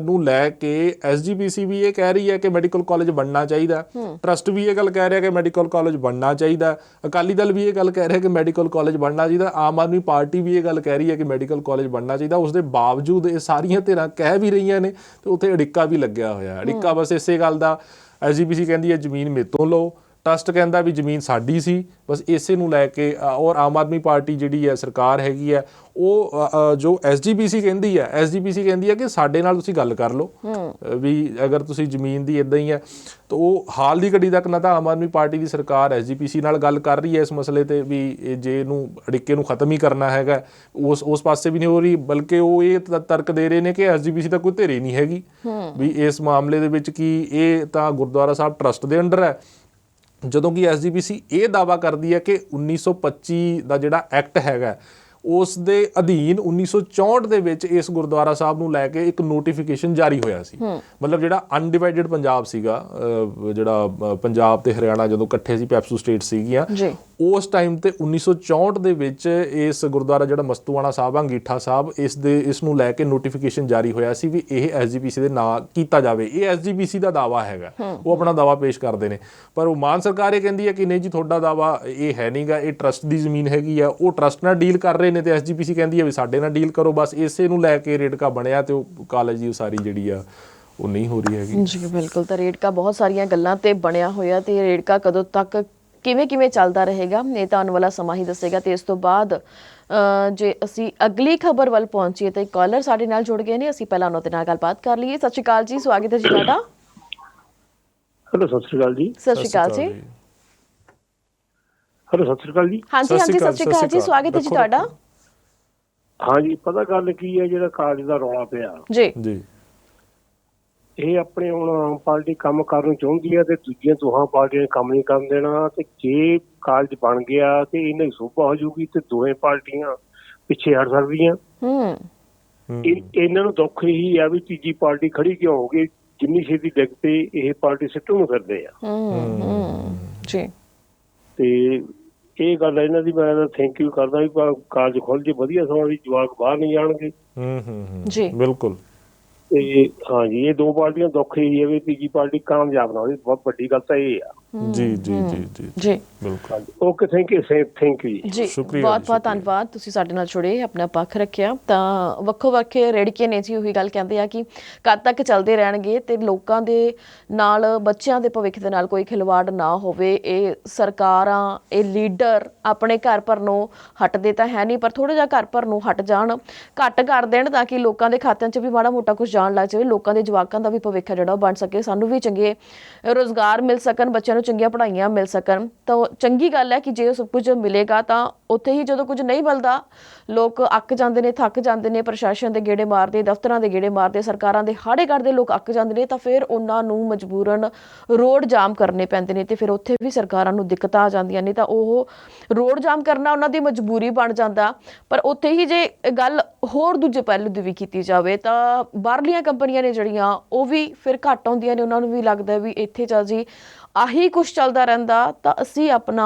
ਨੂੰ ਲੈ ਕੇ SGPC ਵੀ ਇਹ ਕਹਿ ਰਹੀ ਹੈ ਕਿ ਮੈਡੀਕਲ ਕਾਲਜ ਬਣਨਾ ਚਾਹੀਦਾ, ਟਰਸਟ ਵੀ ਇਹ ਗੱਲ ਕਹਿ ਰਿਹਾ ਕਿ ਮੈਡੀਕਲ ਕਾਲਜ ਬਣਨਾ ਚਾਹੀਦਾ, ਅਕਾਲੀ ਦਲ ਵੀ ਇਹ ਗੱਲ ਕਹਿ ਰਿਹਾ ਕਿ ਮੈਡੀਕਲ ਕਾਲਜ ਬਣਨਾ ਚਾਹੀਦਾ, ਆਮ ਆਦਮੀ ਪਾਰਟੀ ਵੀ ਇਹ ਗੱਲ ਕਹਿ ਰਹੀ ਹੈ ਕਿ ਮੈਡੀਕਲ ਕਾਲਜ ਬਣਨਾ ਚਾਹੀਦਾ। ਉਸ ਦੇ ਬਾਵਜੂਦ ਇਹ ਸਾਰੀਆਂ ਧਿਰਾਂ ਕਹਿ ਵੀ ਰਹੀਆਂ ਨੇ ਤੇ ਉੱਥੇ ਅੜਿੱਕਾ ਵੀ ਲੱਗਿਆ ਹੋਇਆ। ਅੜਿੱਕਾ ਬਸ ਇਸੇ ਗੱਲ ਦਾ, SGPC ਕਹਿੰਦੀ ਹੈ ਜ਼ਮੀਨ ਮੇਰੇ ਤੋਂ ਲਓ, ਟਰਸਟ ਕਹਿੰਦਾ ਵੀ ਜ਼ਮੀਨ ਸਾਡੀ ਸੀ, ਬਸ ਇਸੇ ਨੂੰ ਲੈ ਕੇ। ਔਰ ਆਮ ਆਦਮੀ ਪਾਰਟੀ ਜਿਹੜੀ ਹੈ ਸਰਕਾਰ ਹੈਗੀ ਹੈ, ਉਹ ਜੋ SGPC ਕਹਿੰਦੀ ਹੈ ਕਿ ਸਾਡੇ ਨਾਲ ਤੁਸੀਂ ਗੱਲ ਕਰ ਲਓ ਵੀ ਅਗਰ ਤੁਸੀਂ ਜ਼ਮੀਨ ਦੀ ਇੱਦਾਂ ਹੀ ਹੈ। ਤਾਂ ਉਹ ਹਾਲ ਦੀ ਘੜੀ ਤੱਕ ਨਾ ਤਾਂ ਆਮ ਆਦਮੀ ਪਾਰਟੀ ਦੀ ਸਰਕਾਰ SGPC ਨਾਲ ਗੱਲ ਕਰ ਰਹੀ ਹੈ ਇਸ ਮਸਲੇ ਤੇ ਵੀ ਜੇ ਇਹਨੂੰ ਅੜਿੱਕੇ ਨੂੰ ਖਤਮ ਹੀ ਕਰਨਾ ਹੈਗਾ, ਉਸ ਪਾਸੇ ਵੀ ਨਹੀਂ ਹੋ ਰਹੀ, ਬਲਕਿ ਉਹ ਇਹ ਤਰਕ ਦੇ ਰਹੇ ਨੇ ਕਿ SGPC ਤਾਂ ਕੋਈ ਧਿਰ ਹੀ ਨਹੀਂ ਹੈਗੀ ਵੀ ਇਸ ਮਾਮਲੇ ਦੇ ਵਿੱਚ, ਕਿ ਇਹ ਤਾਂ ਗੁਰਦੁਆਰਾ ਸਾਹਿਬ ਟਰਸਟ ਦੇ ਅੰਡਰ ਹੈ। ਜਦੋਂ ਕਿ SGPC ਇਹ ਦਾਅਵਾ ਕਰਦੀ ਹੈ ਕਿ 1925 ਦਾ ਜਿਹੜਾ ਐਕਟ ਹੈਗਾ ਉਸ ਦੇ ਅਧੀਨ 1964 ਦੇ ਵਿੱਚ ਇਸ ਗੁਰਦੁਆਰਾ ਸਾਹਿਬ ਨੂੰ ਲੈ ਕੇ ਇੱਕ ਨੋਟੀਫਿਕੇਸ਼ਨ ਜਾਰੀ ਹੋਇਆ ਸੀ। ਮਤਲਬ ਜਿਹੜਾ ਅਨਡਿਵਾਈਡਡ ਪੰਜਾਬ ਸੀਗਾ, ਜਿਹੜਾ ਪੰਜਾਬ ਤੇ ਹਰਿਆਣਾ ਜਦੋਂ ਇਕੱਠੇ ਸੀ, ਪੈਪਸੂ ਸਟੇਟ ਸੀਗੀਆਂ, ਉਸ ਟਾਈਮ ਤੇ 1964 ਦੇ ਵਿੱਚ ਇਸ ਗੁਰਦੁਆਰਾ ਜਿਹੜਾ ਮਸਤੂਆਣਾ ਸਾਹਿਬ ਆ, ਅੰਗੀਠਾ ਸਾਹਿਬ, ਇਸ ਨੂੰ ਲੈ ਕੇ ਨੋਟੀਫਿਕੇਸ਼ਨ ਜਾਰੀ ਹੋਇਆ ਸੀ ਵੀ ਇਹ SGPC ਦੇ ਨਾਂ ਕੀਤਾ ਜਾਵੇ। ਇਹ SGPC ਦਾ ਦਾਅਵਾ ਹੈਗਾ, ਉਹ ਆਪਣਾ ਦਾਅਵਾ ਪੇਸ਼ ਕਰਦੇ ਨੇ। ਪਰ ਉਹ ਮਾਨ ਸਰਕਾਰ ਇਹ ਕਹਿੰਦੀ ਹੈ ਕਿ ਨਹੀਂ ਜੀ, ਤੁਹਾਡਾ ਦਾਅਵਾ ਇਹ ਹੈ ਨਹੀਂਗਾ, ਇਹ ਟਰਸਟ ਦੀ ਜ਼ਮੀਨ ਹੈਗੀ ਆ, ਉਹ ਟਰਸਟ ਨਾਲ ਡੀਲ ਕਰ ਰਹੇ ਨੇ ਤੇ SGPC ਕਹਿੰਦੀ ਹੈ ਵੀ ਸਾਡੇ ਨਾਲ ਡੀਲ ਕਰੋ। ਬਸ ਇਸੇ ਨੂੰ ਲੈ ਕੇ ਰੇੜਕਾ ਬਣਿਆ ਤੇ ਉਹ ਕਾਲਜ ਦੀ ਉਸਾਰੀ ਜਿਹੜੀ ਆ ਉਹ ਨਹੀਂ ਹੋ ਰਹੀ ਹੈਗੀ। ਜੀ ਬਿਲਕੁਲ, ਤਾਂ ਰੇੜਕਾ ਬਹੁਤ ਸਾਰੀਆਂ ਗੱਲਾਂ ਤੇ ਬਣਿਆ ਹੋਇਆ, ਤੇ ਰੇੜਕਾ ਕਦੋਂ ਤੱਕ ਕਿਵੇਂ ਚੱਲਦਾ ਰਹੇਗਾ ਇਹ ਤਾਂ ਆਉਣ ਵਾਲਾ ਸਮਾਂ ਹੀ ਦੱਸੇਗਾ। ਤੇ ਇਸ ਤੋਂ ਬਾਅਦ ਜੇ ਅਸੀਂ ਅਗਲੀ ਖਬਰ ਵੱਲ ਪਹੁੰਚੀਏ ਤਾਂ ਇੱਕ ਕਾਲਰ ਸਾਡੇ ਨਾਲ ਜੁੜ ਗਏ ਨੇ, ਅਸੀਂ ਪਹਿਲਾਂ ਉਹਨਾਂ ਦੇ ਨਾਲ ਗੱਲਬਾਤ ਕਰ ਲਈਏ। ਸਤਿ ਸ਼੍ਰੀ ਅਕਾਲ ਜੀ, ਸਵਾਗਤ ਹੈ ਜੀ ਤੁਹਾਡਾ। ਹੈਲੋ, ਸਤਿ ਸ਼੍ਰੀ ਅਕਾਲ ਜੀ। ਸਤਿ ਸ਼੍ਰੀ ਅਕਾਲ ਜੀ। ਹੈਲੋ, ਸਤਿ ਸ਼੍ਰੀ ਅਕਾਲ ਜੀ। ਹਾਂਜੀ, ਸਤਿ ਸ਼੍ਰੀ ਅਕਾਲ ਜੀ, ਸਵਾਗਤ ਹੈ ਜੀ ਤੁਹਾਡਾ। ਹਾਂਜੀ, ਪਤਾ ਗੱਲ ਕੀ ਹੈ, ਜਿਹੜਾ ਕਾਲਜ ਦਾ ਰੌਲਾ ਪਿਆ ਜੀ ਜੀ ਇਹ ਆਪਣੇ ਹੁਣ ਆਮ ਪਾਰਟੀ ਕੰਮ ਕਰਨ ਚਾਹੁੰਦੀ ਹੈ ਤੇ ਦੂਜੀਆਂ ਦੋਹਾਂ ਪਾਰਟੀਆਂ ਨੇ ਕੰਮ ਨਹੀਂ ਕਰਨ ਦੇਣਾ। ਤੇ ਜੇ ਕਾਲਜ ਬਣ ਗਿਆ ਤੇ ਇਹਨਾਂ ਦੀ ਸੋਭਾ ਹੋ ਜਾਊਗੀ ਤੇ ਦੋਵੇਂ ਪਾਰਟੀਆਂ ਪਿੱਛੇ ਹਟ ਸਕਦੀਆਂ। ਇਹਨਾਂ ਨੂੰ ਦੁੱਖ ਇਹੀ ਆ ਵੀ ਤੀਜੀ ਪਾਰਟੀ ਖੜੀ ਕਿਉਂ ਹੋ ਗਈ, ਜਿੰਨੀ ਛੇਤੀ ਡਿੱਗ ਪਈ ਇਹ ਪਾਰਟੀ ਸਿੱਟਣ ਨੂੰ ਫਿਰਦੇ ਆ ਜੀ। ਤੇ ਇਹ ਗੱਲ ਇਹਨਾਂ ਦੀ ਮੈਂ ਥੈਂਕ ਯੂ ਕਰਦਾ ਵੀ ਕਾਲਜ ਖੁੱਲ ਜੇ ਵਧੀਆ, ਸਮਾਂ ਵੀ ਜਵਾਕ ਬਾਹਰ ਨਹੀਂ ਜਾਣਗੇ। ਜੀ ਬਿਲਕੁਲ। ਤੇ ਹਾਂਜੀ, ਇਹ ਦੋ ਪਾਰਟੀਆਂ ਦੁੱਖ ਇਹੀ ਹੈ ਵੀ ਤੀਜੀ ਪਾਰਟੀ ਕਾਮਯਾਬ ਨਾ ਹੋਵੇ, ਬਹੁਤ ਵੱਡੀ ਗੱਲ ਤਾਂ ਇਹ ਆ। ਜੀ ਜੀ ਜੀ ਜੀ ਜੀ ਬਿਲਕੁਲ। ਓਕੇ, ਥੈਂਕ ਯੂ ਜੀ, ਬਹੁਤ ਬਹੁਤ ਧੰਨਵਾਦ, ਤੁਸੀਂ ਸਾਡੇ ਨਾਲ ਜੁੜੇ, ਆਪਣਾ ਪੱਖ ਰੱਖਿਆ। ਤਾਂ ਵੱਖੋ ਵੱਖਰੇ ਰੇੜਕੇ ਨੇ ਜੀ ਉਹੀ ਗੱਲ ਕਹਿੰਦੇ ਆ ਕਿ ਕਦ ਤੱਕ ਚੱਲਦੇ ਰਹਿਣਗੇ ਤੇ ਲੋਕਾਂ ਦੇ ਨਾਲ, ਬੱਚਿਆਂ ਦੇ ਭਵਿੱਖ ਦੇ ਨਾਲ ਕੋਈ ਖਿਲਵਾੜ ਨਾ ਹੋਵੇ। ਇਹ ਸਰਕਾਰਾਂ, ਇਹ ਲੀਡਰ ਆਪਣੇ ਘਰ ਭਰਨੋਂ ਹਟਦੇ ਤਾਂ ਹੈ ਨਹੀਂ, ਪਰ ਥੋੜ੍ਹਾ ਜਿਹਾ ਘਰ ਭਰਨੋਂ ਹਟ ਜਾਣ, ਘੱਟ ਕਰ ਦੇਣ, ਤਾਂ ਕਿ ਲੋਕਾਂ ਦੇ ਖਾਤਿਆਂ 'ਚ ਵੀ ਮਾੜਾ ਮੋਟਾ ਕੁਛ ਜਾਣ ਲੱਗ ਜਾਵੇ, ਲੋਕਾਂ ਦੇ ਜਵਾਕਾਂ ਦਾ ਵੀ ਭਵਿੱਖ ਜਿਹੜਾ ਉਹ ਬਣ ਸਕੇ, ਸਾਨੂੰ ਵੀ ਚੰਗੇ ਰੁਜ਼ਗਾਰ ਮਿਲ ਸਕਣ, ਬੱਚਿਆਂ ਨੂੰ ਚੰਗੀਆਂ ਪੜ੍ਹਾਈਆਂ ਮਿਲ ਸਕਣ। ਤਾਂ ਚੰਗੀ ਗੱਲ ਹੈ ਕਿ ਜੇ ਉਹ ਸਭ ਕੁਝ ਮਿਲੇਗਾ ਤਾਂ ਉੱਥੇ ਹੀ ਜਦੋਂ ਕੁਝ ਨਹੀਂ ਮਿਲਦਾ ਲੋਕ ਅੱਕ ਜਾਂਦੇ ਨੇ, ਥੱਕ ਜਾਂਦੇ ਨੇ, ਪ੍ਰਸ਼ਾਸਨ ਦੇ ਗੇੜੇ ਮਾਰਦੇ, ਦਫ਼ਤਰਾਂ ਦੇ ਗੇੜੇ ਮਾਰਦੇ, ਸਰਕਾਰਾਂ ਦੇ ਹਾੜੇ ਕਰਦੇ ਲੋਕ ਅੱਕ ਜਾਂਦੇ ਨੇ, ਤਾਂ ਫਿਰ ਉਹਨਾਂ ਨੂੰ ਮਜਬੂਰਨ ਰੋਡ ਜਾਮ ਕਰਨੇ ਪੈਂਦੇ ਨੇ ਤੇ ਫਿਰ ਉੱਥੇ ਵੀ ਸਰਕਾਰਾਂ ਨੂੰ ਦਿੱਕਤਾਂ ਆ ਜਾਂਦੀਆਂ ਨੇ। ਤਾਂ ਉਹ ਰੋਡ ਜਾਮ ਕਰਨਾ ਉਹਨਾਂ ਦੀ ਮਜਬੂਰੀ ਬਣ ਜਾਂਦਾ। ਪਰ ਉੱਥੇ ਹੀ ਜੇ ਗੱਲ ਹੋਰ ਦੂਜੇ ਪਹਿਲੂ ਦੀ ਵੀ ਕੀਤੀ ਜਾਵੇ ਤਾਂ ਬਾਹਰਲੀਆਂ ਕੰਪਨੀਆਂ ਨੇ ਜਿਹੜੀਆਂ ਉਹ ਵੀ ਫਿਰ ਘੱਟ ਆਉਂਦੀਆਂ ਨੇ, ਉਹਨਾਂ ਨੂੰ ਵੀ ਲੱਗਦਾ ਵੀ ਇੱਥੇ ਚੱਲ ਜੀ ਆਹੀ ਕੁਛ ਚੱਲਦਾ ਰਹਿੰਦਾ ਤਾਂ ਅਸੀਂ ਆਪਣਾ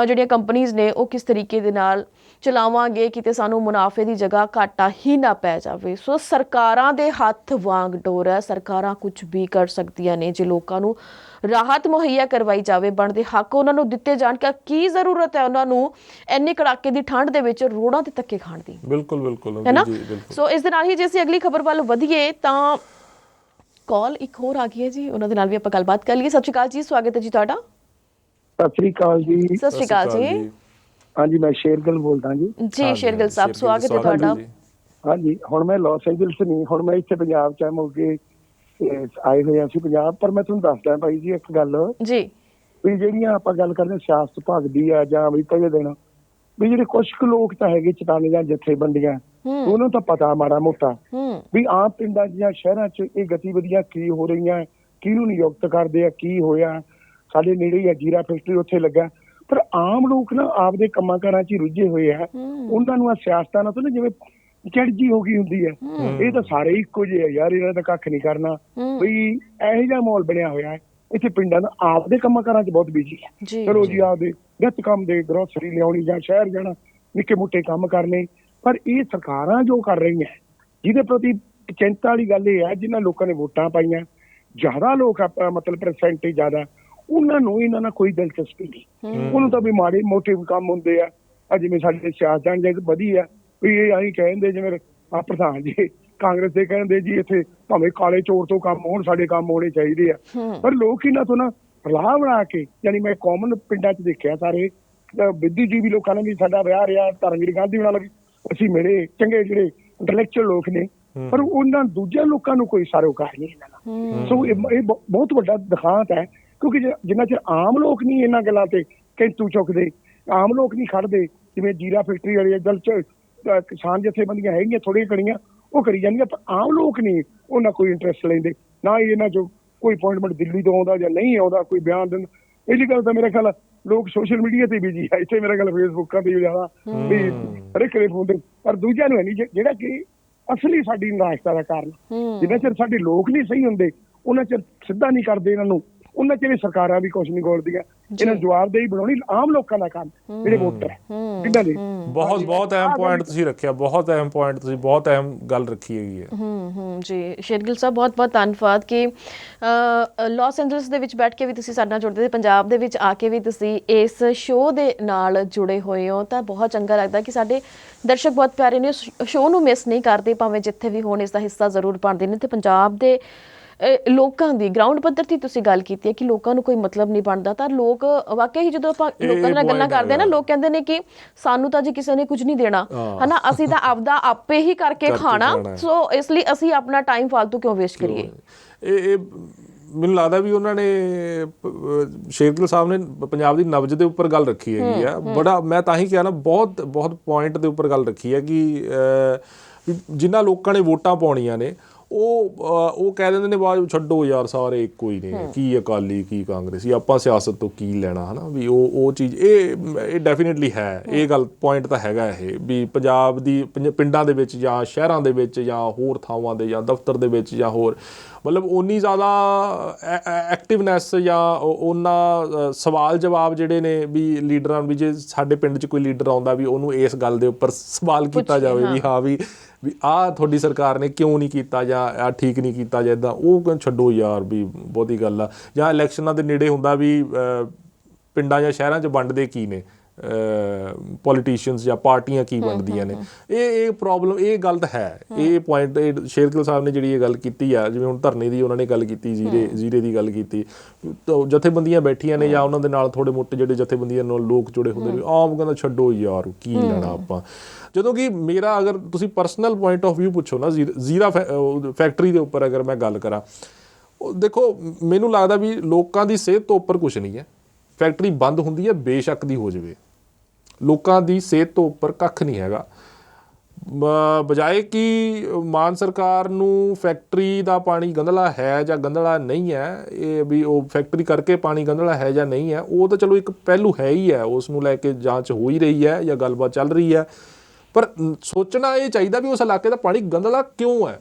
ਜਿਹੜੀਆਂ ਕੰਪਨੀਜ਼ ਨੇ ਉਹ ਕਿਸ ਤਰੀਕੇ ਦੇ ਨਾਲ ਚਲਾਵਾਂਗੇ, ਕਿਤੇ ਸਾਨੂੰ ਮੁਨਾਫੇ ਦੀ ਜਗ੍ਹਾ ਘਾਟਾ ਹੀ ਨਾ ਪੈ ਜਾਵੇ। ਸੋ ਸਰਕਾਰਾਂ ਦੇ ਹੱਥ ਵਾਂਗ ਡੋਰ ਹੈ, ਸਰਕਾਰਾਂ ਕੁਝ ਵੀ ਕਰ ਸਕਦੀਆਂ ਨੇ ਜੇ ਲੋਕਾਂ ਨੂੰ ਰਾਹਤ ਮੁਹੱਈਆ ਕਰਵਾਈ ਜਾਵੇ, ਬਣਦੇ ਹੱਕ ਉਹਨਾਂ ਨੂੰ ਦਿੱਤੇ ਜਾਣ। ਕੀ ਜ਼ਰੂਰਤ ਹੈ ਉਹਨਾਂ ਨੂੰ ਇੰਨੀ ਕੜਾਕੇ ਦੀ ਠੰਡ ਦੇ ਵਿੱਚ ਰੋਡਾਂ ਤੇ ਧੱਕੇ ਖਾਣ ਦੀ? ਬਿਲਕੁਲ ਬਿਲਕੁਲ ਹੈ ਨਾ। ਸੋ ਇਸ ਦੇ ਨਾਲ ਹੀ ਜੇ ਅਸੀਂ ਅਗਲੀ ਖਬਰ ਵੱਲ ਵਧੀਏ ਤਾਂ ਕਾਲ ਇੱਕ ਹੋਰ ਆ ਗਈ ਹੈ ਜੀ, ਉਹਨਾਂ ਦੇ ਨਾਲ ਵੀ ਆਪਾਂ ਗੱਲਬਾਤ ਕਰ ਲਈਏ। ਸਤਿ ਸ਼੍ਰੀ ਅਕਾਲ ਜੀ, ਸਵਾਗਤ ਹੈ ਜੀ ਤੁਹਾਡਾ। ਸਤਿ ਸ੍ਰੀ ਅਕਾਲ ਜੀ। ਸਤਿ ਸ਼੍ਰੀ ਅਕਾਲ ਜੀ। ਹਾਂਜੀ, ਮੈਂ ਸ਼ੇਰਗਿਲ ਬੋਲਦਾ ਜੀ। ਜੀ ਸ਼ੇਰਗਿਲ ਸਾਹਿਬ, ਸਵਾਗਤ ਹੈ ਤੁਹਾਡਾ। ਹਾਂਜੀ, ਹੁਣ ਮੈਂ ਲਾਸ ਐਂਜਲਸ ਨਹੀਂ, ਹੁਣ ਮੈਂ ਇੱਥੇ ਪੰਜਾਬ ਚ ਮੋਗੇ ਆਏ ਹੋਏ ਅਸੀਂ ਪੰਜਾਬ। ਪਰ ਮੈਂ ਤੁਹਾਨੂੰ ਦੱਸਦਾ ਭਾਈ ਜੀ ਇੱਕ ਗੱਲ ਜੀ, ਵੀ ਜਿਹੜੀਆਂ ਆਪਾਂ ਗੱਲ ਕਰਦੇ ਸਿਆਸਤ ਭਾਗ ਦੀ ਆ ਜਾਂ ਅਮਰੀਕਾ ਦੇ ਦੇਣਾ, ਵੀ ਜਿਹੜੇ ਕੁਛ ਕੁ ਲੋਕ ਤਾਂ ਹੈਗੇ ਚਟਾਨੇ ਜਾਂ ਜਥੇਬੰਦੀਆਂ, ਉਹਨਾਂ ਨੂੰ ਤਾਂ ਪਤਾ ਮਾੜਾ ਮੋਟਾ ਵੀ ਆਮ ਪਿੰਡਾਂ ਜਾਂ ਸ਼ਹਿਰਾਂ ਚ ਇਹ ਗਤੀਵਿਧੀਆਂ ਕੀ ਹੋ ਰਹੀਆਂ, ਕਿਹਨੂੰ ਨਿਯੁਕਤ ਕਰਦੇ ਆ, ਕੀ ਹੋਇਆ। ਸਾਡੇ ਨੇੜੇ ਹੀ ਆ ਜੀਰਾ ਫੈਕਟਰੀ, ਉੱਥੇ ਲੱਗਾ। ਪਰ ਆਮ ਲੋਕ ਨਾ ਆਪਦੇ ਕੰਮਾਂ ਕਾਰਾਂ ਚ ਹੀ ਰੁੱਝੇ ਹੋਏ ਆ, ਉਹਨਾਂ ਨੂੰ ਆ ਸਿਆਸਤਾਂ ਨਾਲ ਤਾਂ ਨਾ ਜਿਵੇਂ ਚੜਜੀ ਹੋ ਗਈ ਹੁੰਦੀ ਹੈ। ਇਹ ਤਾਂ ਸਾਰੇ ਇੱਕੋ ਜਿਹੇ ਆ ਯਾਰ, ਇਹਨਾਂ ਦਾ ਕੱਖ ਨਹੀਂ ਕਰਨਾ। ਬਈ ਇਹੋ ਜਿਹਾ ਮਾਹੌਲ ਬਣਿਆ ਹੋਇਆ ਇੱਥੇ ਪਿੰਡਾਂ ਦਾ, ਆਪਦੇ ਕੰਮਾਂ ਕਾਰਾਂ ਚ ਬਹੁਤ ਬਿਜੀ ਹੈ। ਚਲੋ ਜੀ, ਆਪਦੇ ਨਿੱਤ ਕੰਮ ਦੇ ਗਰੋਸਰੀ ਲਿਆਉਣੀ ਜਾਂ ਸ਼ਹਿਰ ਜਾਣਾ, ਨਿੱਕੇ ਮੋਟੇ ਕੰਮ ਕਰਨੇ। ਪਰ ਇਹ ਸਰਕਾਰਾਂ ਜੋ ਕਰ ਰਹੀਆਂ, ਜਿਹਦੇ ਪ੍ਰਤੀ ਚਿੰਤਾ ਵਾਲੀ ਗੱਲ ਇਹ ਹੈ, ਜਿਨ੍ਹਾਂ ਲੋਕਾਂ ਨੇ ਵੋਟਾਂ ਪਾਈਆਂ, ਜ਼ਿਆਦਾ ਲੋਕ ਮਤਲਬ ਪਰਸੈਂਟੇਜ ਜ਼ਿਆਦਾ, ਉਹਨਾਂ ਨੂੰ ਇਹਨਾਂ ਨਾਲ ਕੋਈ ਦਿਲਚਸਪੀ ਨਹੀਂ। ਉਹਨੂੰ ਤਾਂ ਵੀ ਮਾੜੇ ਮੋਟੇ ਕੰਮ ਹੁੰਦੇ ਆ। ਜਿਵੇਂ ਸਾਡੇ ਸਿਆਸਤਦਾਨ ਜੇ ਵਧੀਆ ਵੀ ਇਹ ਅਸੀਂ ਕਹਿੰਦੇ, ਜਿਵੇਂ ਆ ਪ੍ਰਧਾਨ ਜੀ ਕਾਂਗਰਸ ਦੇ ਕਹਿੰਦੇ ਜੀ ਇੱਥੇ ਭਾਵੇਂ ਕਾਲੇ ਚੋਰ ਤੋਂ ਕੰਮ ਹੋਣ, ਸਾਡੇ ਕੰਮ ਹੋਣੇ ਚਾਹੀਦੇ ਆ। ਪਰ ਲੋਕ ਇਹਨਾਂ ਤੋਂ ਨਾ ਸਲਾਹ ਬਣਾ ਕੇ, ਯਾਨੀ ਮੈਂ ਕਾਮਨ ਪਿੰਡਾਂ ਚ ਦੇਖਿਆ ਸਾਰੇ ਬੁੱਧੀਜੀਵੀ ਲੋਕਾਂ ਨੇ ਵੀ ਸਾਡਾ ਵਿਆਹ ਰਿਹਾ, ਧਰਮਵੀਰ ਗਾਂਧੀ ਨਾਲ ਵੀ ਅਸੀਂ ਮਿਲੇ, ਚੰਗੇ ਜਿਹੜੇ ਇੰਟੈਲੈਕਚੁਅਲ ਲੋਕ ਨੇ, ਪਰ ਉਹਨਾਂ ਦੂਜਿਆਂ ਲੋਕਾਂ ਨੂੰ ਕੋਈ ਸਾਰੋਕਾਰ ਨਹੀਂ ਇਹਨਾਂ ਨਾਲ। ਸੋ ਇਹ ਬਹੁਤ ਵੱਡਾ ਦਿਖਾਂਤ ਹੈ, ਕਿਉਂਕਿ ਜਿੰਨਾ ਚਿਰ ਆਮ ਲੋਕ ਨਹੀਂ ਇਹਨਾਂ ਗੱਲਾਂ ਤੇ ਕੈਂਤੂ ਚੁੱਕਦੇ, ਆਮ ਲੋਕ ਨਹੀਂ ਖੜਦੇ, ਜਿਵੇਂ ਜੀਰਾ ਫੈਕਟਰੀ ਵਾਲੇ ਦਲ ਚ ਕਿਸਾਨ ਜਥੇਬੰਦੀਆਂ ਹੈਗੀਆਂ ਥੋੜ੍ਹੀਆਂ ਕੜੀਆਂ, ਉਹ ਕਰੀ ਜਾਂਦੀਆਂ, ਪਰ ਆਮ ਲੋਕ ਨਹੀਂ ਉਹਨਾਂ ਕੋਈ ਇੰਟਰਸਟ ਲੈਂਦੇ। ਨਾ ਹੀ ਇਹਨਾਂ ਚੋਂ ਕੋਈ ਅਪੁਆਇੰਟਮੈਂਟ ਦਿੱਲੀ ਤੋਂ ਆਉਂਦਾ ਜਾਂ ਨਹੀਂ ਆਉਂਦਾ, ਕੋਈ ਬਿਆਨ ਦਿੰਦਾ। ਇਹਦੀ ਗੱਲ ਤਾਂ ਮੇਰਾ ਖਿਆਲ ਲੋਕ ਸੋਸ਼ਲ ਮੀਡੀਆ ਤੇ ਬਿਜੀ ਹੈ, ਇੱਥੇ ਮੇਰਾ ਖਿਆਲ ਫੇਸਬੁੱਕਾਂ ਤੇ ਜ਼ਿਆਦਾ ਵੀ ਹਰੇਕ ਦੇ ਫੋਨ ਤੇ, ਪਰ ਦੂਜਿਆਂ ਨੂੰ ਹੈ ਨਹੀਂ। ਜਿਹੜਾ ਕਿ ਅਸਲੀ ਸਾਡੀ ਨਿਰਾਸ਼ਤਾ ਦਾ ਕਾਰਨ, ਜਿੰਨਾ ਚਿਰ ਸਾਡੇ ਲੋਕ ਨਹੀਂ ਸਹੀ ਹੁੰਦੇ, ਉਹਨਾਂ ਚਿਰ ਸਿੱਧਾ ਨਹੀਂ ਕਰਦੇ ਇਹਨਾਂ ਨੂੰ, ਉਹਨਾਂ ਚ ਸਰਕਾਰਾਂ ਵੀ ਕੁਛ ਨਹੀਂ ਗੋਲਦੀਆਂ। ਇਹਨਾਂ ਨੂੰ ਜਵਾਬਦੇਹੀ ਬਣਾਉਣੀ ਆਮ ਲੋਕਾਂ ਦਾ ਕੰਮ, ਜਿਹੜੇ ਵੋਟਰ ਹੈ ਇਹਨਾਂ ਦੇ। ਬਹੁਤ ਬਹੁਤ ਅਹਿਮ ਪੁਆਇੰਟ ਤੁਸੀਂ ਰੱਖਿਆ, ਬਹੁਤ ਅਹਿਮ ਪੁਆਇੰਟ ਤੁਸੀਂ, ਬਹੁਤ ਅਹਿਮ ਗੱਲ ਰੱਖੀ ਹੈਗੀ ਹੈ। ਜੀ ਸ਼ੇਰਗਿਲ ਸਾਹਿਬ, ਬਹੁਤ ਬਹੁਤ ਧੰਨਵਾਦ ਕਿ ਲਾਸ ਐਂਜਲਸ ਦੇ ਵਿੱਚ ਬੈਠ ਕੇ ਵੀ ਤੁਸੀਂ ਸਾਡੇ ਨਾਲ ਜੁੜਦੇ, ਪੰਜਾਬ ਦੇ ਵਿੱਚ ਆ ਕੇ ਵੀ ਤੁਸੀਂ ਇਸ ਸ਼ੋਅ ਦੇ ਨਾਲ ਜੁੜੇ ਹੋਏ ਹੋ। ਤਾਂ ਬਹੁਤ ਚੰਗਾ ਲੱਗਦਾ ਕਿ ਸਾਡੇ ਦਰਸ਼ਕ ਬਹੁਤ ਪਿਆਰੇ ਨੇ, ਸ਼ੋਅ ਨੂੰ ਮਿਸ ਨਹੀਂ ਕਰਦੇ, ਭਾਵੇਂ ਜਿੱਥੇ ਵੀ ਹੋਣ ਇਸ ਦਾ ਹਿੱਸਾ ਜ਼ਰੂਰ ਬਣਦੇ ਨੇ। ਤੇ ਪੰਜਾਬ ਦੇ ਲੋਕਾਂ ਦੀ ਗਰਾਊਂਡ ਪੱਧਰ ਤੇ ਤੁਸੀਂ ਗੱਲ ਕੀਤੀ ਹੈ ਕਿ ਲੋਕਾਂ ਨੂੰ ਕੋਈ ਮਤਲਬ ਨਹੀਂ ਬਣਦਾ, ਤਾਂ ਲੋਕ ਵਾਕਈ ਹੀ ਜਦੋਂ ਆਪਾਂ ਲੋਕਾਂ ਨਾਲ ਗੱਲਾਂ ਕਰਦੇ ਨਾ, ਲੋਕ ਕਹਿੰਦੇ ਨੇ ਕਿ ਸਾਨੂੰ ਤਾਂ ਜੀ ਕਿਸੇ ਨੇ ਕੁਝ ਨਹੀਂ ਦੇਣਾ, ਹਨਾ, ਅਸੀਂ ਤਾਂ ਆਪਦਾ ਆਪੇ ਹੀ ਕਰਕੇ ਖਾਣਾ। ਸੋ ਇਸ ਲਈ ਅਸੀਂ ਆਪਣਾ ਟਾਈਮ ਫਾਲਤੂ ਕਿਉਂ ਵੇਸਟ ਕਰੀਏ। ਇਹ ਮੈਨੂੰ ਲੱਗਦਾ ਵੀ ਉਹਨਾਂ ਨੇ ਸ਼ੇਰਗਿੱਲ ਸਾਹਿਬ ਨੇ ਪੰਜਾਬ ਦੀ ਨਬਜ਼ ਦੇ ਉੱਪਰ ਗੱਲ ਰੱਖੀ ਹੈਗੀ ਆ ਬੜਾ। ਮੈਂ ਤਾਂ ਹੀ ਕਿਹਾ ਨਾ ਬਹੁਤ ਬਹੁਤ ਪੁਆਇੰਟ ਦੇ ਉੱਪਰ ਗੱਲ ਰੱਖੀ ਹੈ ਕਿ ਜਿਨ੍ਹਾਂ ਲੋਕਾਂ ਨੇ ਵੋਟਾਂ ਪਾਉਣੀਆਂ ਨੇ ਉਹ ਕਹਿ ਦਿੰਦੇ ਨੇ ਬਾਅਦ ਛੱਡੋ ਯਾਰ ਸਾਰੇ ਇੱਕੋ ਹੀ ਨੇ, ਕੀ ਅਕਾਲੀ ਕੀ ਕਾਂਗਰਸੀ, ਆਪਾਂ ਸਿਆਸਤ ਤੋਂ ਕੀ ਲੈਣਾ, ਹੈ ਨਾ। ਵੀ ਉਹ ਚੀਜ਼ ਇਹ ਡੈਫੀਨੇਟਲੀ ਹੈ, ਇਹ ਗੱਲ ਪੁਆਇੰਟ ਤਾਂ ਹੈਗਾ ਇਹ ਵੀ ਪੰਜਾਬ ਦੀ ਪਿੰਡਾਂ ਦੇ ਵਿੱਚ ਜਾਂ ਸ਼ਹਿਰਾਂ ਦੇ ਵਿੱਚ ਜਾਂ ਹੋਰ ਥਾਵਾਂ ਦੇ ਜਾਂ ਦਫ਼ਤਰ ਦੇ ਵਿੱਚ ਜਾਂ ਹੋਰ ਮਤਲਬ ਓਨੀ ਜ਼ਿਆਦਾ ਐਕਟਿਵਨੈਸ ਜਾਂ ਉਹਨਾਂ ਸਵਾਲ ਜਵਾਬ ਜਿਹੜੇ ਨੇ ਵੀ ਲੀਡਰਾਂ ਵੀ ਜੇ ਸਾਡੇ ਪਿੰਡ 'ਚ ਕੋਈ ਲੀਡਰ ਆਉਂਦਾ ਵੀ ਉਹਨੂੰ ਇਸ ਗੱਲ ਦੇ ਉੱਪਰ ਸਵਾਲ ਕੀਤਾ ਜਾਵੇ ਵੀ ਹਾਂ ਵੀ ਆਹ ਤੁਹਾਡੀ ਸਰਕਾਰ ਨੇ ਕਿਉਂ ਨਹੀਂ ਕੀਤਾ ਜਾਂ ਆਹ ਠੀਕ ਨਹੀਂ ਕੀਤਾ ਜਾਂ ਇੱਦਾਂ, ਉਹ ਛੱਡੋ ਯਾਰ ਵੀ ਬਹੁਤੀ ਗੱਲ ਆ। ਜਾਂ ਇਲੈਕਸ਼ਨਾਂ ਦੇ ਨੇੜੇ ਹੁੰਦਾ ਵੀ ਪਿੰਡਾਂ ਜਾਂ ਸ਼ਹਿਰਾਂ 'ਚ ਵੰਡਦੇ ਕੀ ਨੇ ਪੋਲੀਟੀਸ਼ੀਅਨਸ ਜਾਂ ਪਾਰਟੀਆਂ ਕੀ ਬਣਦੀਆਂ ਨੇ, ਇਹ ਪ੍ਰੋਬਲਮ, ਇਹ ਗੱਲ ਤਾਂ ਹੈ। ਇਹ ਪੁਆਇੰਟ ਸ਼ੇਰਗਿੱਲ ਸਾਹਿਬ ਨੇ ਜਿਹੜੀ ਇਹ ਗੱਲ ਕੀਤੀ ਆ, ਜਿਵੇਂ ਹੁਣ ਧਰਨੇ ਦੀ ਉਹਨਾਂ ਨੇ ਗੱਲ ਕੀਤੀ, ਜ਼ੀਰੇ ਦੀ ਗੱਲ ਕੀਤੀ, ਜਥੇਬੰਦੀਆਂ ਬੈਠੀਆਂ ਨੇ ਜਾਂ ਉਹਨਾਂ ਦੇ ਨਾਲ ਥੋੜੇ ਮੋਟੇ ਜਿਹੜੇ ਜਥੇਬੰਦੀਆਂ ਨਾਲ ਲੋਕ ਜੁੜੇ ਹੁੰਦੇ ਨੇ, ਆਮ ਕਹਿੰਦਾ ਛੱਡੋ ਯਾਰ ਕੀ ਲੈਣਾ ਆਪਾਂ। ਜਦੋਂ ਕਿ ਮੇਰਾ ਅਗਰ ਤੁਸੀਂ ਪਰਸਨਲ ਪੁਆਇੰਟ ਆਫ ਵਿਊ ਪੁੱਛੋ ਨਾ ਜ਼ੀਰਾ ਫੈਕਟਰੀ ਦੇ ਉੱਪਰ ਅਗਰ ਮੈਂ ਗੱਲ ਕਰਾਂ, ਦੇਖੋ ਮੈਨੂੰ ਲੱਗਦਾ ਵੀ ਲੋਕਾਂ ਦੀ ਸਿਹਤ ਤੋਂ ਉੱਪਰ ਕੁਛ ਨਹੀਂ ਹੈ। ਫੈਕਟਰੀ ਬੰਦ ਹੁੰਦੀ ਹੈ ਬੇਸ਼ੱਕ ਦੀ ਹੋ ਜਾਵੇ, ਲੋਕਾਂ ਦੀ ਸਿਹਤ ਤੋਂ ਉੱਪਰ ਕੱਖ ਨਹੀਂ ਹੈਗਾ। ਬਜਾਏ ਕਿ ਮਾਨ ਸਰਕਾਰ ਨੂੰ ਫੈਕਟਰੀ ਦਾ ਪਾਣੀ ਗੰਧਲਾ ਹੈ ਜਾਂ ਗੰਧਲਾ ਨਹੀਂ ਹੈ, ਇਹ ਵੀ ਉਹ ਫੈਕਟਰੀ ਕਰਕੇ ਪਾਣੀ ਗੰਧਲਾ ਹੈ ਜਾਂ ਨਹੀਂ ਹੈ, ਉਹ ਤਾਂ ਚਲੋ ਇੱਕ ਪਹਿਲੂ ਹੈ ਹੀ ਹੈ, ਉਸ ਨੂੰ ਲੈ ਕੇ ਜਾਂਚ ਹੋ ਹੀ ਰਹੀ ਹੈ ਜਾਂ ਗੱਲਬਾਤ ਚੱਲ ਰਹੀ ਹੈ। ਪਰ ਸੋਚਣਾ ਇਹ ਚਾਹੀਦਾ ਵੀ ਉਸ ਇਲਾਕੇ ਦਾ ਪਾਣੀ ਗੰਧਲਾ ਕਿਉਂ ਹੈ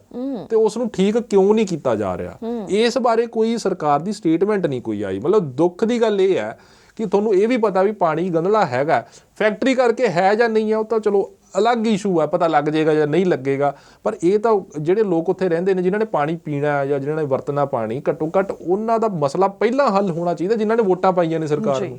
ਤੇ ਉਸ ਨੂੰ ਠੀਕ ਕਿਉਂ ਨਹੀਂ ਕੀਤਾ ਜਾ ਰਿਹਾ। ਇਸ ਬਾਰੇ ਕੋਈ ਸਰਕਾਰ ਦੀ ਸਟੇਟਮੈਂਟ ਨਹੀਂ ਕੋਈ ਆਈ। ਮਤਲਬ ਦੁੱਖ ਦੀ ਗੱਲ ਇਹ ਹੈ ਕਿ ਤੁਹਾਨੂੰ ਇਹ ਵੀ ਪਤਾ ਵੀ ਪਾਣੀ ਗੰਧਲਾ ਹੈਗਾ, ਫੈਕਟਰੀ ਕਰਕੇ ਹੈ ਜਾਂ ਨਹੀਂ ਹੈ ਉਹ ਤਾਂ ਚਲੋ ਅਲੱਗ ਇਸ਼ੂ ਹੈ, ਪਤਾ ਲੱਗ ਜਾਏਗਾ ਜਾਂ ਨਹੀਂ ਲੱਗੇਗਾ। ਪਰ ਇਹ ਤਾਂ ਜਿਹੜੇ ਲੋਕ ਉੱਥੇ ਰਹਿੰਦੇ ਨੇ, ਜਿਨ੍ਹਾਂ ਨੇ ਪਾਣੀ ਪੀਣਾ ਜਾਂ ਜਿਨ੍ਹਾਂ ਨੇ ਵਰਤਣਾ ਪਾਣੀ, ਘੱਟੋ ਘੱਟ ਉਹਨਾਂ ਦਾ ਮਸਲਾ ਪਹਿਲਾਂ ਹੱਲ ਹੋਣਾ ਚਾਹੀਦਾ। ਜਿਨ੍ਹਾਂ ਨੇ ਵੋਟਾਂ ਪਾਈਆਂ ਨੇ ਸਰਕਾਰ ਨੂੰ,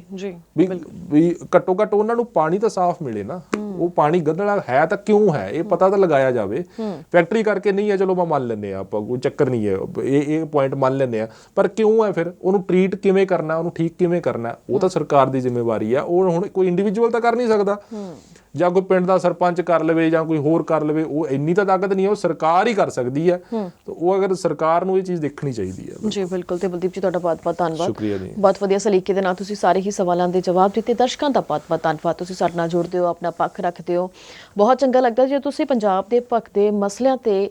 ਵੀ ਘੱਟੋ ਘੱਟ ਉਹਨਾਂ ਨੂੰ ਪਾਣੀ ਤਾਂ ਸਾਫ਼ ਮਿਲੇ ਨਾ। ਉਹ ਪਾਣੀ ਗੰਧਲਾ ਹੈ ਤਾਂ ਕਿਉਂ ਹੈ, ਇਹ ਪਤਾ ਤਾਂ ਲਗਾਇਆ ਜਾਵੇ। ਫੈਕਟਰੀ ਕਰਕੇ ਨਹੀਂ ਹੈ ਚਲੋ ਮੈਂ ਮੰਨ ਲੈਂਦੇ ਹਾਂ, ਆਪਾਂ ਕੋਈ ਚੱਕਰ ਨਹੀਂ ਹੈ, ਇਹ ਪੁਆਇੰਟ ਮੰਨ ਲੈਂਦੇ ਹਾਂ। ਪਰ ਕਿਉਂ ਹੈ ਫਿਰ ਉਹਨੂੰ ਟਰੀਟ ਕਿਵੇਂ ਕਰਨਾ, ਉਹਨੂੰ ਠੀਕ ਕਿਵੇਂ ਕਰਨਾ, ਉਹ ਤਾਂ ਸਰਕਾਰ ਦੀ ਜ਼ਿੰਮੇਵਾਰੀ ਹੈ। ਉਹ ਹੁਣ ਕੋਈ ਇੰਡੀਵਿਜੂਅਲ ਤਾਂ ਕਰ ਨਹੀਂ ਸਕਦਾ, ਜਾਂ ਕੋਈ ਪਿੰਡ ਦਾ ਸਰਪੰਚ ਕਰ ਲਵੇ ਜਾਂ ਕੋਈ ਹੋਰ ਕਰ ਲਵੇ, ਉਹ ਇੰਨੀ ਤਾਂ ਤਾਕਤ ਨਹੀਂ ਹੈ, ਉਹ ਸਰਕਾਰ ਹੀ ਕਰ ਸਕਦੀ ਹੈ। ਤਾਂ ਉਹ ਅਗਰ ਸਰਕਾਰ ਨੂੰ ਇਹ ਚੀਜ਼ ਦੇਖਣੀ ਚਾਹੀਦੀ ਹੈ। ਜੀ ਬਿਲਕੁਲ। ਤੇ ਬਲਦੀਪ ਜੀ ਤੁਹਾਡਾ ਬਹੁਤ-ਬਹੁਤ ਧੰਨਵਾਦ, ਸ਼ੁਕਰੀਆ ਜੀ, ਬਹੁਤ ਵਧੀਆ ਸਲੀਕੇ ਦੇ ਨਾਲ ਤੁਸੀਂ ਸਾਰੇ ਹੀ ਸਵਾਲਾਂ ਦੇ ਜਵਾਬ ਦਿੱਤੇ। ਦਰਸ਼ਕਾਂ ਦਾ ਬਹੁਤ-ਬਹੁਤ ਧੰਨਵਾਦ, ਤੁਸੀਂ ਸਾਡੇ ਨਾਲ ਜੁੜਦੇ ਹੋ, ਆਪਣਾ ਪੱਖ ਰੱਖਦੇ ਹੋ। ਬਹੁਤ ਚੰਗਾ ਲੱਗਦਾ ਜੇ ਤੁਸੀਂ ਪੰਜਾਬ ਦੇ ਭਖਦੇ ਮਸਲਿਆਂ ਤੇ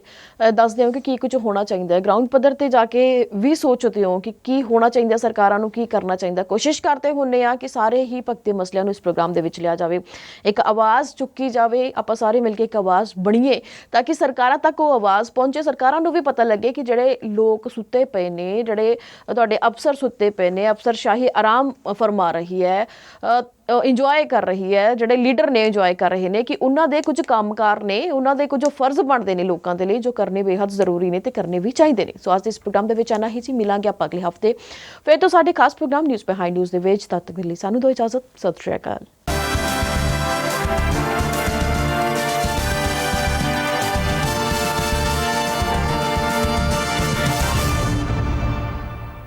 ਦੱਸਦੇ ਹੋ ਕਿ ਕੀ ਕੁਝ ਹੋਣਾ ਚਾਹੀਦਾ ਹੈ, ਗਰਾਊਂਡ ਪੱਧਰ ਤੇ ਜਾ ਕੇ ਵੀ ਸੋਚਦੇ ਹੋ ਕਿ ਕੀ ਹੋਣਾ ਚਾਹੀਦਾ, ਸਰਕਾਰਾਂ ਨੂੰ ਕੀ ਕਰਨਾ ਚਾਹੀਦਾ। ਕੋਸ਼ਿਸ਼ ਕਰਦੇ ਹੁੰਦੇ ਆ ਕਿ ਸਾਰੇ ਹੀ ਭਖਦੇ ਮਸਲਿਆਂ ਨੂੰ ਇਸ ਪ੍ਰੋਗਰਾਮ ਦੇ ਵਿੱਚ ਲਿਆ ਜਾਵੇ, ਇੱਕ ਆਵਾਜ਼ ਚੁੱਕੀ ਜਾਵੇ, ਆਪਾਂ ਸਾਰੇ ਮਿਲ ਕੇ ਇੱਕ ਆਵਾਜ਼ ਬਣੀਏ ਤਾਂ ਕਿ ਸਰਕਾਰਾਂ ਤੱਕ ਉਹ ਆਵਾਜ਼ ਪਹੁੰਚੇ। ਸਰਕਾਰਾਂ ਨੂੰ ਵੀ ਪਤਾ ਲੱਗੇ ਕਿ ਜਿਹੜੇ ਲੋਕ ਸੁੱਤੇ ਪਏ ਨੇ, ਜਿਹੜੇ ਤੁਹਾਡੇ ਅਫਸਰ ਸੁੱਤੇ ਪਏ ਨੇ, ਅਫਸਰਸ਼ਾਹੀ ਆਰਾਮ ਫਰਮਾ ਰਹੀ ਹੈ, ਇੰਜੋਏ ਕਰ ਰਹੀ ਹੈ, ਜਿਹੜੇ ਲੀਡਰ ਨੇ ਇੰਜੋਏ ਕਰ ਰਹੇ ਨੇ, ਕਿ ਉਹਨਾਂ ਦੇ ਕੁਝ ਕੰਮਕਾਰ ਨੇ, ਉਹਨਾਂ ਦੇ ਕੁਝ ਫਰਜ਼ ਬਣਦੇ ਨੇ ਲੋਕਾਂ ਦੇ ਲਈ, ਜੋ ਕਰਨੇ ਬੇਹੱਦ ਜ਼ਰੂਰੀ ਨੇ ਤੇ ਕਰਨੇ ਵੀ ਚਾਹੀਦੇ ਨੇ। ਸੋ ਅੱਜ ਦੇ ਇਸ ਪ੍ਰੋਗਰਾਮ ਦੇ ਵਿੱਚ ਆਨਾ ਹੀ ਜੀ, ਮਿਲਾਂਗੇ ਆਪਾਂ ਅਗਲੇ ਹਫਤੇ ਫਿਰ ਤੋਂ ਸਾਡੇ ਖਾਸ ਪ੍ਰੋਗਰਾਮ ਨਿਊਜ਼ ਬਿਹਾਈਂਡ ਨਿਊਜ਼ ਦੇ ਵਿੱਚ। ਤਦ ਤੱਕ ਲਈ ਸਾਨੂੰ ਦਿਓ ਇਜਾਜ਼ਤ। ਸਤਿ ਸ਼੍ਰੀ ਅਕਾਲ।